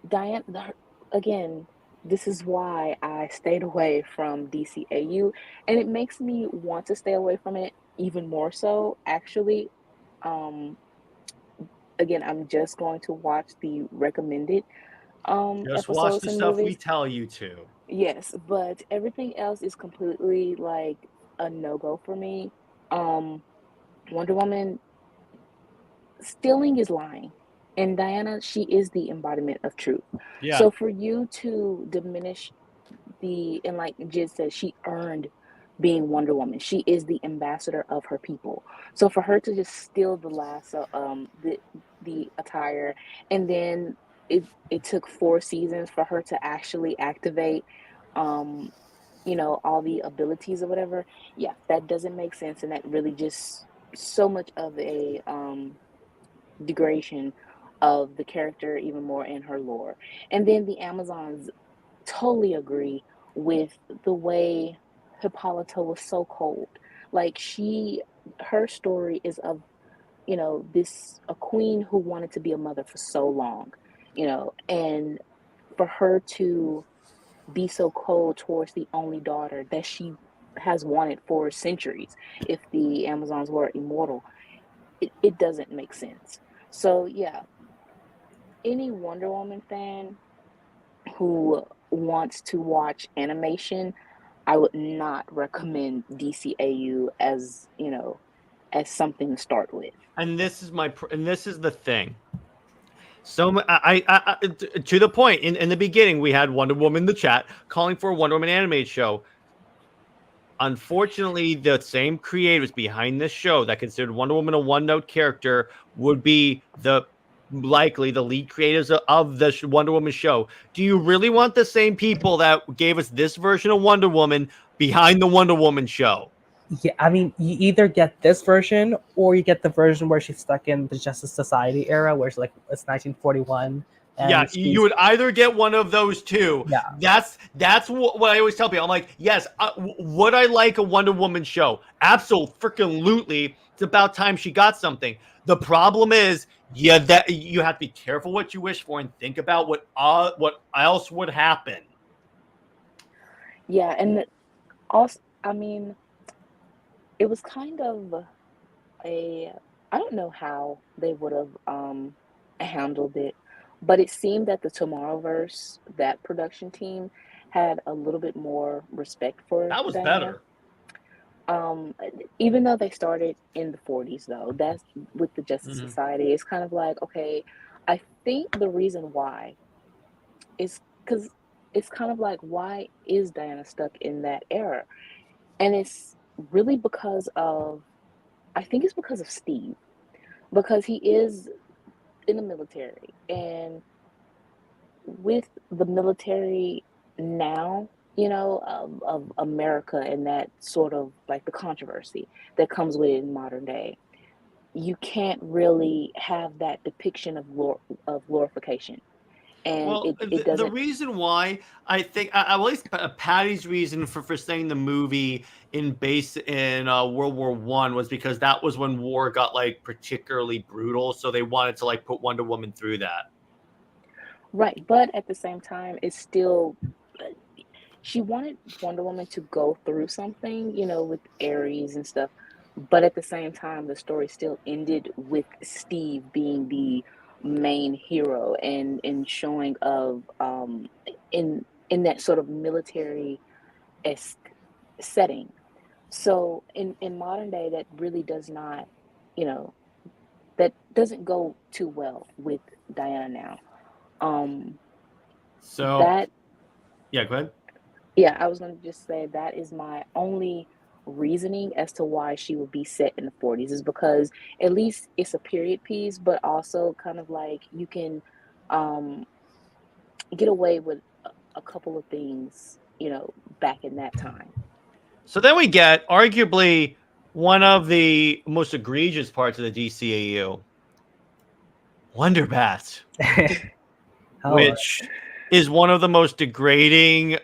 Diane, again, this is why I stayed away from DCAU, and it makes me want to stay away from it even more so, actually. Um, Again, I'm just going to watch the recommended Just watch episodes the and stuff we movies. tell you to. Yes, but everything else is completely like a no-go for me. Um, Wonder Woman, stealing is lying. And Diana, she is the embodiment of truth. Yeah. So for you to diminish and like Jid said, she earned being Wonder Woman. She is the ambassador of her people. So for her to just steal the lasso, the attire, and then it took 4 seasons for her to actually activate, um, all the abilities or whatever. Yeah, that doesn't make sense, and that really just so much of a degradation of the character even more in her lore. And then the Amazons totally agree with the way Hippolyta was so cold. Like her story is of, this a queen who wanted to be a mother for so long, and for her to be so cold towards the only daughter that she has wanted for centuries, if the Amazons were immortal, it doesn't make sense. So yeah, any Wonder Woman fan who wants to watch animation, I would not recommend DCAU as, as something to start with. And this is the thing. So to the point, in the beginning, we had Wonder Woman in the chat calling for a Wonder Woman animated show. Unfortunately, the same creators behind this show that considered Wonder Woman a one-note character would be likely the lead creators of the Wonder Woman show. Do you really want the same people that gave us this version of Wonder Woman behind the Wonder Woman show? Yeah, I mean, you either get this version or you get the version where she's stuck in the Justice Society era, where it's 1941. And Yeah, you would either get one of those two. Yeah. That's what I always tell people. I'm like, yes, would I like a Wonder Woman show? Absolutely. It's about time she got something. The problem is, that you have to be careful what you wish for and think about what else would happen. Yeah, and also, I mean, it was kind of I don't know how they would have handled it, but it seemed that the Tomorrowverse, that production team, had a little bit more respect for That was Diana. better. Even though they started in the 40s, though, that's with the Justice Society. It's kind of like, okay, I think the reason why is because it's kind of like, why is Diana stuck in that era? And it's really I think it's because of Steve, because he is in the military, and with the military now, of America, and that sort of like the controversy that comes with it in modern day, you can't really have that depiction of glorification. And Well, it the doesn't. reason why I think, at least Patty's reason for saying the movie in World War I was because that was when war got like particularly brutal, so they wanted to like put Wonder Woman through that. Right, but at the same time, it's still, she wanted Wonder Woman to go through something, with Ares and stuff. But at the same time, the story still ended with Steve being the main hero, and showing of in that sort of military-esque setting. So in modern day, that really does not, that doesn't go too well with Diana now. So That yeah, go ahead. Yeah, I was going to just say that is my only reasoning as to why she would be set in the 40s, is because at least it's a period piece, but also kind of like you can um, get away with a couple of things, back in that time. So then we get arguably one of the most egregious parts of the DCAU, Wonder Bat, which is one of the most degrading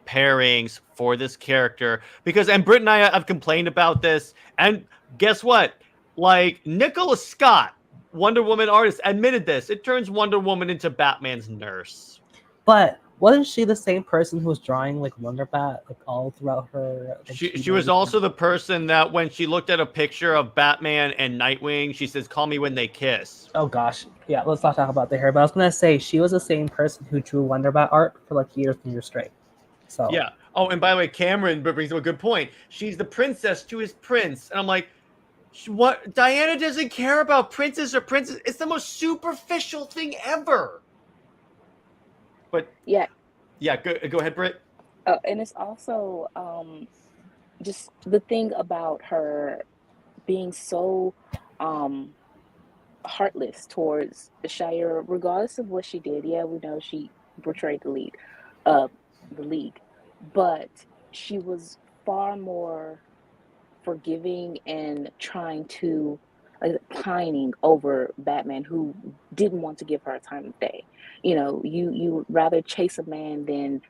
pairings for this character, because, and Brit and I have complained about this, and guess what? Like, Nicholas Scott Wonder Woman artist admitted this. It turns Wonder Woman into Batman's nurse. But wasn't she the same person who was drawing like Wonder Bat like all throughout her? Like, She was also the person that when she looked at a picture of Batman and Nightwing, she says, "Call me when they kiss." Oh gosh, yeah. Let's not talk about the hair. But I was gonna say she was the same person who drew Wonder Bat art for like years and years straight. So yeah. Oh, and by the way, Cameron brings up a good point. She's the princess to his prince, and I'm like, what? Diana doesn't care about princess or princess. It's the most superficial thing ever. But Yeah. Go ahead, Brit. And it's also just the thing about her being so heartless towards Shire, regardless of what she did. Yeah, we know she betrayed the league, but she was far more forgiving and trying to pining over Batman, who didn't want to give her a time of day. You would rather chase a man than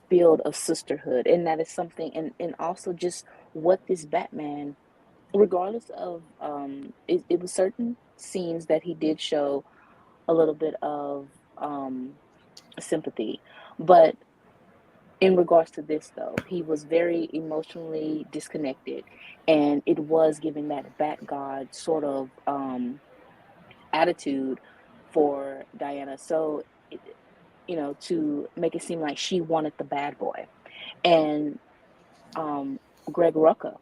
build a sisterhood, and that is something. And also just what this Batman, regardless of it was certain scenes that he did show a little bit of sympathy, but in regards to this, though, he was very emotionally disconnected, and it was giving that Bat God sort of attitude for Diana. So, to make it seem like she wanted the bad boy. And Greg Rucka,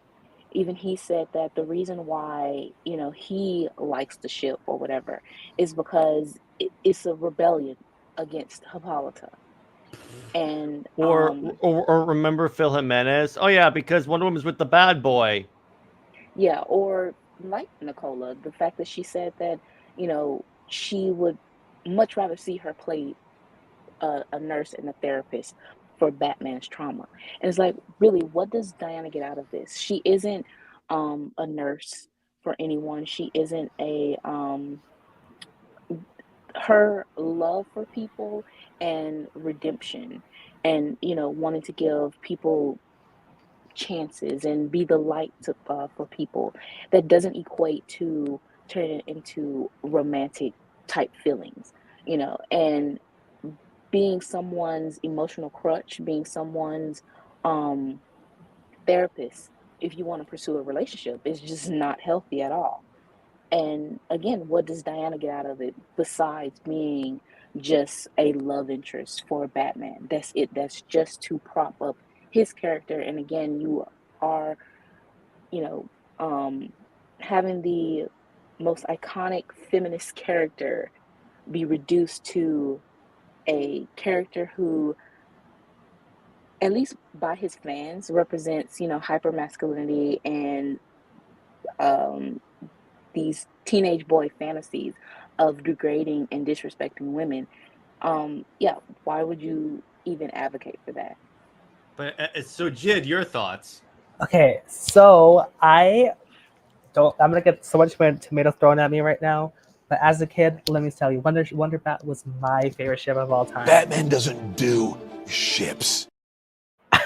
even he said that the reason why, he likes the ship or whatever is because it's a rebellion against Hippolyta. And or remember Phil Jimenez? Oh yeah, because Wonder Woman's with the bad boy. Yeah, or like Nicola, the fact that she said that she would much rather see her play a nurse and a therapist for Batman's trauma. And it's like, really, what does Diana get out of this? She isn't a nurse for anyone. She isn't her love for people and redemption and wanting to give people chances and be the light for people, that doesn't equate to turn it into romantic type feelings, and being someone's emotional crutch, being someone's therapist if you want to pursue a relationship is just not healthy at all. And again, what does Diana get out of it besides being just a love interest for Batman? That's it. That's just to prop up his character. And again, you are, having the most iconic feminist character be reduced to a character who, at least by his fans, represents, hypermasculinity and these teenage boy fantasies of degrading and disrespecting women. Why would you even advocate for that? But so Jid, your thoughts? Okay, so I'm gonna get so much tomatoes thrown at me right now. But as a kid, let me tell you, Wonder Bat was my favorite ship of all time. Batman doesn't do ships. I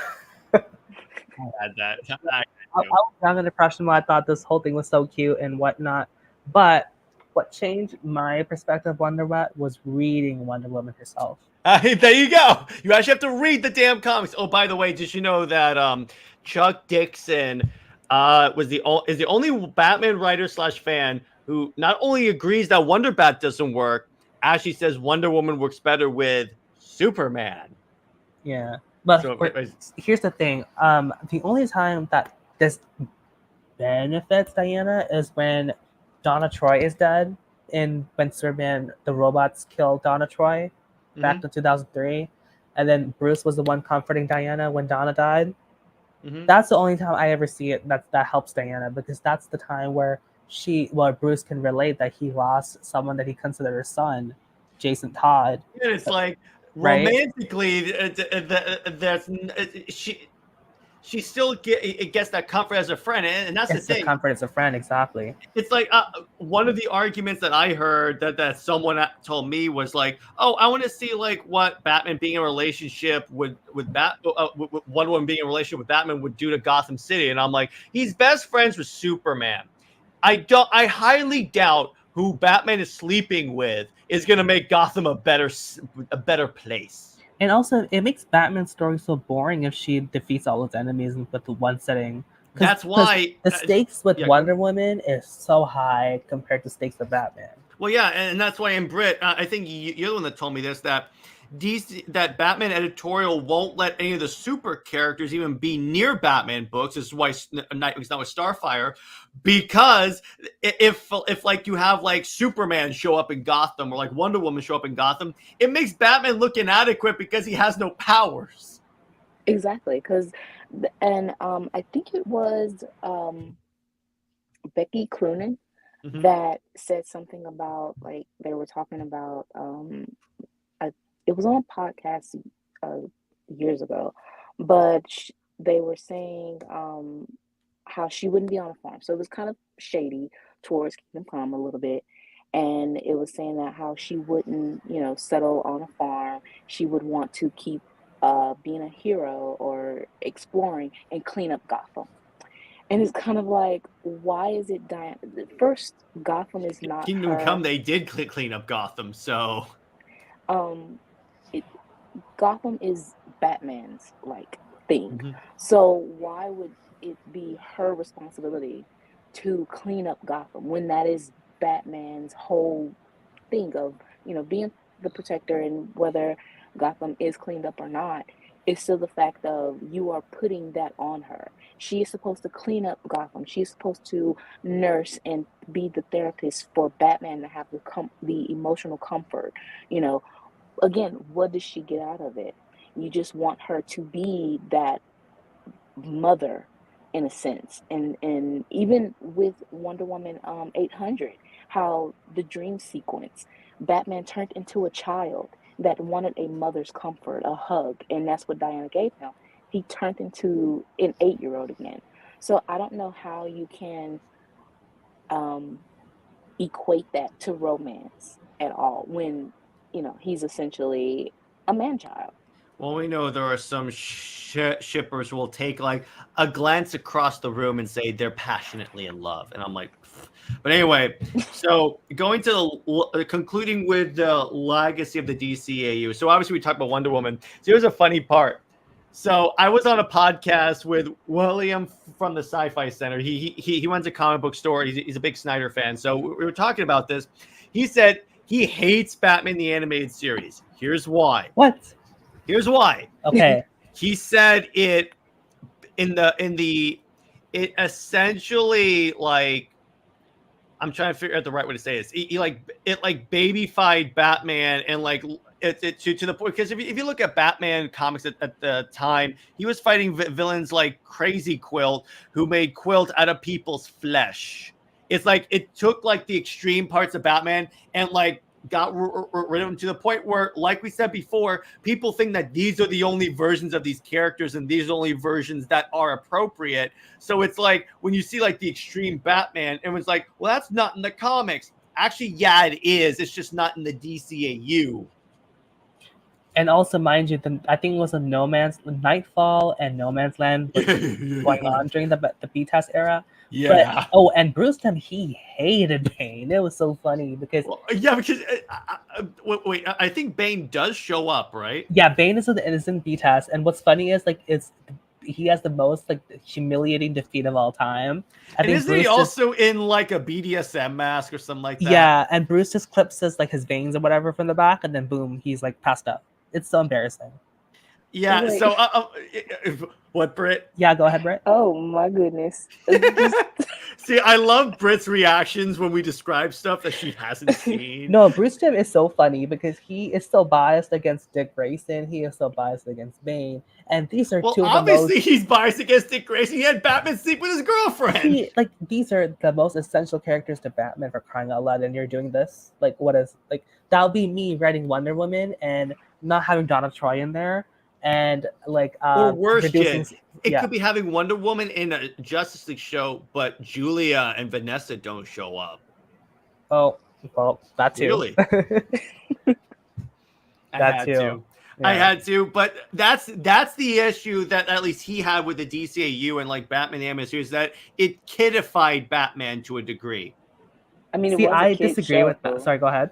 had that. I was young and impressionable. I thought this whole thing was so cute and whatnot. But what changed my perspective of Wonder Bat was reading Wonder Woman herself. There you go. You actually have to read the damn comics. Oh, by the way, did you know that Chuck Dixon is the only Batman writer / fan who not only agrees that Wonder Bat doesn't work, actually says Wonder Woman works better with Superman. Yeah, but here's the thing. The only time that this benefits Diana is when Donna Troy is dead, and when Superman the robots killed Donna Troy back in 2003, and then Bruce was the one comforting Diana when Donna died. That's the only time I ever see it that helps Diana, because that's the time where Bruce can relate that he lost someone that he considered his son, Jason Todd. And it's like, right? Romantically, she still gets that comfort as a friend, and that's the thing. Comfort as a friend, exactly. It's like one of the arguments that I heard that someone told me was like, "Oh, I want to see like what Batman being in a relationship with Wonder Woman being in a relationship with Batman would do to Gotham City," and I'm like, he's best friends with Superman. I highly doubt who Batman is sleeping with is going to make Gotham a better place. And also, it makes Batman's story so boring if she defeats all its enemies with the one setting. That's why the stakes with yeah, Wonder Woman is so high compared to stakes with Batman. Well, yeah, and that's why in Brit, I think you're the one that told me this, that that Batman editorial won't let any of the super characters even be near Batman books. This is why Nightwing's not with Starfire, because if like you have like Superman show up in Gotham or like Wonder Woman show up in Gotham, it makes Batman look inadequate because he has no powers. Exactly, and I think it was Becky Cloonan that said something about, like, they were talking about it was on a podcast years ago, but they were saying how she wouldn't be on a farm, so it was kind of shady towards Kingdom Come a little bit. And it was saying that how she wouldn't, settle on a farm. She would want to keep being a hero or exploring and clean up Gotham. And it's kind of like, why is it Diana? First, Gotham is not Kingdom Come. They did clean up Gotham, so Gotham is Batman's thing. So why would it be her responsibility to clean up Gotham when that is Batman's whole thing of, being the protector? And whether Gotham is cleaned up or not, it's still the fact of you are putting that on her. She is supposed to clean up Gotham. She's supposed to nurse and be the therapist for Batman to have the emotional comfort. Again, what does she get out of it? You just want her to be that mother in a sense. And even with Wonder Woman 800, how the dream sequence, Batman turned into a child that wanted a mother's comfort, a hug, and that's what Diana gave him. He turned into an 8-year-old again. So I don't know how you can equate that to romance at all when, he's essentially a man-child. Well, we know there are some shippers who will take like a glance across the room and say they're passionately in love. And I'm like, pfft. But anyway, so going to concluding with the legacy of the DCAU. So obviously we talked about Wonder Woman. So here's a funny part. So I was on a podcast with William from the Sci-Fi Center. He runs a comic book store. He's a big Snyder fan. So we were talking about this. He said he hates Batman the Animated Series. Here's why. What? Here's why. Okay. He said it essentially, like, I'm trying to figure out the right way to say this. It babyfied Batman and like it to the point, because if you look at Batman comics at the time, he was fighting villains like Crazy Quilt, who made Quilt out of people's flesh. It's like it took like the extreme parts of Batman and like got rid of them to the point where, like we said before, people think that these are the only versions of these characters and these are the only versions that are appropriate. So it's like when you see like the extreme Batman, everyone's like, well, that's not in the comics. Actually, yeah, it is. It's just not in the DCAU. And also, mind you, I think it was a Nightfall and No Man's Land going on during the BTAS era. Yeah. But, and Bruce Timm, he hated Bane. It was so funny because because wait, I think Bane does show up, right? Yeah, Bane is in BTAS, and what's funny is he has the most like humiliating defeat of all time. And isn't he also in like a BDSM mask or something like that? Yeah, and Bruce just clips his veins or whatever from the back, and then boom, he's like passed out. It's so embarrassing. Yeah. Wait. So what, Brit? Yeah, go ahead, Brit. Oh my goodness. See, I love Brit's reactions when we describe stuff that she hasn't seen. No, Bruce Timm is so funny because he is so biased against Dick Grayson. He is so biased against Bane. And these are two of the most... obviously he's biased against Dick Grayson. He had Batman sleep with his girlfriend. These are the most essential characters to Batman, for crying out loud, and you're doing this? Like, what is... Like, that'll be me writing Wonder Woman and not having Donna Troy in there. And like, or worse, kid, it could be having Wonder Woman in a Justice League show, but Julia and Vanessa don't show up. Oh, well, that too. Really? That too. I had to, but that's the issue that at least he had with the DCAU and like Batman the Animated Series, that it kidified Batman to a degree. I mean, it See, was a I kid's disagree show. with that. Sorry, go ahead.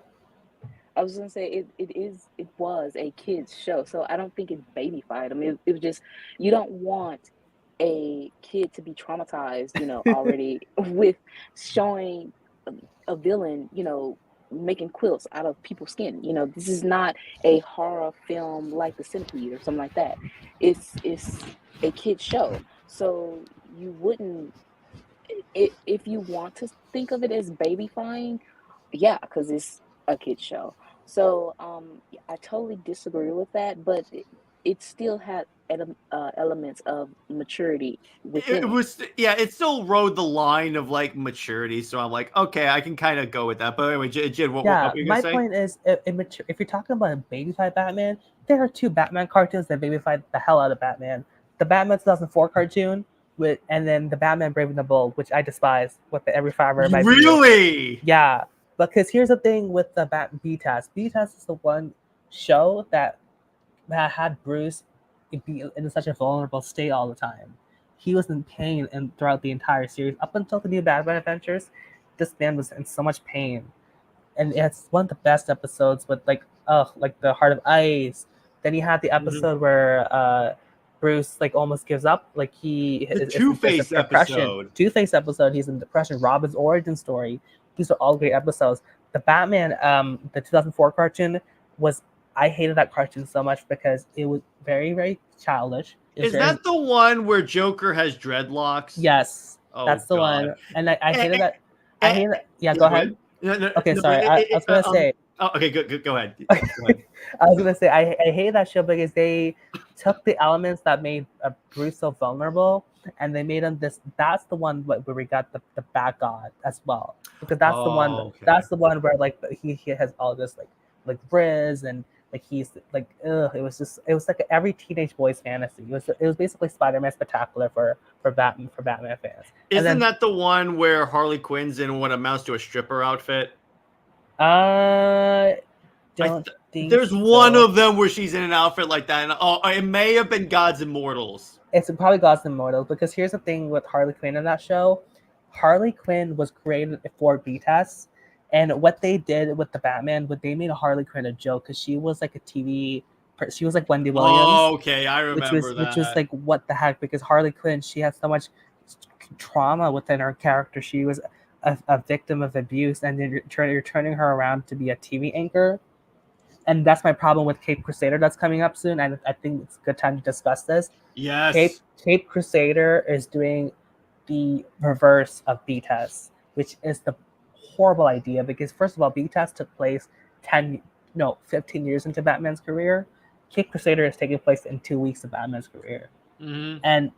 I was gonna say it was a kids show, so I don't think it babyfied. I mean, it was just, you don't want a kid to be traumatized, already with showing a villain, making quilts out of people's skin. This is not a horror film like The Centipede or something like that. It's a kids show, so you wouldn't, if you want to think of it as babyfying, yeah, because it's a kids show. So I totally disagree with that, but it still had elements of maturity within It it. was, yeah, it still rode the line of like maturity. So I'm like, okay, I can kind of go with that. But anyway, Jid, what Yeah, were you my gonna say? point is, if you're talking about a babyfied Batman, there are two Batman cartoons that babyfied the hell out of Batman. The Batman 2004 cartoon, and then the Batman Brave and the Bold, which I despise with every fiber of my being. Really? Yeah, because here's the thing with the B-Test. B-Test is the one show that had Bruce be in such a vulnerable state all the time. He was in pain and throughout the entire series. Up until the new Batman Adventures, this man was in so much pain. And it's one of the best episodes with like the Heart of Ice. Then you had the episode where Bruce like almost gives up. Like he The is Two-Face depression. episode. Two-Face episode. He's in depression. Robin's origin story. These are all great episodes. The Batman, the 2004 cartoon was. I hated that cartoon so much because it was very, very childish. Is that the one where Joker has dreadlocks? Yes, Oh, that's the God. one. And I hated that. I hated that. Yeah, go ahead. Okay, sorry. I was gonna say. Oh, okay, good. Go ahead. I was gonna say I hate that show because they took the elements that made Bruce so vulnerable and they made him this. That's the one where we got the Bat God as well, because that's the one. Okay. That's the one where like he has all this like Riz and like he's like it was like every teenage boy's fantasy. It was basically Spider-Man Spectacular for Batman fans. Isn't that the one where Harley Quinn's in what amounts to a stripper outfit? Don't think there's so. one of them where she's in an outfit like that, and it may have been God's Immortals. It's probably Gods and Immortals, because here's the thing with Harley Quinn in that show. Harley Quinn was created for B-Tests, and what they did with the Batman, they made a Harley Quinn a joke because she was like she was like Wendy Williams. Oh, okay, I remember that. Which was like, what the heck? Because Harley Quinn, she had so much trauma within her character. She was a victim of abuse, and then you're turning her around to be a TV anchor. And that's my problem with Cape Crusader that's coming up soon. And I think it's a good time to discuss this. Yes. Cape Crusader is doing the reverse of B-Test, which is the horrible idea because, first of all, B-Test took place 15 years into Batman's career. Cape Crusader is taking place in 2 weeks of Batman's career. Mm-hmm. And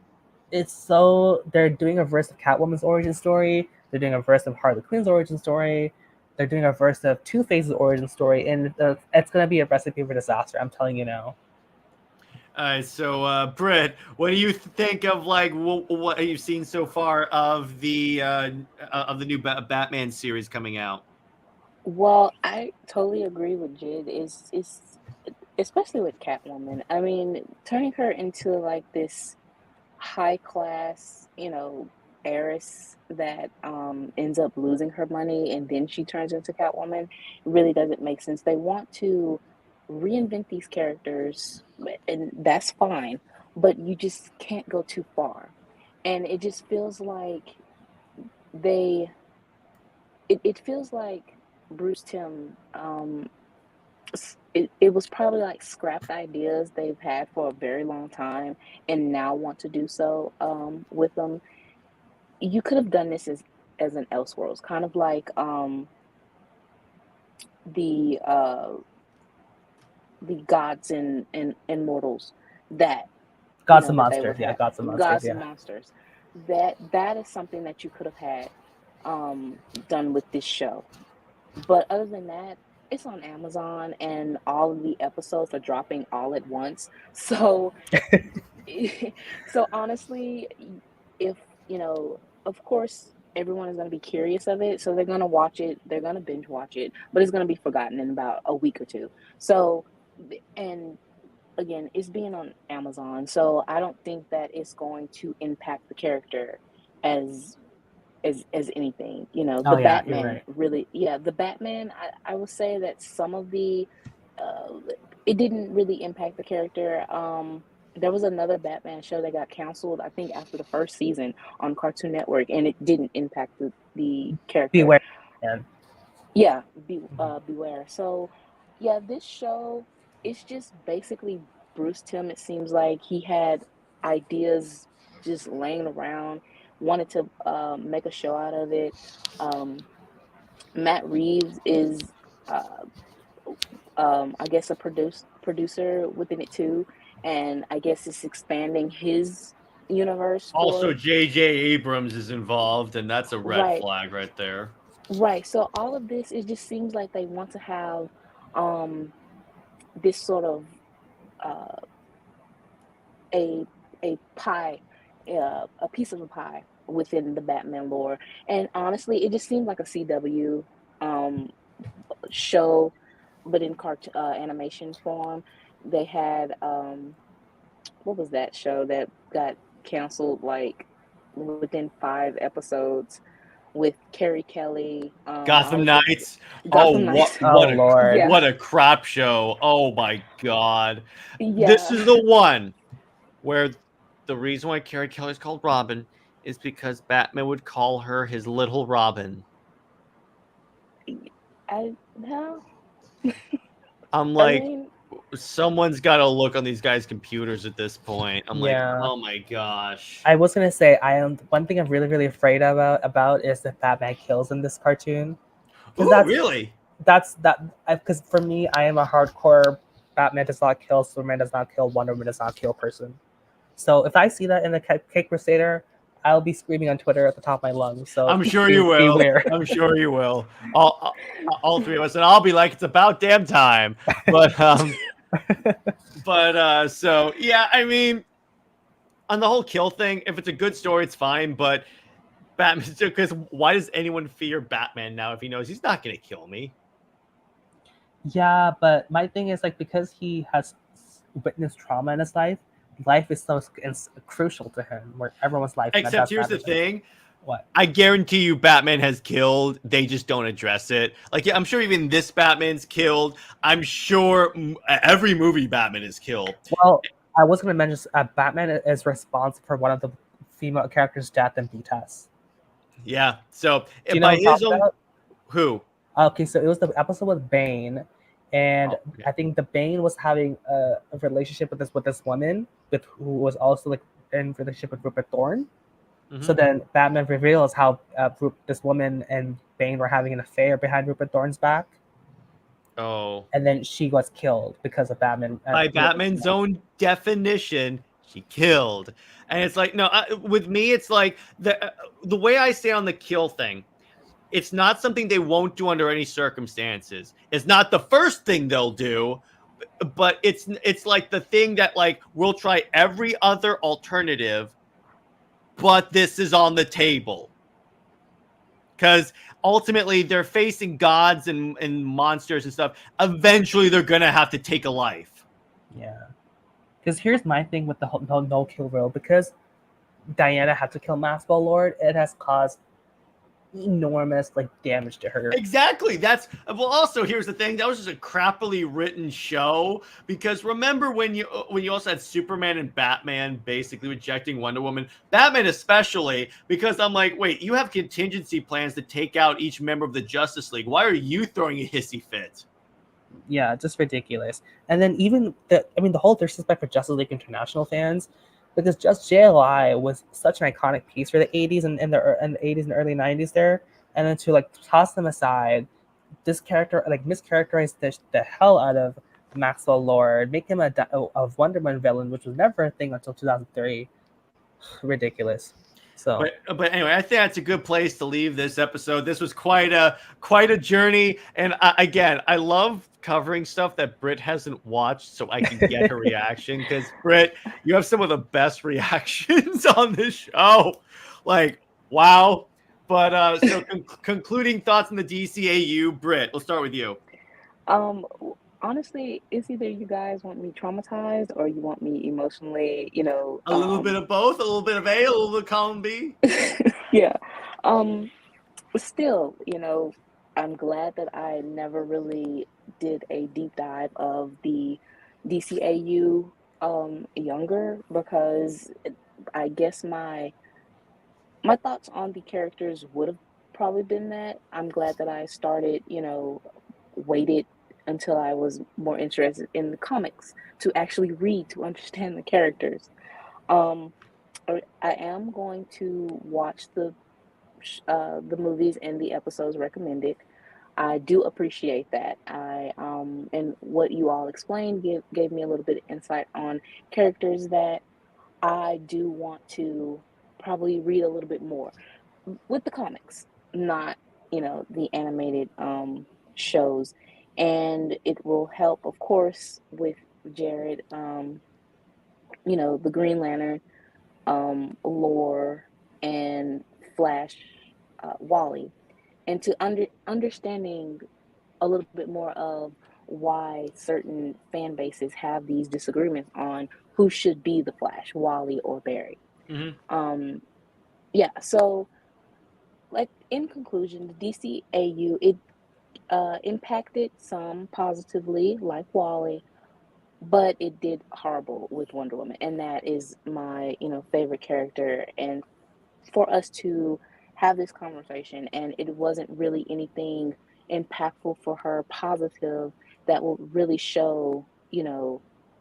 they're doing a verse of Catwoman's origin story. They're doing a verse of Harley Quinn's origin story. They're doing a verse of Two-Face's origin story, and it's going to be a recipe for disaster. I'm telling you now. All right, so Brit, what do you think of like what you've seen so far of the new Batman series coming out? Well, I totally agree with Jid. It's especially with Catwoman. I mean, turning her into like this high class, heiress that ends up losing her money and then she turns into Catwoman really doesn't make sense. They want to reinvent these characters, and that's fine, but you just can't go too far. And it just feels like it feels like Bruce Timm, it was probably like scrapped ideas they've had for a very long time and now want to do so with them. You could have done this as an Elseworlds, kind of like the gods and mortals that Gods and Monsters, yeah, Gods and Monsters, gods and monsters. That is something that you could have had done with this show. But other than that, it's on Amazon and all of the episodes are dropping all at once. So so honestly, if of course everyone is going to be curious of it, so they're going to watch it, they're going to binge watch it, but it's going to be forgotten in about a week or two. So, and again, it's being on Amazon, so I don't think that it's going to impact the character as as anything. You know, Oh the yeah, you're Batman right. really, yeah, the Batman. I will say that some of the uh, it didn't really impact the character. There was another Batman show that got canceled, I think, after the first season on Cartoon Network, and it didn't impact the character. Beware. Man. Yeah, Beware. So, yeah, this show, it's just basically Bruce Timm. It seems like he had ideas just laying around, wanted to make a show out of it. Um, Matt Reeves is, uh, I guess, a producer within it too, and I guess it's expanding his universe Also, for J.J. Abrams is involved, and that's a red right, flag right there. right. So all of this, it just seems like they want to have um this sort of uh, a pie, a piece of a pie within the Batman lore. And honestly, it just seemed like a CW um, show, but in animation form. They had what was that show that got canceled like within 5 episodes with Carrie Kelly, Gotham Oliver, Knights. Oh, Gotham Knights. Oh Lord. Yeah, what a crap show. Oh my god. This yeah. is the one where the reason why Carrie Kelly's called Robin is because Batman would call her his little Robin. I no. I'm I like, mean, someone's got to look on these guys' computers at this point. I'm like, Yeah. oh my gosh. I was gonna say I am one thing I'm really afraid about is that Batman kills in this cartoon. Because Ooh, really? that's that because for me I am a hardcore Batman does not kill, Superman does not kill, Wonder Woman does not kill person. So if I see that in the Cake Crusader, I'll be screaming on Twitter at the top of my lungs. So I'm sure you will. beware. I'm sure you will. All three of us, and I'll be like, it's about damn time. But so yeah, I mean, on the whole kill thing, if it's a good story, it's fine. But Batman, because why does anyone fear Batman now if he knows he's not going to kill me? Yeah, but my thing is like because he has witnessed trauma in his life is so crucial to him. Where everyone's life. Except here's the thing. What? I guarantee you Batman has killed. They just don't address it. Like, yeah, I'm sure even this Batman's killed. I'm sure every movie Batman is killed. Well, I was going to mention Batman is responsible for one of the female characters' death in B-Test. Yeah. So Do you know by what I'm his talking own, about? who? Okay, so it was the episode with Bane, and Oh, okay. I think the Bane was having a relationship with this woman, who was also like in relationship with Rupert Thorne. Mhm. So then Batman reveals how this woman and Bane were having an affair behind Rupert Thorne's back, Oh, and then she was killed because of Batman. by Batman's own definition, she killed. And it's like, no, with me, it's like the way I say on the kill thing. It's not something they won't do under any circumstances. It's not the first thing they'll do, but it's like the thing that like we'll try every other alternative, but this is on the table. Because ultimately they're facing gods and monsters and stuff. Eventually they're gonna have to take a life. Yeah, because here's my thing with the whole no kill rule. Because Diana had to kill Maxwell Lord, it has caused enormous like damage to her. Exactly. That's well. Also, here's the thing. That was just a crappily written show. Because remember when you also had Superman and Batman basically rejecting Wonder Woman, Batman especially, because I'm like, wait, you have contingency plans to take out each member of the Justice League. Why are you throwing a hissy fit? Yeah, just ridiculous. And then even the whole disrespect for Justice League International fans, because just JLI was such an iconic piece for the 80s and the 80s and early 90s there, and then to like toss them aside, this character like mischaracterize the hell out of Maxwell Lord, make him a Wonder Woman villain, which was never a thing until 2003. Ridiculous. So But anyway, I think that's a good place to leave this episode. This was quite a journey, and again, I love covering stuff that Brit hasn't watched, so I can get her reaction. Because Brit, you have some of the best reactions on this show. Like, wow. But so concluding thoughts on the DCAU, Brit. We'll start with you. Um, honestly, it's either you guys want me traumatized or you want me emotionally, A little bit of both, a little bit of A, a little bit of column B. yeah. Um, Still, I'm glad that I never really did a deep dive of the DCAU younger, because I guess my thoughts on the characters would have probably been that. I'm glad that I started, waited until I was more interested in the comics to actually read to understand the characters. Um, I am going to watch the movies and the episodes recommended. I do appreciate that. And what you all explained gave me a little bit of insight on characters that I do want to probably read a little bit more with the comics, not, the animated shows. And it will help, of course, with Jared, the Green Lantern lore, and Flash, Wally, and to understanding a little bit more of why certain fan bases have these disagreements on who should be the Flash, Wally or Barry. Mm-hmm. Yeah, so, like, in conclusion, the DCAU, it impacted some positively, like Wally, but it did horrible with Wonder Woman, and that is my, favorite character. And for us to have this conversation, and it wasn't really anything impactful for her positive that will really show,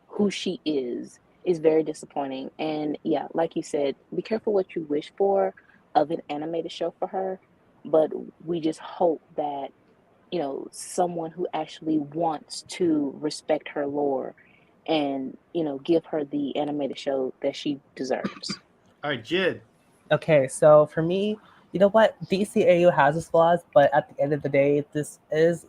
who she is very disappointing. And yeah, like you said, be careful what you wish for of an animated show for her, but we just hope that, someone who actually wants to respect her lore and, give her the animated show that she deserves. All right, Jid. Okay, so for me, you know what? DCAU has its flaws, but at the end of the day, this is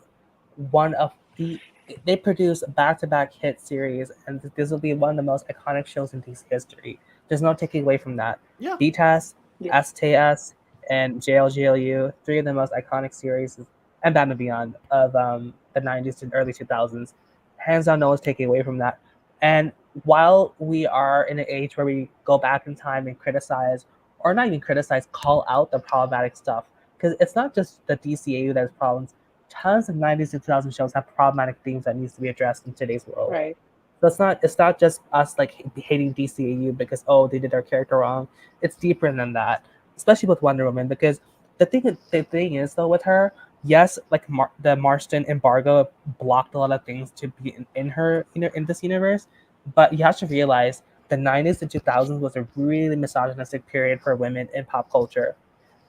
one of the they produce back-to-back hit series, and this will be one of the most iconic shows in DC history. There's no taking away from that. Yeah. DTAS, Yeah. STS, and JLGLU, three of the most iconic series, and Batman Beyond of the 90s and early 2000s. Hands down, no one's taking away from that. And while we are in an age where we go back in time and criticize, or not even criticize, call out the problematic stuff, because it's not just the DCAU that has problems. Tons of 90s and 2000s shows have problematic themes that needs to be addressed in today's world. Right. So it's not just us like hating DCAU because they did our character wrong. It's deeper than that, especially with Wonder Woman, because the thing is though with her, yes, like the Marston embargo blocked a lot of things to be in her, in this universe, but you have to realize the 90s and 2000s was a really misogynistic period for women in pop culture.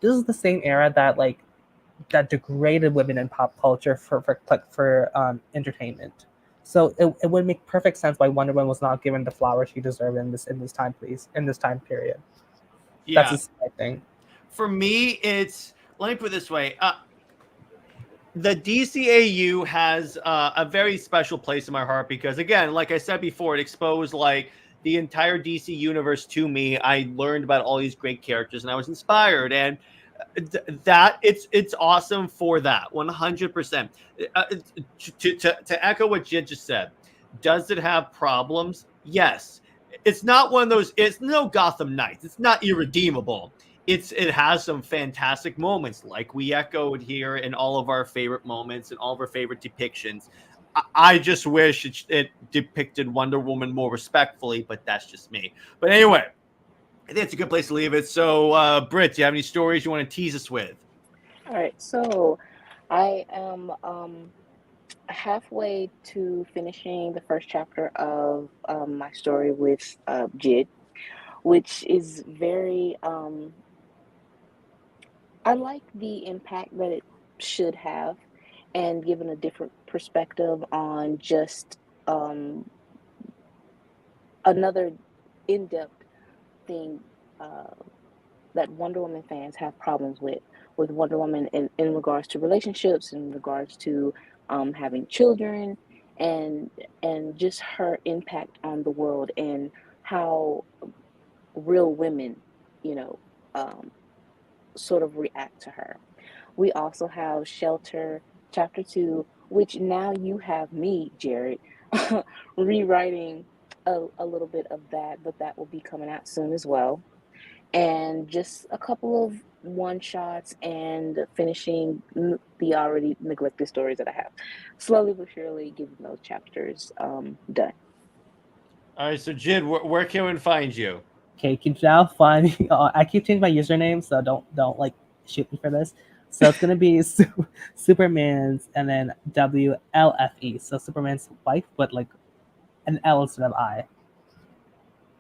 This is the same era that degraded women in pop culture for entertainment. So it would make perfect sense why Wonder Woman was not given the flowers she deserved in this time period. Yeah. That's just my thing. For me, let me put it this way. The DCAU has a very special place in my heart because, again, like I said before, it exposed like the entire DC universe to me. I learned about all these great characters and I was inspired, and that it's awesome for that 100%. To echo what Jid just said, does it have problems? Yes. It's not one of those. It's no Gotham Knights. It's not irredeemable. It has some fantastic moments, like we echoed here in all of our favorite moments and all of our favorite depictions. I just wish it depicted Wonder Woman more respectfully, but that's just me. But anyway, I think it's a good place to leave it. So, Britt, do you have any stories you want to tease us with? All right. So I am halfway to finishing the first chapter of my story with Jid, which is very I like the impact that it should have, and given a different perspective on just another in-depth thing that Wonder Woman fans have problems with Wonder Woman in regards to relationships, in regards to having children, and just her impact on the world, and how real women, you know, um, sort of react to her. We also have Shelter Chapter 2, which now you have me, Jared, rewriting a little bit of that, but that will be coming out soon as well. And just a couple of one shots and finishing the already neglected stories that I have. Slowly but surely getting those chapters done. All right, so Jid, where can we find you? Okay, you can now find me. I keep changing my username, so don't like shoot me for this. So it's gonna be Superman's and then WLFE. So Superman's wife, but like an L instead of I.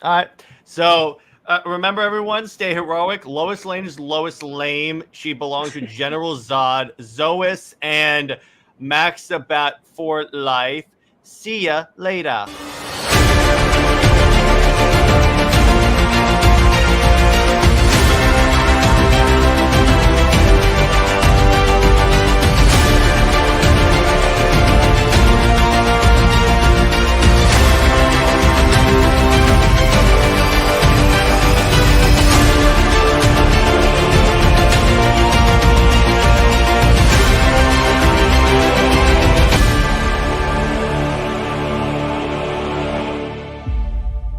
All right. So remember, everyone, stay heroic. Lois Lane is Lois Lame. She belongs to General Zod, Zois, and Max Sabat for life. See ya later.